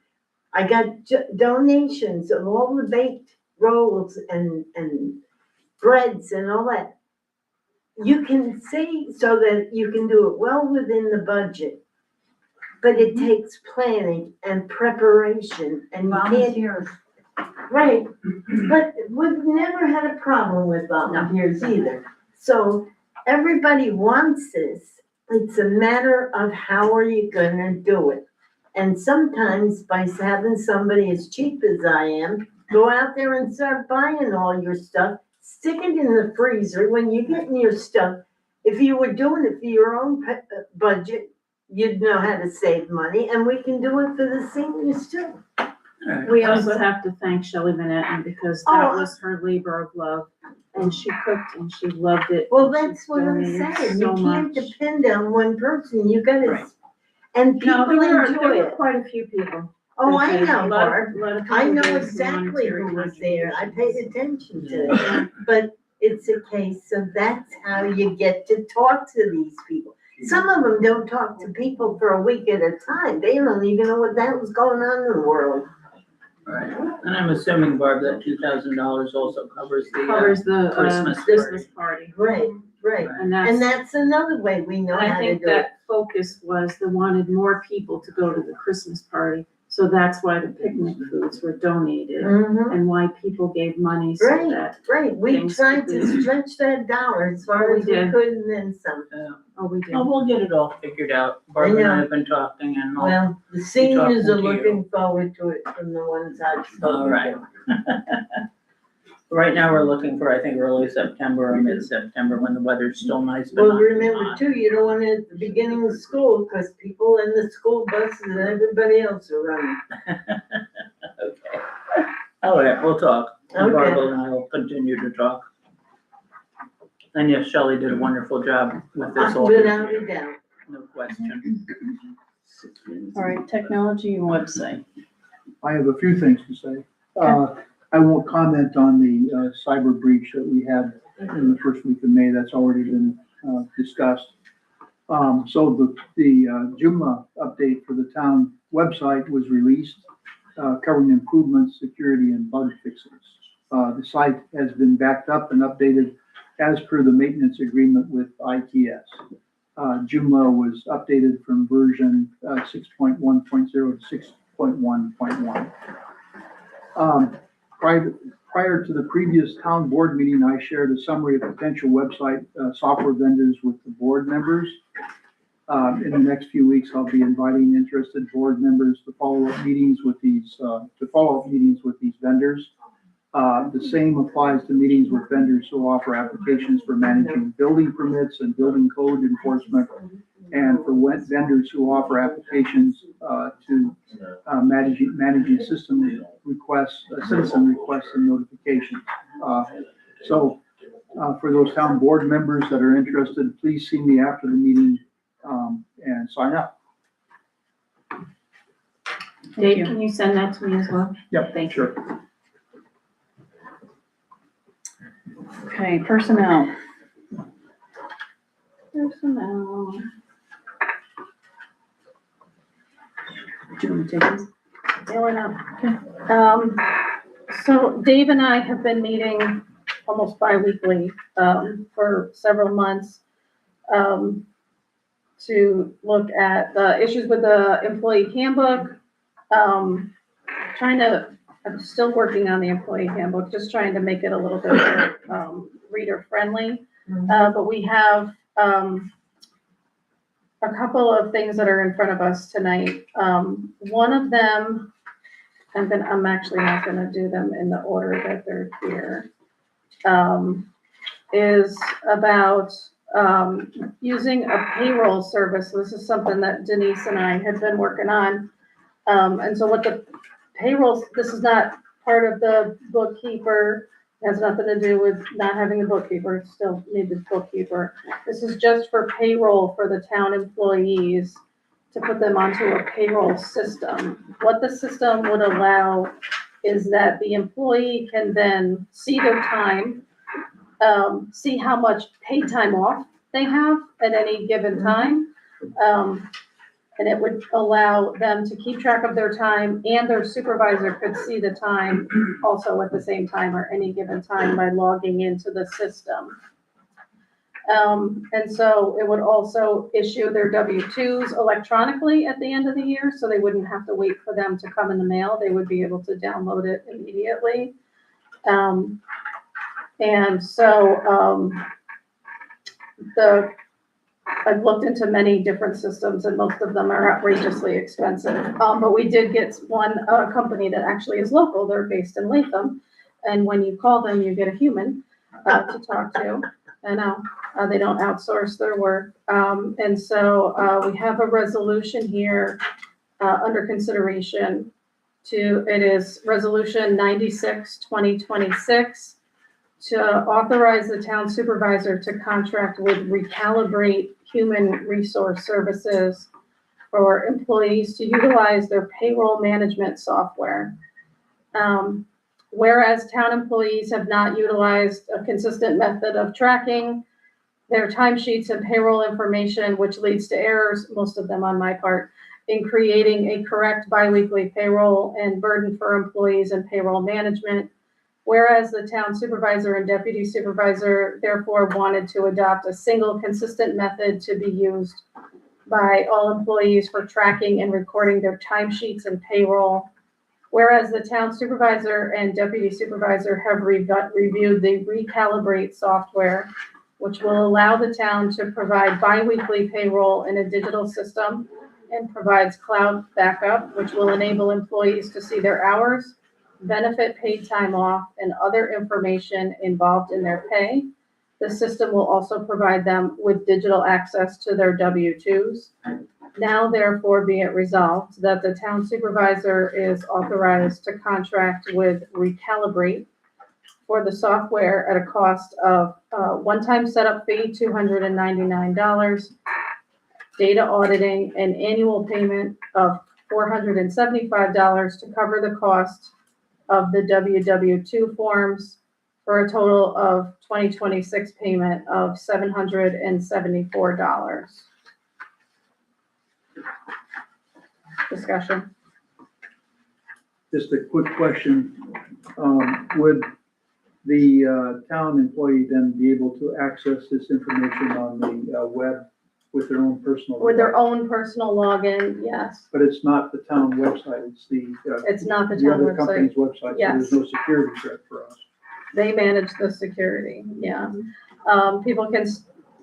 I got donations of all the baked rolls and breads and all that. You can see so that you can do it well within the budget. But it takes planning and preparation and you can't. Volunteers. Right, but we've never had a problem with volunteers either. So everybody wants this. It's a matter of how are you gonna do it? And sometimes by having somebody as cheap as I am, go out there and start buying all your stuff, stick it in the freezer. When you're getting your stuff, if you were doing it for your own budget, you'd know how to save money, and we can do it for the seniors too. We also have to thank Shelley Van Etten because that was her labor of love. And she cooked and she loved it. Well, and she that's what I'm donated saying. so You can't much. depend on one person. You gotta, Right. and No, people there enjoy were it. quite a few people. Oh, that I did. know, A lot of- Barb. a lot of I people know did exactly monetary who was there. I paid contributions. attention to it. But it's a case of that's how you get to talk to these people. Some of them don't talk to people for a week at a time. They don't even know what the hell's going on in the world. Right, and I'm assuming, Barb, that $2,000 also covers the Covers the Christmas Christmas party. Right, right. And And that's, that's another way we know and I how to think do it. that focus was they wanted more people to go to the Christmas party. So that's why the picnic foods were donated Mhm. and why people gave money so Right, that, right. We things tried could to be- stretch that dollar as far We as we did. could and then some. oh, we did. Oh, we'll get it all figured out. Barb and I know. have been talking and I'll, Well, the seniors are talking to you. looking forward to it from the ones I've spoken all right. to. Right now, we're looking for, I think, early September or mid-September when the weather's still nice but Well, not too remember hot. too, you don't want it at the beginning of school, because people in the school buses and everybody else are running. Okay. All right, we'll talk. And Okay. Barbara and I will continue to talk. And yes, Shelley did a wonderful job with this whole. Without a doubt. No question. All right, technology and website. I have a few things to say. I won't comment on the cyber breach that we had in the first week of May. That's already been discussed. So the Joomla update for the town website was released, covering improvements, security, and bug fixes. The site has been backed up and updated as per the maintenance agreement with ITS. Joomla was updated from version 6.1.0 to 6.1.1. Prior to the previous town board meeting, I shared a summary of potential website software vendors with the board members. In the next few weeks, I'll be inviting interested board members to follow up meetings with these vendors. The same applies to meetings with vendors who offer applications for managing building permits and building code enforcement, and for vendors who offer applications to managing system requests, citizen requests and notifications. So for those town board members that are interested, please see me after the meeting and sign up. Dave, can you send that to me as well? Yep, Thank you. sure. Okay, personnel. Personnel. Do you want to take this? Yeah, why not? So Dave and I have been meeting almost bi-weekly, for several months, to look at the issues with the employee handbook. I'm still working on the employee handbook, just trying to make it a little bit more, reader friendly. But we have, a couple of things that are in front of us tonight. One of them, I'm actually not gonna do them in the order that they're here, is about, using a payroll service. This is something that Denise and I had been working on. And so what the payroll, this is not part of the bookkeeper, has nothing to do with not having a bookkeeper, still need the bookkeeper. This is just for payroll for the town employees, to put them onto a payroll system. What the system would allow is that the employee can then see their time, see how much paid time off they have at any given time. And it would allow them to keep track of their time, and their supervisor could see the time also at the same time or any given time by logging into the system. And so it would also issue their W-2s electronically at the end of the year, so they wouldn't have to wait for them to come in the mail. They would be able to download it immediately. And so I've looked into many different systems, and most of them are outrageously expensive. But we did get one company that actually is local. They're based in Latham. And when you call them, you get a human to talk to. I know they don't outsource their work. And so we have a resolution here under consideration it is Resolution 96, 2026, to authorize the town supervisor to contract with Recalibrate Human Resource Services for employees to utilize their payroll management software. Whereas town employees have not utilized a consistent method of tracking their timesheets and payroll information, which leads to errors, most of them on my part, in creating a correct biweekly payroll and burden for employees and payroll management. Whereas the town supervisor and deputy supervisor therefore wanted to adopt a single consistent method to be used by all employees for tracking and recording their timesheets and payroll. Whereas the town supervisor and deputy supervisor have reviewed the Recalibrate software, which will allow the town to provide biweekly payroll in a digital system and provides cloud backup, which will enable employees to see their hours, benefit paid time off, and other information involved in their pay. The system will also provide them with digital access to their W-2s. Now therefore be it resolved that the town supervisor is authorized to contract with Recalibrate for the software at a cost of one-time setup fee, $299, data auditing, and annual payment of $475 to cover the cost of the WW2 forms, for a total of 2026 payment of $774. Discussion. Just a quick question. Would the town employee then be able to access this information on the web with their own personal? With their own personal login, yes. But it's not the town website, it's the. It's not the The town other company's website. website, so Yes. there's no security threat for us. They manage the security, yeah. People can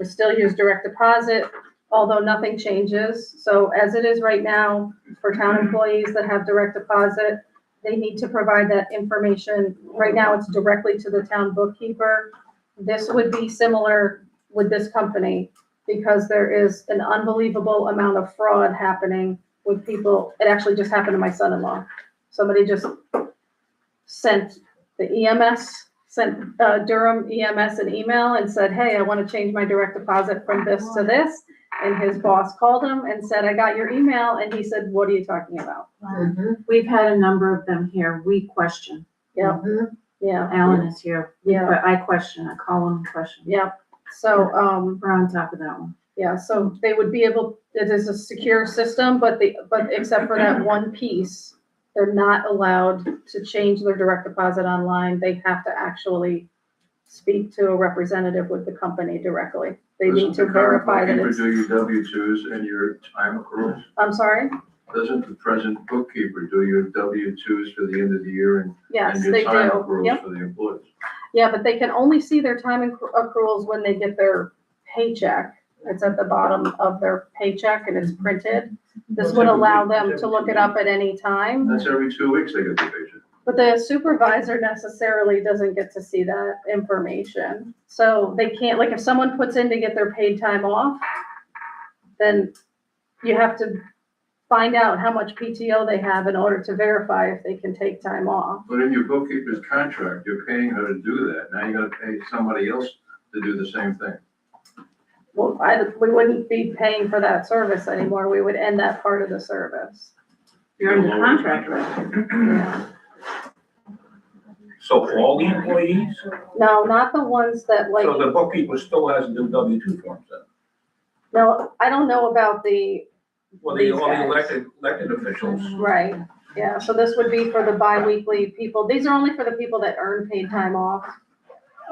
still use direct deposit, although nothing changes. So as it is right now, for town employees that have direct deposit, they need to provide that information. Right now, it's directly to the town bookkeeper. This would be similar with this company because there is an unbelievable amount of fraud happening with people. It actually just happened to my son-in-law. Somebody just sent Durham EMS an email and said, hey, I want to change my direct deposit from this to this. And his boss called him and said, I got your email. And he said, what are you talking about? We've had a number of them here. We question. Yeah, yeah, Alan is here. Yeah. But I question, I call him and question. yeah. So, We're on top of that one. yeah, so they would be able, it is a secure system, but except for that one piece, they're not allowed to change their direct deposit online. They have to actually speak to a representative with the company directly. They need to verify that it's, Doesn't the current bookkeeper do your W-2s and your time accruals? I'm sorry? Doesn't the present bookkeeper do your W-2s for the end of the year and Yes, your they time do. accruals Yep. for the employees? Yeah, but they can only see their time accruals when they get their paycheck. It's at the bottom of their paycheck and it's printed. This would allow them to look it up at any time. That's every 2 weeks they get the paycheck. But the supervisor necessarily doesn't get to see that information. So they can't, like if someone puts in to get their paid time off, then you have to find out how much PTO they have in order to verify if they can take time off. But in your bookkeeper's contract, you're paying her to do that. Now you gotta pay somebody else to do the same thing. Well, we wouldn't be paying for that service anymore. We would end that part of the service. You're under contract, Yeah. So for all the employees, No, not the ones that like, so the bookkeeper still has to do W-2 forms then? no, I don't know about Well, These all the guys. elected officials. right, yeah, so this would be for the bi-weekly people. These are only for the people that earn paid time off.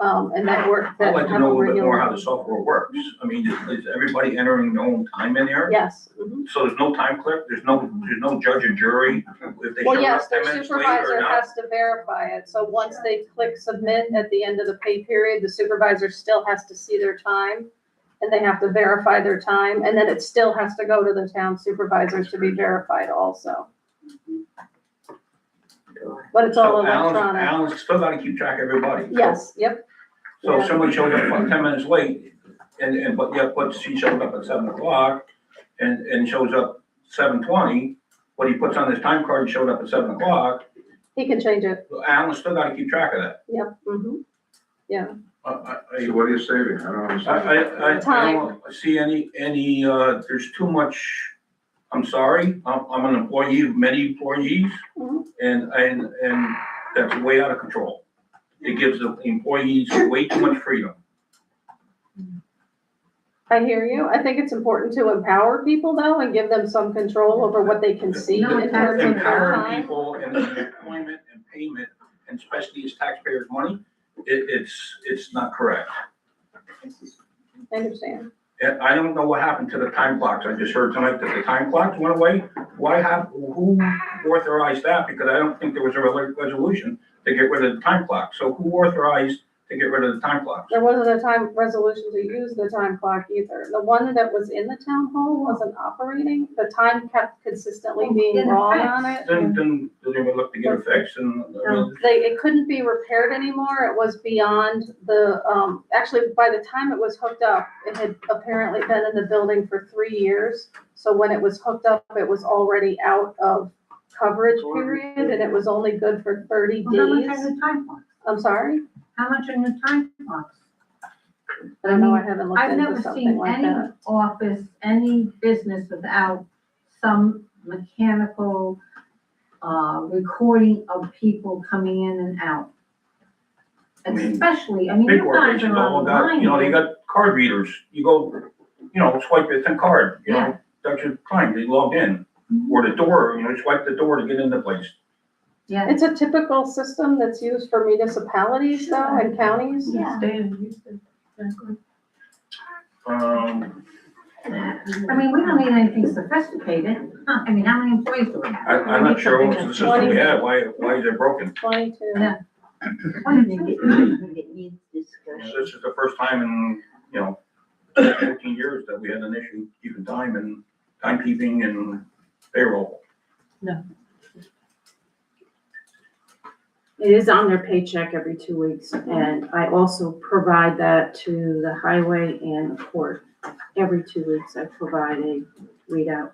And that work, I'd that like to have know a a little bit more regular. how the software works. I mean, is everybody entering their own time in there? Yes. Mhm. So there's no time clock, there's no judge or jury if they Well, show yes, up their 10 minutes later supervisor or not? has to verify it, so once they click submit at the end of the pay period, the supervisor still has to see their time, and they have to verify their time, and then it still has to go to the town supervisors to be verified also. But it's all So electronic. Alan's still gotta keep track of everybody. So- Yes, yep, So if Yeah. somebody shows up about 10 minutes late, but she showed up at 7 o'clock and shows up 7:20, but he puts on his time card and showed up at 7 o'clock, he can change it, Alan's still gotta keep track of that. yep, yeah. So what are you saving? I don't I understand. don't see any, there's too much, I'm sorry, I'm an employee of many employees, Mhm. and that's way out of control. It gives the employees way too much freedom. I hear you. I think it's important to empower people though and give them some control over what they can see in terms of their Empowering time. people in employment and payment, and especially as taxpayers' money, it's not correct. I understand. And I don't know what happened to the time clocks. I just heard tonight that the time clocks went away. Who authorized that? Because I don't think there was a resolution to get rid of the time clock. So who authorized to get rid of the time clocks? There wasn't a time resolution to use the time clock either. The one that was in the town hall wasn't operating. The time kept consistently being wrong on it. Then did they look to get it fixed and? It couldn't be repaired anymore. It was beyond the, actually, by the time it was hooked up, it had apparently been in the building for 3 years. So when it was hooked up, it was already out of coverage period and it was only good for 30 Well, how much days. are the time clocks? I'm sorry? How much are the time clocks? I don't know, I haven't looked I've into never something seen like any that. office, any business without some mechanical, recording of people coming in and out. Especially, I mean, Big you guys corporations are all got, online. they got card readers. You go, swipe it, it's a card, that's your client, they logged in. Or the door, swipe the door to get into place. Yeah. It's a typical system that's used for municipalities though and counties. Yeah. I mean, we don't need anything sophisticated. I mean, how many employees do we have? I'm not sure what's the system we have, why is it broken? 22. Yeah. I think it needs discussion. This is the first time in, 15 years that we had an issue keeping time and timekeeping and payroll. It is on their paycheck every 2 weeks, and I also provide that to the highway and the court. Every 2 weeks, I provide a readout.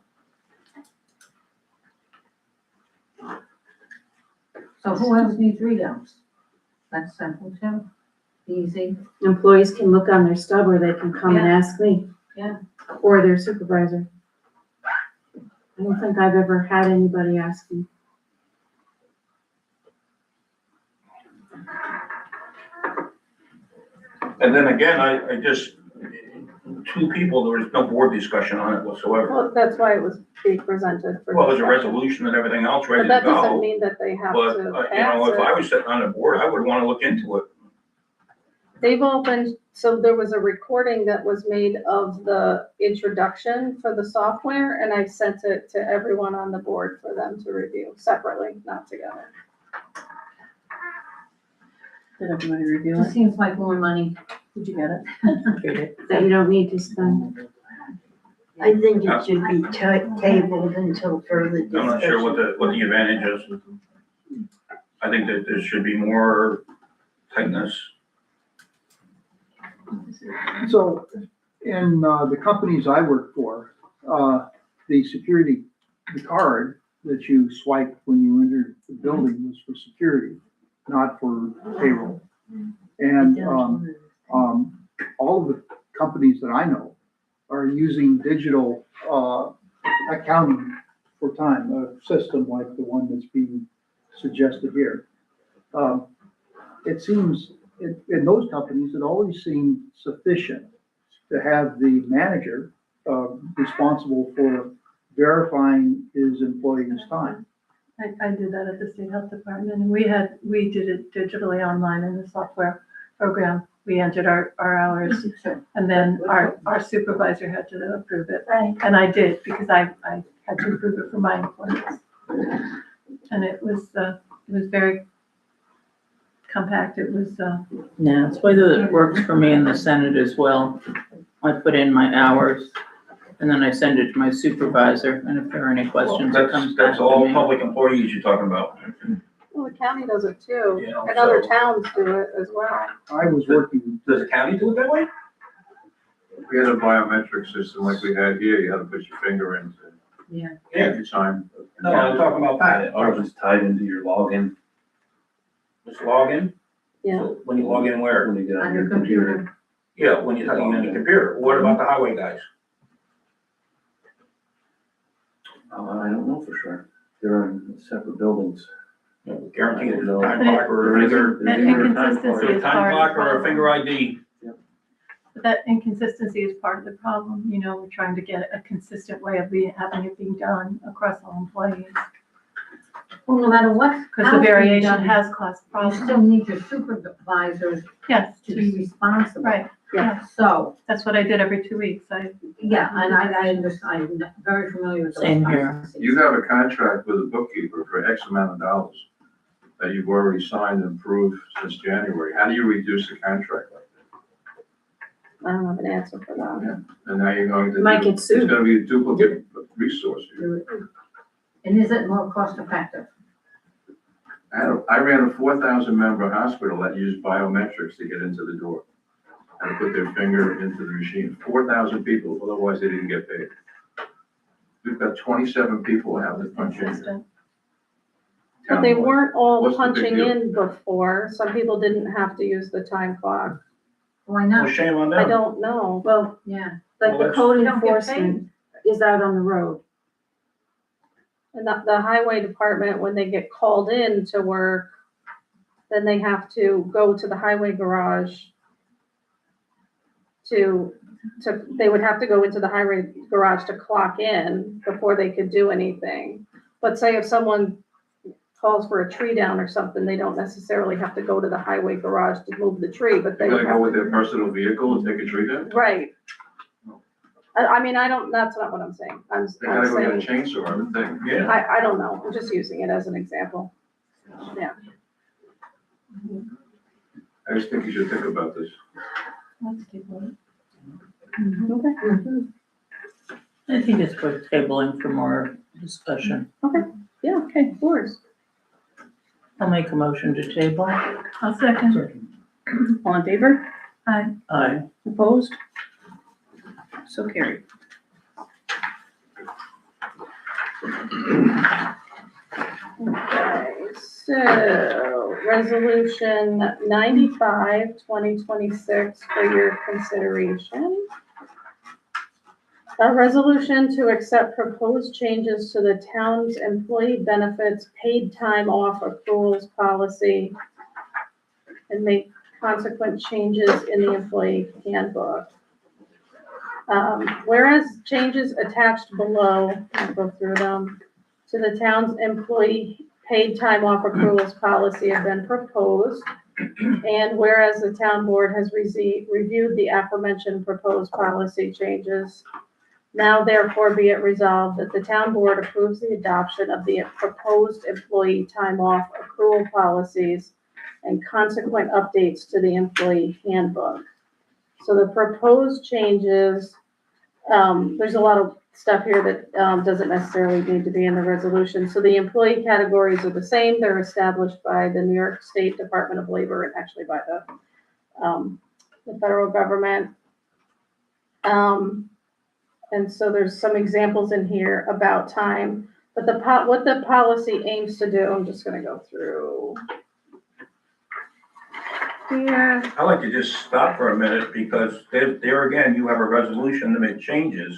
So who else needs readouts? That's simple too, easy. Employees can look on their stub, or they can come and ask me. Yeah. Or their supervisor. I don't think I've ever had anybody ask me. And then again, I just, 2 people, there was no board discussion on it whatsoever. Well, that's why it was being presented for. Well, there's a discussion. resolution and everything else ready But to that doesn't go. mean that they have But, to if pass I it. was sitting on the board, I would want to look into it. They've opened, so there was a recording that was made of the introduction for the software, and I sent it to everyone on the board for them to review separately, not together. Did everybody review Just it? seems like more money. Did you get it? That you don't need to spend. I think it should be tabled until further discussion. I'm not sure what the advantage is. I think that there should be more tightness. So in the companies I work for, the card that you swipe when you enter the building was for security, not for payroll. And all of the companies that I know are using digital accounting for time, a system like the one that's being suggested here. it seems, in those companies, it always seemed sufficient to have the manager, responsible for verifying his employee's time. I did that at the state health department, and we did it digitally online in the software program. We entered our hours, and then our supervisor had to approve it. Right. And I did, because I had to approve it for my employees. And it was very compact, it was, Yeah, it's the way that it works for me in the Senate as well. I put in my hours, and then I send it to my supervisor, and if there are any questions, it comes back That's to all me. public employees you're taling about. Well, the county does it too, Yeah, and other so- towns do it as well. I was working, Does the county do it that way? If we had a biometric system like we had here, you had to put your finger in to Yeah. take your time. No, I'm talking about that. Ours is tied into your login Just log in? Yeah. So when you log in where? when you get On on your your computer. Yeah, when you're talking on the computer. What about the highway guys? I don't know for sure. They're in separate buildings. Guaranteed there's a No. time clock or a finger, There is a time clock. Inconsistency there's is a time part of the clock or a problem. finger ID. But that inconsistency is part of the problem, you know, we're trying to get a consistent way of having it being done across all employees. Well, no matter what. Because the variation has caused You problems. still need your supervisors Yes, to be responsible. right, yeah, So, that's what I did every 2 weeks, yeah, and I understand, I'm very familiar with those Same here. processes. You have a contract with a bookkeeper for X amount of dollars that you've already signed and approved since January. How do you reduce the contract like I don't have an answer for that. that? And now you're going to. Might get sued. It's gonna be a duplicate resource. And is it more cost effective? I ran a 4,000 member hospital that used biometrics to get into the door. And put their finger into the machine. 4,000 people, otherwise they didn't get paid. We've got 27 people who have to punch in. consistent. But they weren't all What's the big punching deal? in before. Some people didn't have to use the time clock. Why Well, not? shame on I them. don't know. Well, Yeah. Like Well, the that's- code You don't get enforcement is out on the road. And the highway department, when they get called in to work, then they have to go to the highway garage they would have to go into the highway garage to clock in before they could do anything. But say if someone calls for a tree down or something, they don't necessarily have to go to the highway garage to move the tree, but they They're would gonna have go with to. their personal vehicle and take a tree down? Right. I mean, that's not what I'm saying. I'm They gotta go get a saying, chainsaw, I would think. Yeah. I don't know. I'm just using it as an example. Yeah. I just think you should think about this. Let's take a look. Okay. I think it's worth tabling for more discussion. Yeah, okay, of course. I'll make a motion to table. I'll second. second. All in favor? Aye. Opposed? So carried. Okay, so resolution 95, 2026 for your consideration. A resolution to accept proposed changes to the town's employee benefits paid time off accruals policy and make consequent changes in the employee handbook. Whereas changes attached below, I'll go through them, to the town's employee paid time off accruals policy have been proposed. And whereas the town board has reviewed the aforementioned proposed policy changes, now therefore be it resolved that the town board approves the adoption of the proposed employee time off accrual policies and consequent updates to the employee handbook. So the proposed changes, there's a lot of stuff here that doesn't necessarily need to be in the resolution. So the employee categories are the same. They're established by the New York State Department of Labor and actually by the federal government. And so there's some examples in here about time, but what the policy aims to do, I'm just gonna go through here. I'd like to just stop for a minute because there again, you have a resolution to make changes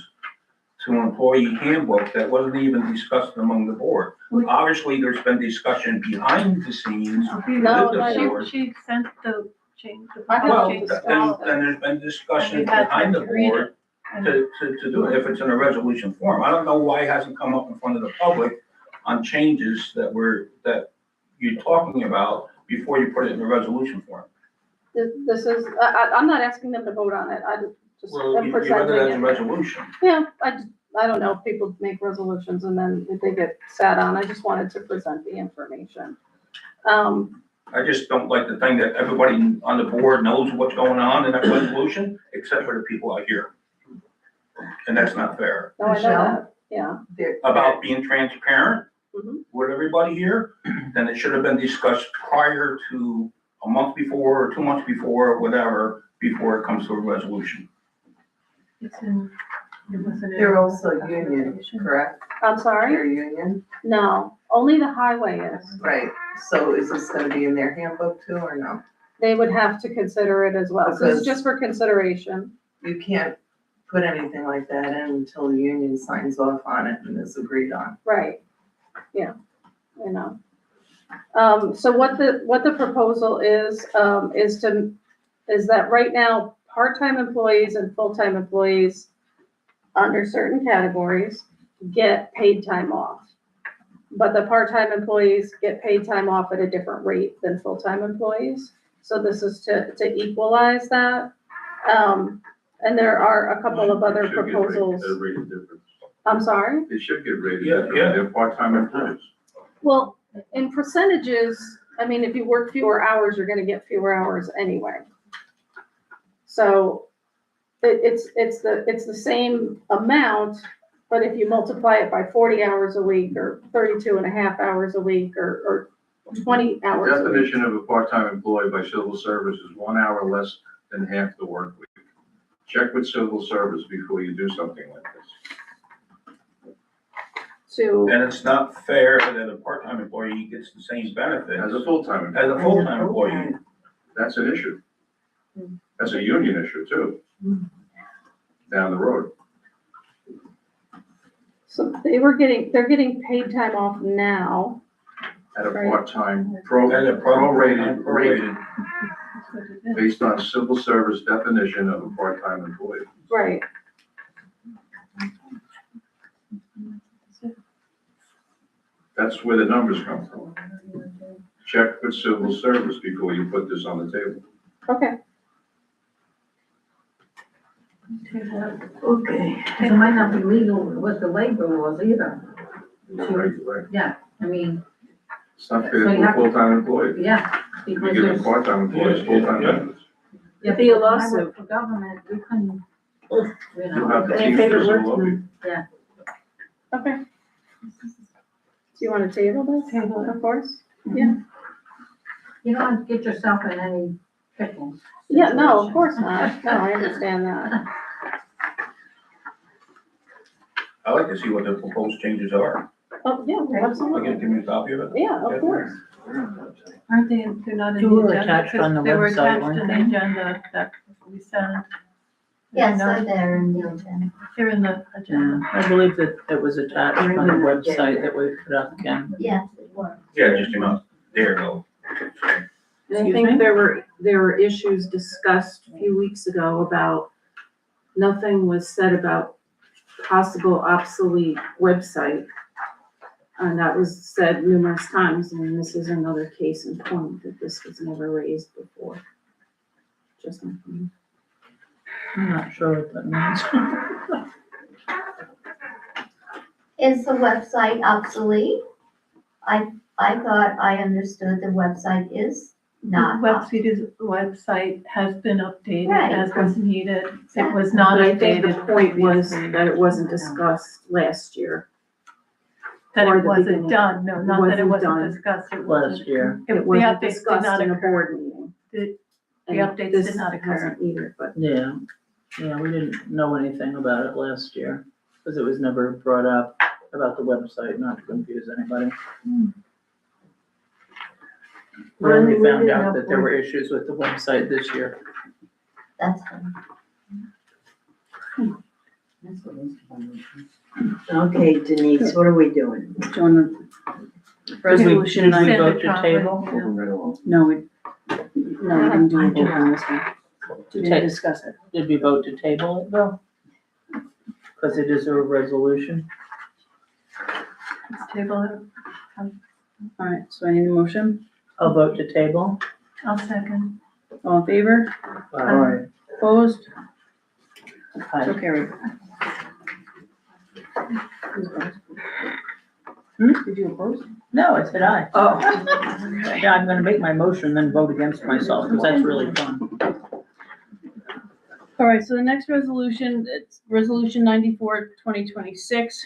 to an employee handbook that wasn't even discussed among the board. Obviously, there's been discussion behind the scenes with No, the board. She sent the change, the I have Well, change. then there's been discussion And we had behind the to read board it. to do it, if it's in a resolution form. I don't know why it hasn't come up in front of the public on changes that you're talking about before you put it in a resolution form. This is, I'm not asking them to vote on it, I just Well, am you read it presenting as a it. resolution. Yeah, I don't know if people make resolutions and then if they get sat on, I just wanted to present the information. I just don't like the thing that everybody on the board knows what's going on in that resolution, except for the people out here. And that's not fair. No, I know that, yeah. About being transparent Mhm. with everybody here, then it should have been discussed prior to a month before, or 2 months before, or whatever, before it comes to a resolution. It's in, it wasn't in. They're also union, correct? I'm sorry? They're union, No, only the highway is. right, so is this gonna be in their handbook too, or no? They would have to consider it as well. So it's Because- just for consideration. You can't put anything like that in until the union signs off on it and is agreed on. Right, yeah, I know. So what the proposal is that right now, part-time employees and full-time employees under certain categories get paid time off. But the part-time employees get paid time off at a different rate than full-time employees. So this is to equalize that. And there are a couple of other It should get proposals. rated different. I'm sorry? It should get rated Yeah, different. yeah. They're part-time employees. Well, in percentages, I mean, if you work fewer hours, you're gonna get fewer hours anyway. So it's the same amount, but if you multiply it by 40 hours a week or 32 and a half hours a week or 20 hours a week. Definition of a part-time employee by civil service is 1 hour less than half the work week. Check with civil service before you do something like this. And it's not fair that a part-time employee gets the same benefits As a full-time as a employee, full-time employee. that's an issue. That's a union issue too. Down the road. So they're getting paid time off now. At a Right. part-time, At a prorated rate, That's what it is. based on civil service definition of a part-time employee. Right. That's where the numbers come from. Check with civil service before you put this on the table. Okay. Okay. It might not be legal with the labor laws either. Right. Yeah, I mean, It's not fair So you to a have- full-time employee. yeah, You because give there's. a part-time employees full-time Yeah. benefits. Yeah, Be a because when I lawsuit. worked for government, we couldn't, You have the Any favorite Teamsters who love wordsman? you. Okay. Do you want to table this? Table it. Of course. you don't get yourself in any pickles. Yeah, no, of course not. No, I understand that. I like to see what the proposed changes are. Oh, yeah, Can absolutely. you give me a copy of it? Yeah, of course. Aren't they, they're not in They the were agenda? attached on the They were website, attached weren't in the they? agenda that we sent. Yes, No, they're in the agenda. they're in the Yeah, agenda. I believe that it was attached on the website that we put up, Ken. Yes, it was. Yeah, just enough. There you go. And I Excuse think me? there were issues discussed a few weeks ago about, nothing was said about possible obsolete website. And that was said numerous times, and this is another case in point that this was never raised before. Just my opinion. I'm not sure what that means. Is the website obsolete? I thought I understood the website is not. Website has been updated Right. as was needed. It was not But I think the updated point was previously. that it wasn't discussed last year. That or it the wasn't beginning. done, no, not that it Wasn't wasn't done discussed, it Last wasn't. year. The It wasn't updates did discussed not in a occur. board meeting. The And updates this did not occur. hasn't either, but Yeah, yeah, we didn't know anything about it last year, because it was never brought up about the website, not to confuse anybody. We only found out that there were issues with the website this year. That's Okay, Denise, what are we doing? Doing the resolution Did we nine, vote to table? no, we didn't do a vote on this one. We didn't discuss it. Did we vote to table it, Bill? Because it is a resolution. Let's table it. All right, so I need a motion. I'll vote to table. I'll second. All in favor? Aye. Opposed? Aye. So carried. Did you oppose? No, I said aye. Oh. Yeah, I'm gonna make my motion, then vote against myself, because that's really fun. All right, so the next resolution, it's resolution 94, 2026.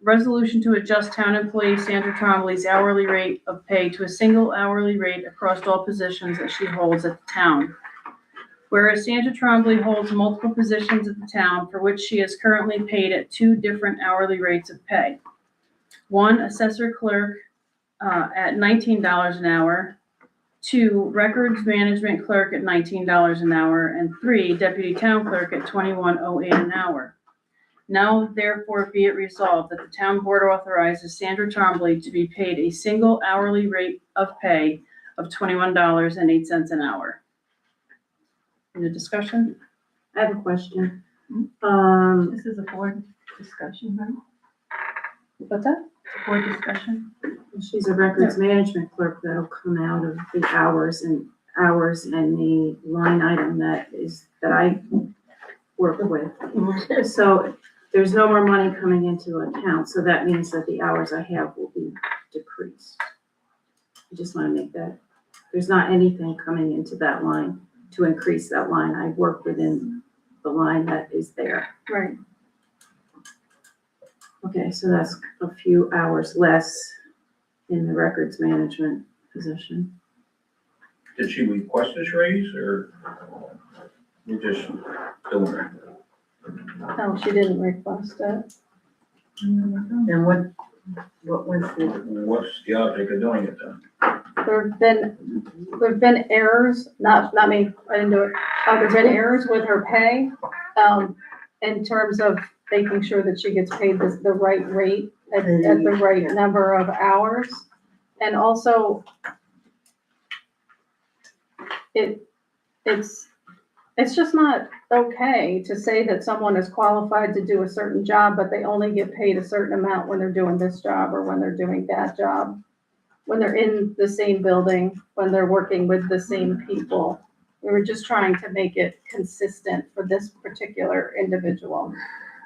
Resolution to adjust town employee Sandra Trombley's hourly rate of pay to a single hourly rate across all positions that she holds at the town. Whereas Sandra Trombley holds multiple positions at the town for which she is currently paid at two different hourly rates of pay. One, assessor clerk at $19 an hour. Two, records management clerk at $19 an hour. And three, deputy town clerk at $21.08 an hour. Now therefore be it resolved that the town board authorizes Sandra Trombley to be paid a single hourly rate of pay of $21.08 an hour. Any discussion? I have a question. This is a board discussion, right? What's that? Board discussion. She's a records management clerk that'll come out of the hours and the line item that I work with. So there's no more money coming into account, so that means that the hours I have will be decreased. I just want to make that, there's not anything coming into that line to increase that line. I work within the line that is there. Right. Okay, so that's a few hours less in the records management position. Did she request this raise, or we're just doing it? No, she didn't request it. And what was the? What's the object of doing it then? There've been errors, not me, I didn't do it. There's been errors with her pay, in terms of making sure that she gets paid the right rate at the right number of hours. And also, it's just not okay to say that someone is qualified to do a certain job, but they only get paid a certain amount when they're doing this job or when they're doing that job. When they're in the same building, when they're working with the same people. We were just trying to make it consistent for this particular individual.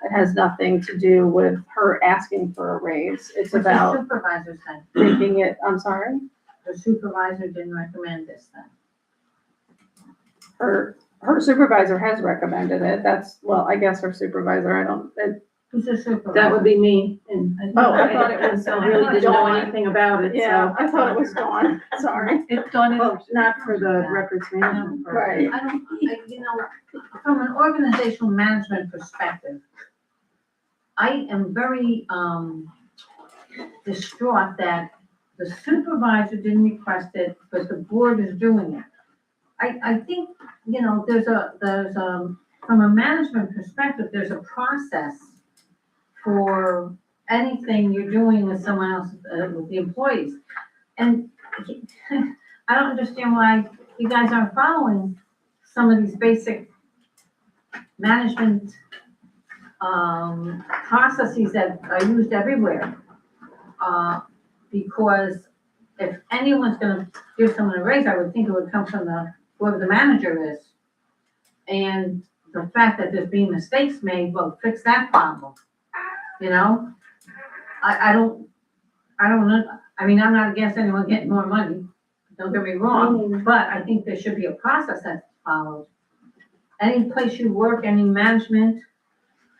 It has nothing to do with her asking for a raise. It's about The supervisor said, making it, I'm sorry, the supervisor didn't recommend this then. her supervisor has recommended it. That's, well, I guess her supervisor, Who's the supervisor? That would be me, and Oh, I thought it was I really didn't know Dawn. anything about it, so. Yeah, I thought it was Dawn, sorry. It's done. Well, not for the records management part. Right. From an organizational management perspective, I am very, distraught that the supervisor didn't request it, but the board is doing it. I think, there's from a management perspective, there's a process for anything you're doing with someone else, with the employees. And I don't understand why you guys aren't following some of these basic management processes that are used everywhere. Because if anyone's gonna give someone a raise, I would think it would come from whoever the manager is. And the fact that there's been mistakes made, well, fix that problem. I don't know. I mean, I'm not against anyone getting more money. Don't get me wrong, but I think there should be a process that's followed. Any place you work, any management,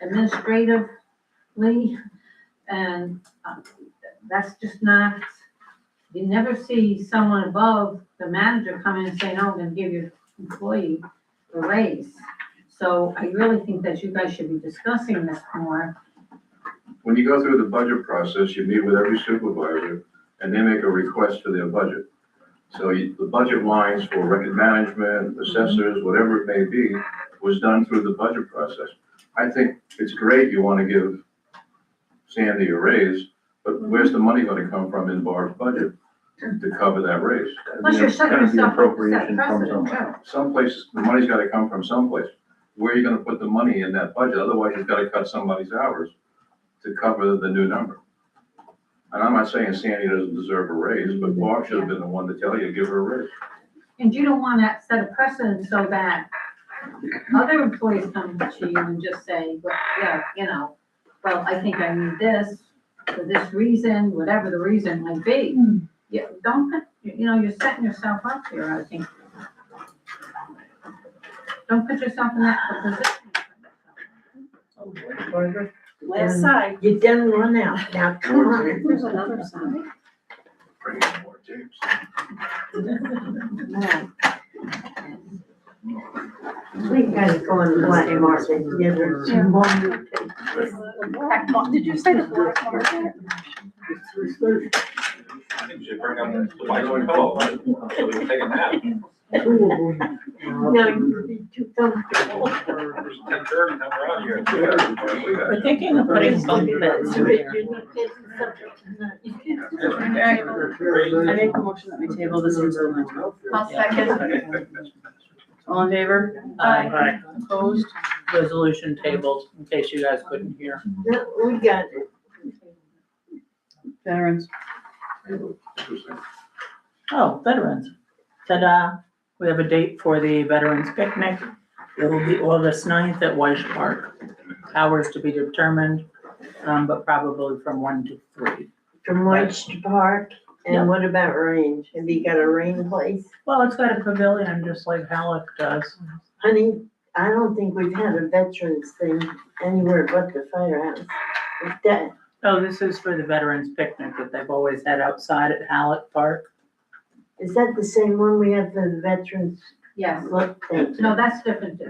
administratively, and that's just not, you never see someone above the manager come in and say, no, I'm gonna give your employee a raise. So I really think that you guys should be discussing this more. When you go through the budget process, you meet with every supervisor and they make a request for their budget. So the budget lines for record management, assessors, whatever it may be, was done through the budget process. I think it's great you wanna give Sandy a raise, but where's the money gonna come from in Barb's budget to cover that raise? Plus you're setting Gotta be yourself up to set appropriation from precedent somewhere. too. Someplace, the money's gotta come from someplace. Where are you gonna put the money in that budget? Otherwise, you've gotta cut somebody's hours to cover the new number. And I'm not saying Sandy doesn't deserve a raise, but Barb should have been the one to tell you, give her a raise. And you don't want to set a precedent so that other employees come to you and just say, well, yeah, you know, well, I think I need this for this reason, whatever the reason might be. Yeah, don't, put you know, you're setting yourself up here, I think. Don't put yourself in that position. Last side. You done run out, now come on. There's another side. Bring in more tapes. We gotta go on the black market, yeah, there's some more. Did you say the black market? I think you should bring up the white pillow, right? So we can take a nap. No, you'd be too comfortable. 10:30, come around here. We're thinking of putting bunk beds in there. I make a motion that we table this until next month. I'll second. All in favor? Aye. Opposed? Resolution tabled, in case you guys couldn't hear. No, we got it. Veterans. Oh, veterans. Ta-da. We have a date for the Veterans Picnic. It'll be August 9th at Weiss Park. Hours to be determined, but probably from 1 to 3. From White Park, Yep. and what about range? Have you got a rain place? Well, it's got a pavilion just like Halleck does. Honey, I don't think we've had a veterans thing anywhere but the firehouse. That, Oh, this is for the Veterans Picnic that they've always had outside at Halleck Park. is that the same one we have for the veterans? Yes. Look, thank you. No, that's different.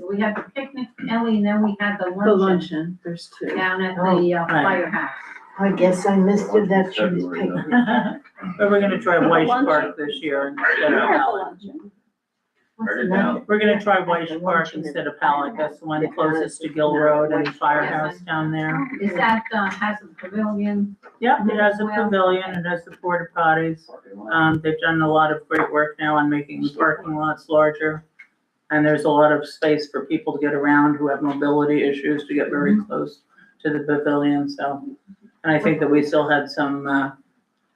We had the picnic, Ellie, and then we had the The luncheon luncheon, there's two. down at the Right. firehouse. I guess I missed the veterans picnic. But we're gonna try Weiss Park this year instead of Halleck. We're gonna try Weiss Park instead of Halleck. That's the one closest to Gill Road and the firehouse down there. Is that, has a pavilion? Yep, it has a pavilion, it has the porta potties. They've done a lot of great work now on making the parking lots larger. And there's a lot of space for people to get around who have mobility issues to get very close to the pavilion, so. And I think that we still had some,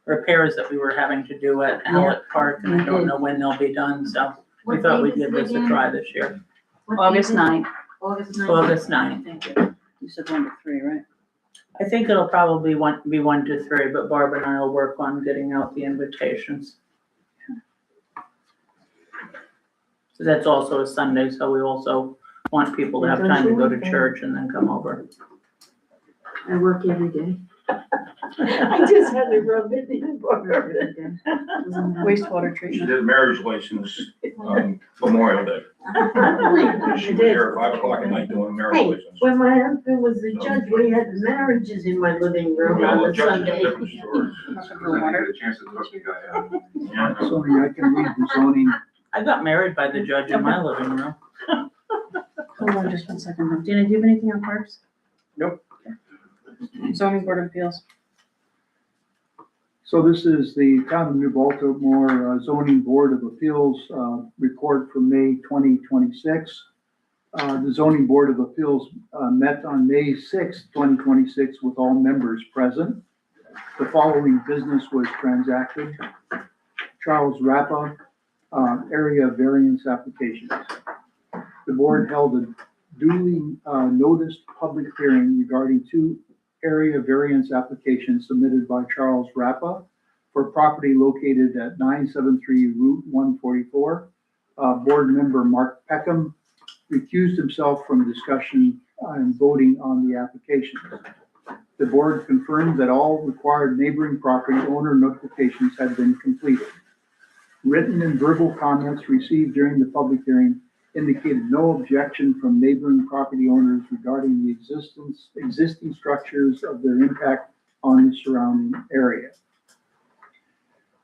repairs that we were having to do at Halleck Park, and I don't know when they'll be done, so we What thought we'd date is give it this a again? try this year. What August date is it? 9th. August 9th. August 9th. Thank you. You said 1 to 3, right? I think it'll probably be 1 to 3, but Barb and I will work on getting out the invitations. So that's also a Sunday, so we also want people to have time to go to church and then come over. I work every day. I just had to rub it in for her. Wastewater She treatment. did marriage license on Memorial Day. She was here at 5 o'clock at night doing marriage Hey, license. when my husband was the judge, we had marriages in my living room Well, on the a judge is a Sunday. different story. I didn't get a chance to talk to you guys. Yeah. Sorry, I can read the zoning. I got married by the judge in my living room. Hold on just 1 second. Dina, do you have anything on parks? Nope. Okay. Zoning Board of Appeals. So this is the Town of New Baltimore Zoning Board of Appeals report for May 2026. The Zoning Board of Appeals met on May 6, 2026 with all members present. The following business was transacted. Charles Rappa, area variance applications. The board held a duly noticed public hearing regarding 2 area variance applications submitted by Charles Rappa for property located at 973 Route 144. Board member Mark Peckham recused himself from discussion and voting on the application. The board confirmed that all required neighboring property owner notifications had been completed. Written and verbal comments received during the public hearing indicated no objection from neighboring property owners regarding the existing structures of their impact on the surrounding area.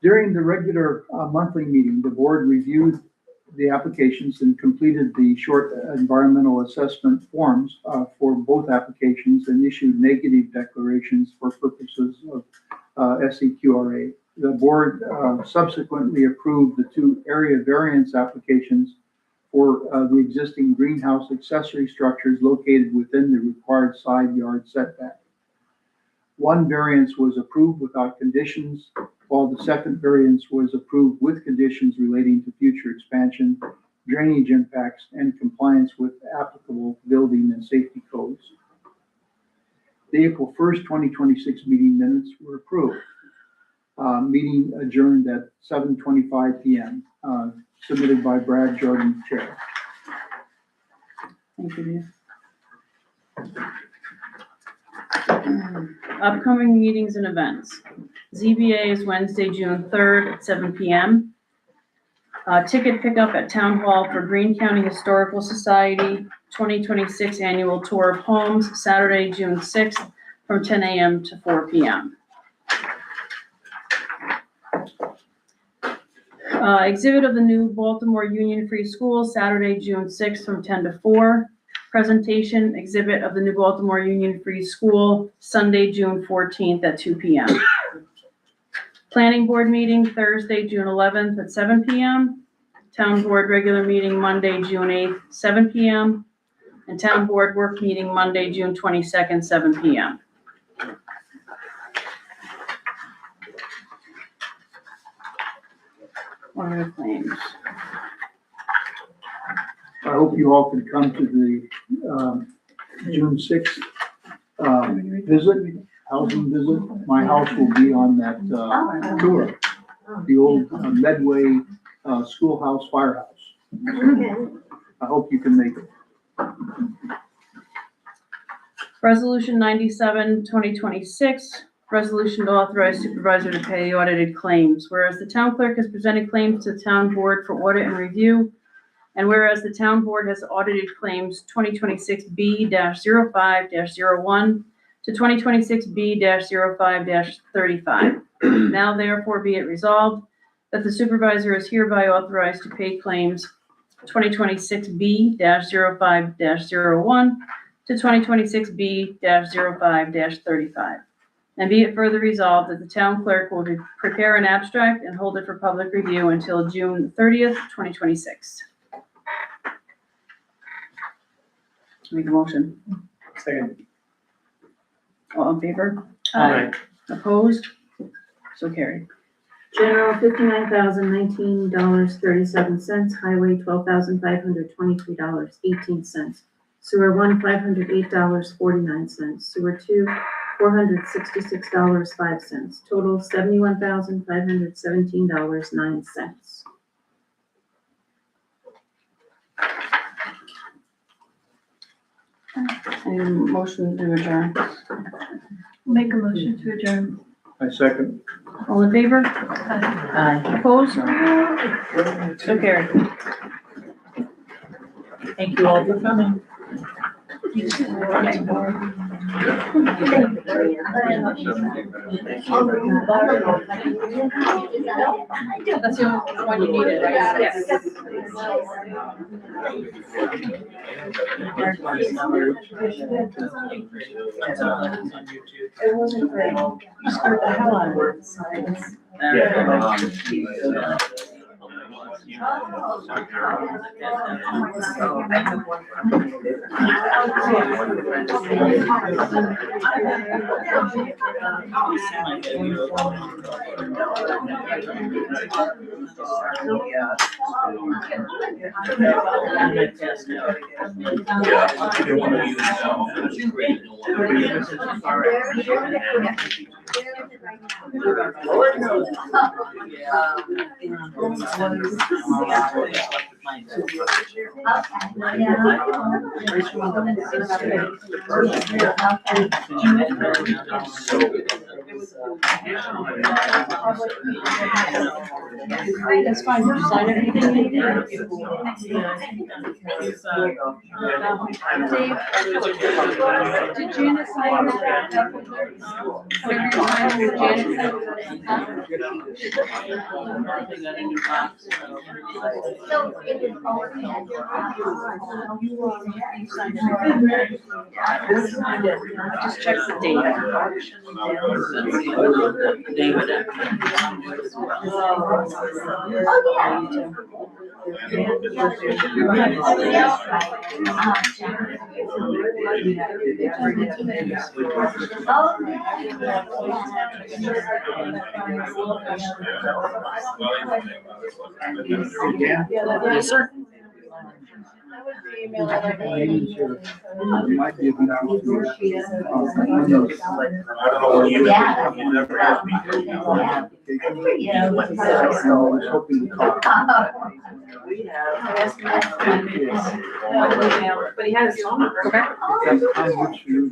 During the regular monthly meeting, the board reviewed the applications and completed the short environmental assessment forms for both applications and issued negative declarations for purposes of SEQRA. The board subsequently approved the 2 area variance applications for the existing greenhouse accessory structures located within the required side yard setback. 1 variance was approved without conditions, while the second variance was approved with conditions relating to future expansion, drainage impacts, and compliance with applicable building and safety codes. The April 1st, 2026 meeting minutes were approved. Meeting adjourned at 7:25 p.m., submitted by Brad Jordan, Chair. Thank you, Upcoming meetings and events. ZBA is Wednesday, June 3rd at 7 p.m. Ticket pickup at Town Hall for Greene County Historical Society 2026 Annual Tour of Homes, Saturday, June 6th from 10 a.m. to 4 p.m. Exhibit of the new Baltimore Union Free School, Saturday, June 6th from 10 to 4. Presentation, exhibit of the new Baltimore Union Free School, Sunday, June 14th at 2 p.m. Planning Board meeting, Thursday, June 11th at 7 p.m. Town Board regular meeting, Monday, June 8th, 7 p.m. And Town Board work meeting, Monday, June 22nd, 7 p.m. What are the claims? I hope you all can come to the June 6th housing visit. My house will be on that tour, the old Medway Schoolhouse Firehouse. I hope you can make it. Resolution 97, 2026, resolution to authorize supervisor to pay the audited claims. Whereas the town clerk has presented claims to the town board for audit and review, and whereas the town board has audited claims 2026B-05-01 to 2026B-05-35. Now therefore be it resolved that the supervisor is hereby authorized to pay claims 2026B-05-01 to 2026B-05-35. And be it further resolved that the town clerk will prepare an abstract and hold it for public review until June 30th, 2026. Make a motion. Second. All in favor? Aye. Opposed? So carried. General, $59,019.37. Highway, $12,523.18. Sewer 1, $508.49. Sewer 2, $466.05. Total $71,517.09. Any motion to adjourn? Make a motion to adjourn. I second. All in favor? Aye. Opposed? So carried. Thank you all for coming. That's the one you needed, right? Yes. It wasn't great. You scared the hell out of me. Lord knows. That's fine, you decide everything you need. Did Janet sign that? Whatever you signed, did Janet So it is already at your house. Just check the date. David. Oh, yeah. Yes, sir. Might be a good opportunity. Yeah. I was hoping to call. But he has his phone number. Okay.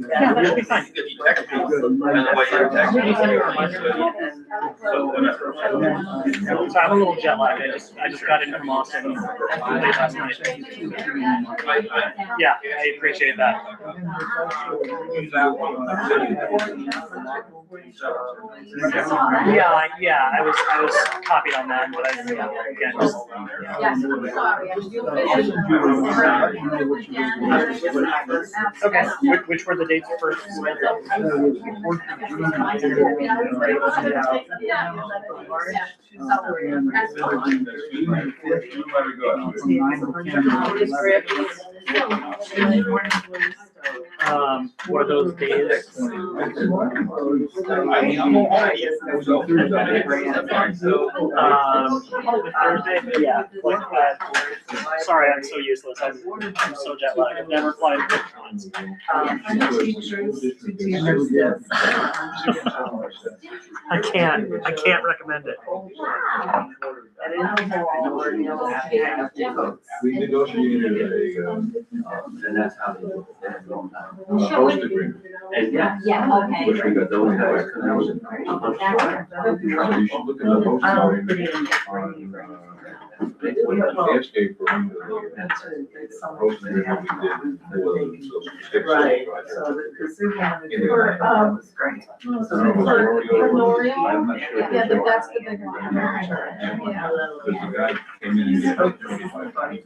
Yeah, that should be fine. So I'm a little jet lagged. I just got in from Austin late last night. Yeah, I appreciate that. Yeah, I was copied on that, but again, just. Okay, which were the dates first? What are those days? Probably Thursday, yeah. Sorry, I'm so useless. I'm so jet lagged. I've never applied to electronics. I can't recommend it. We negotiated and that's how they do it. Host agreement. Yeah, okay. Which we got those guys, because I was in. You should look at the host agreement on, the escape from the host agreement we did for the social six. Right, so because they wanted to do it, was great. I'm not sure. Yeah, but that's the big one. Because the guy came in and gave us 25.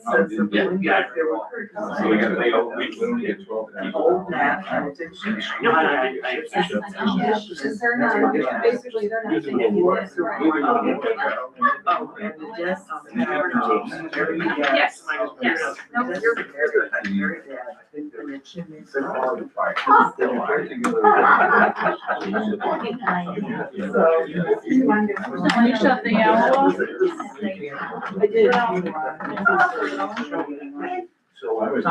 So we got to pay, we literally get 12 people. Because they're not, basically, they're not taking you this, Yes, yes. No, you're. When you shut the owl off? I did. So I was.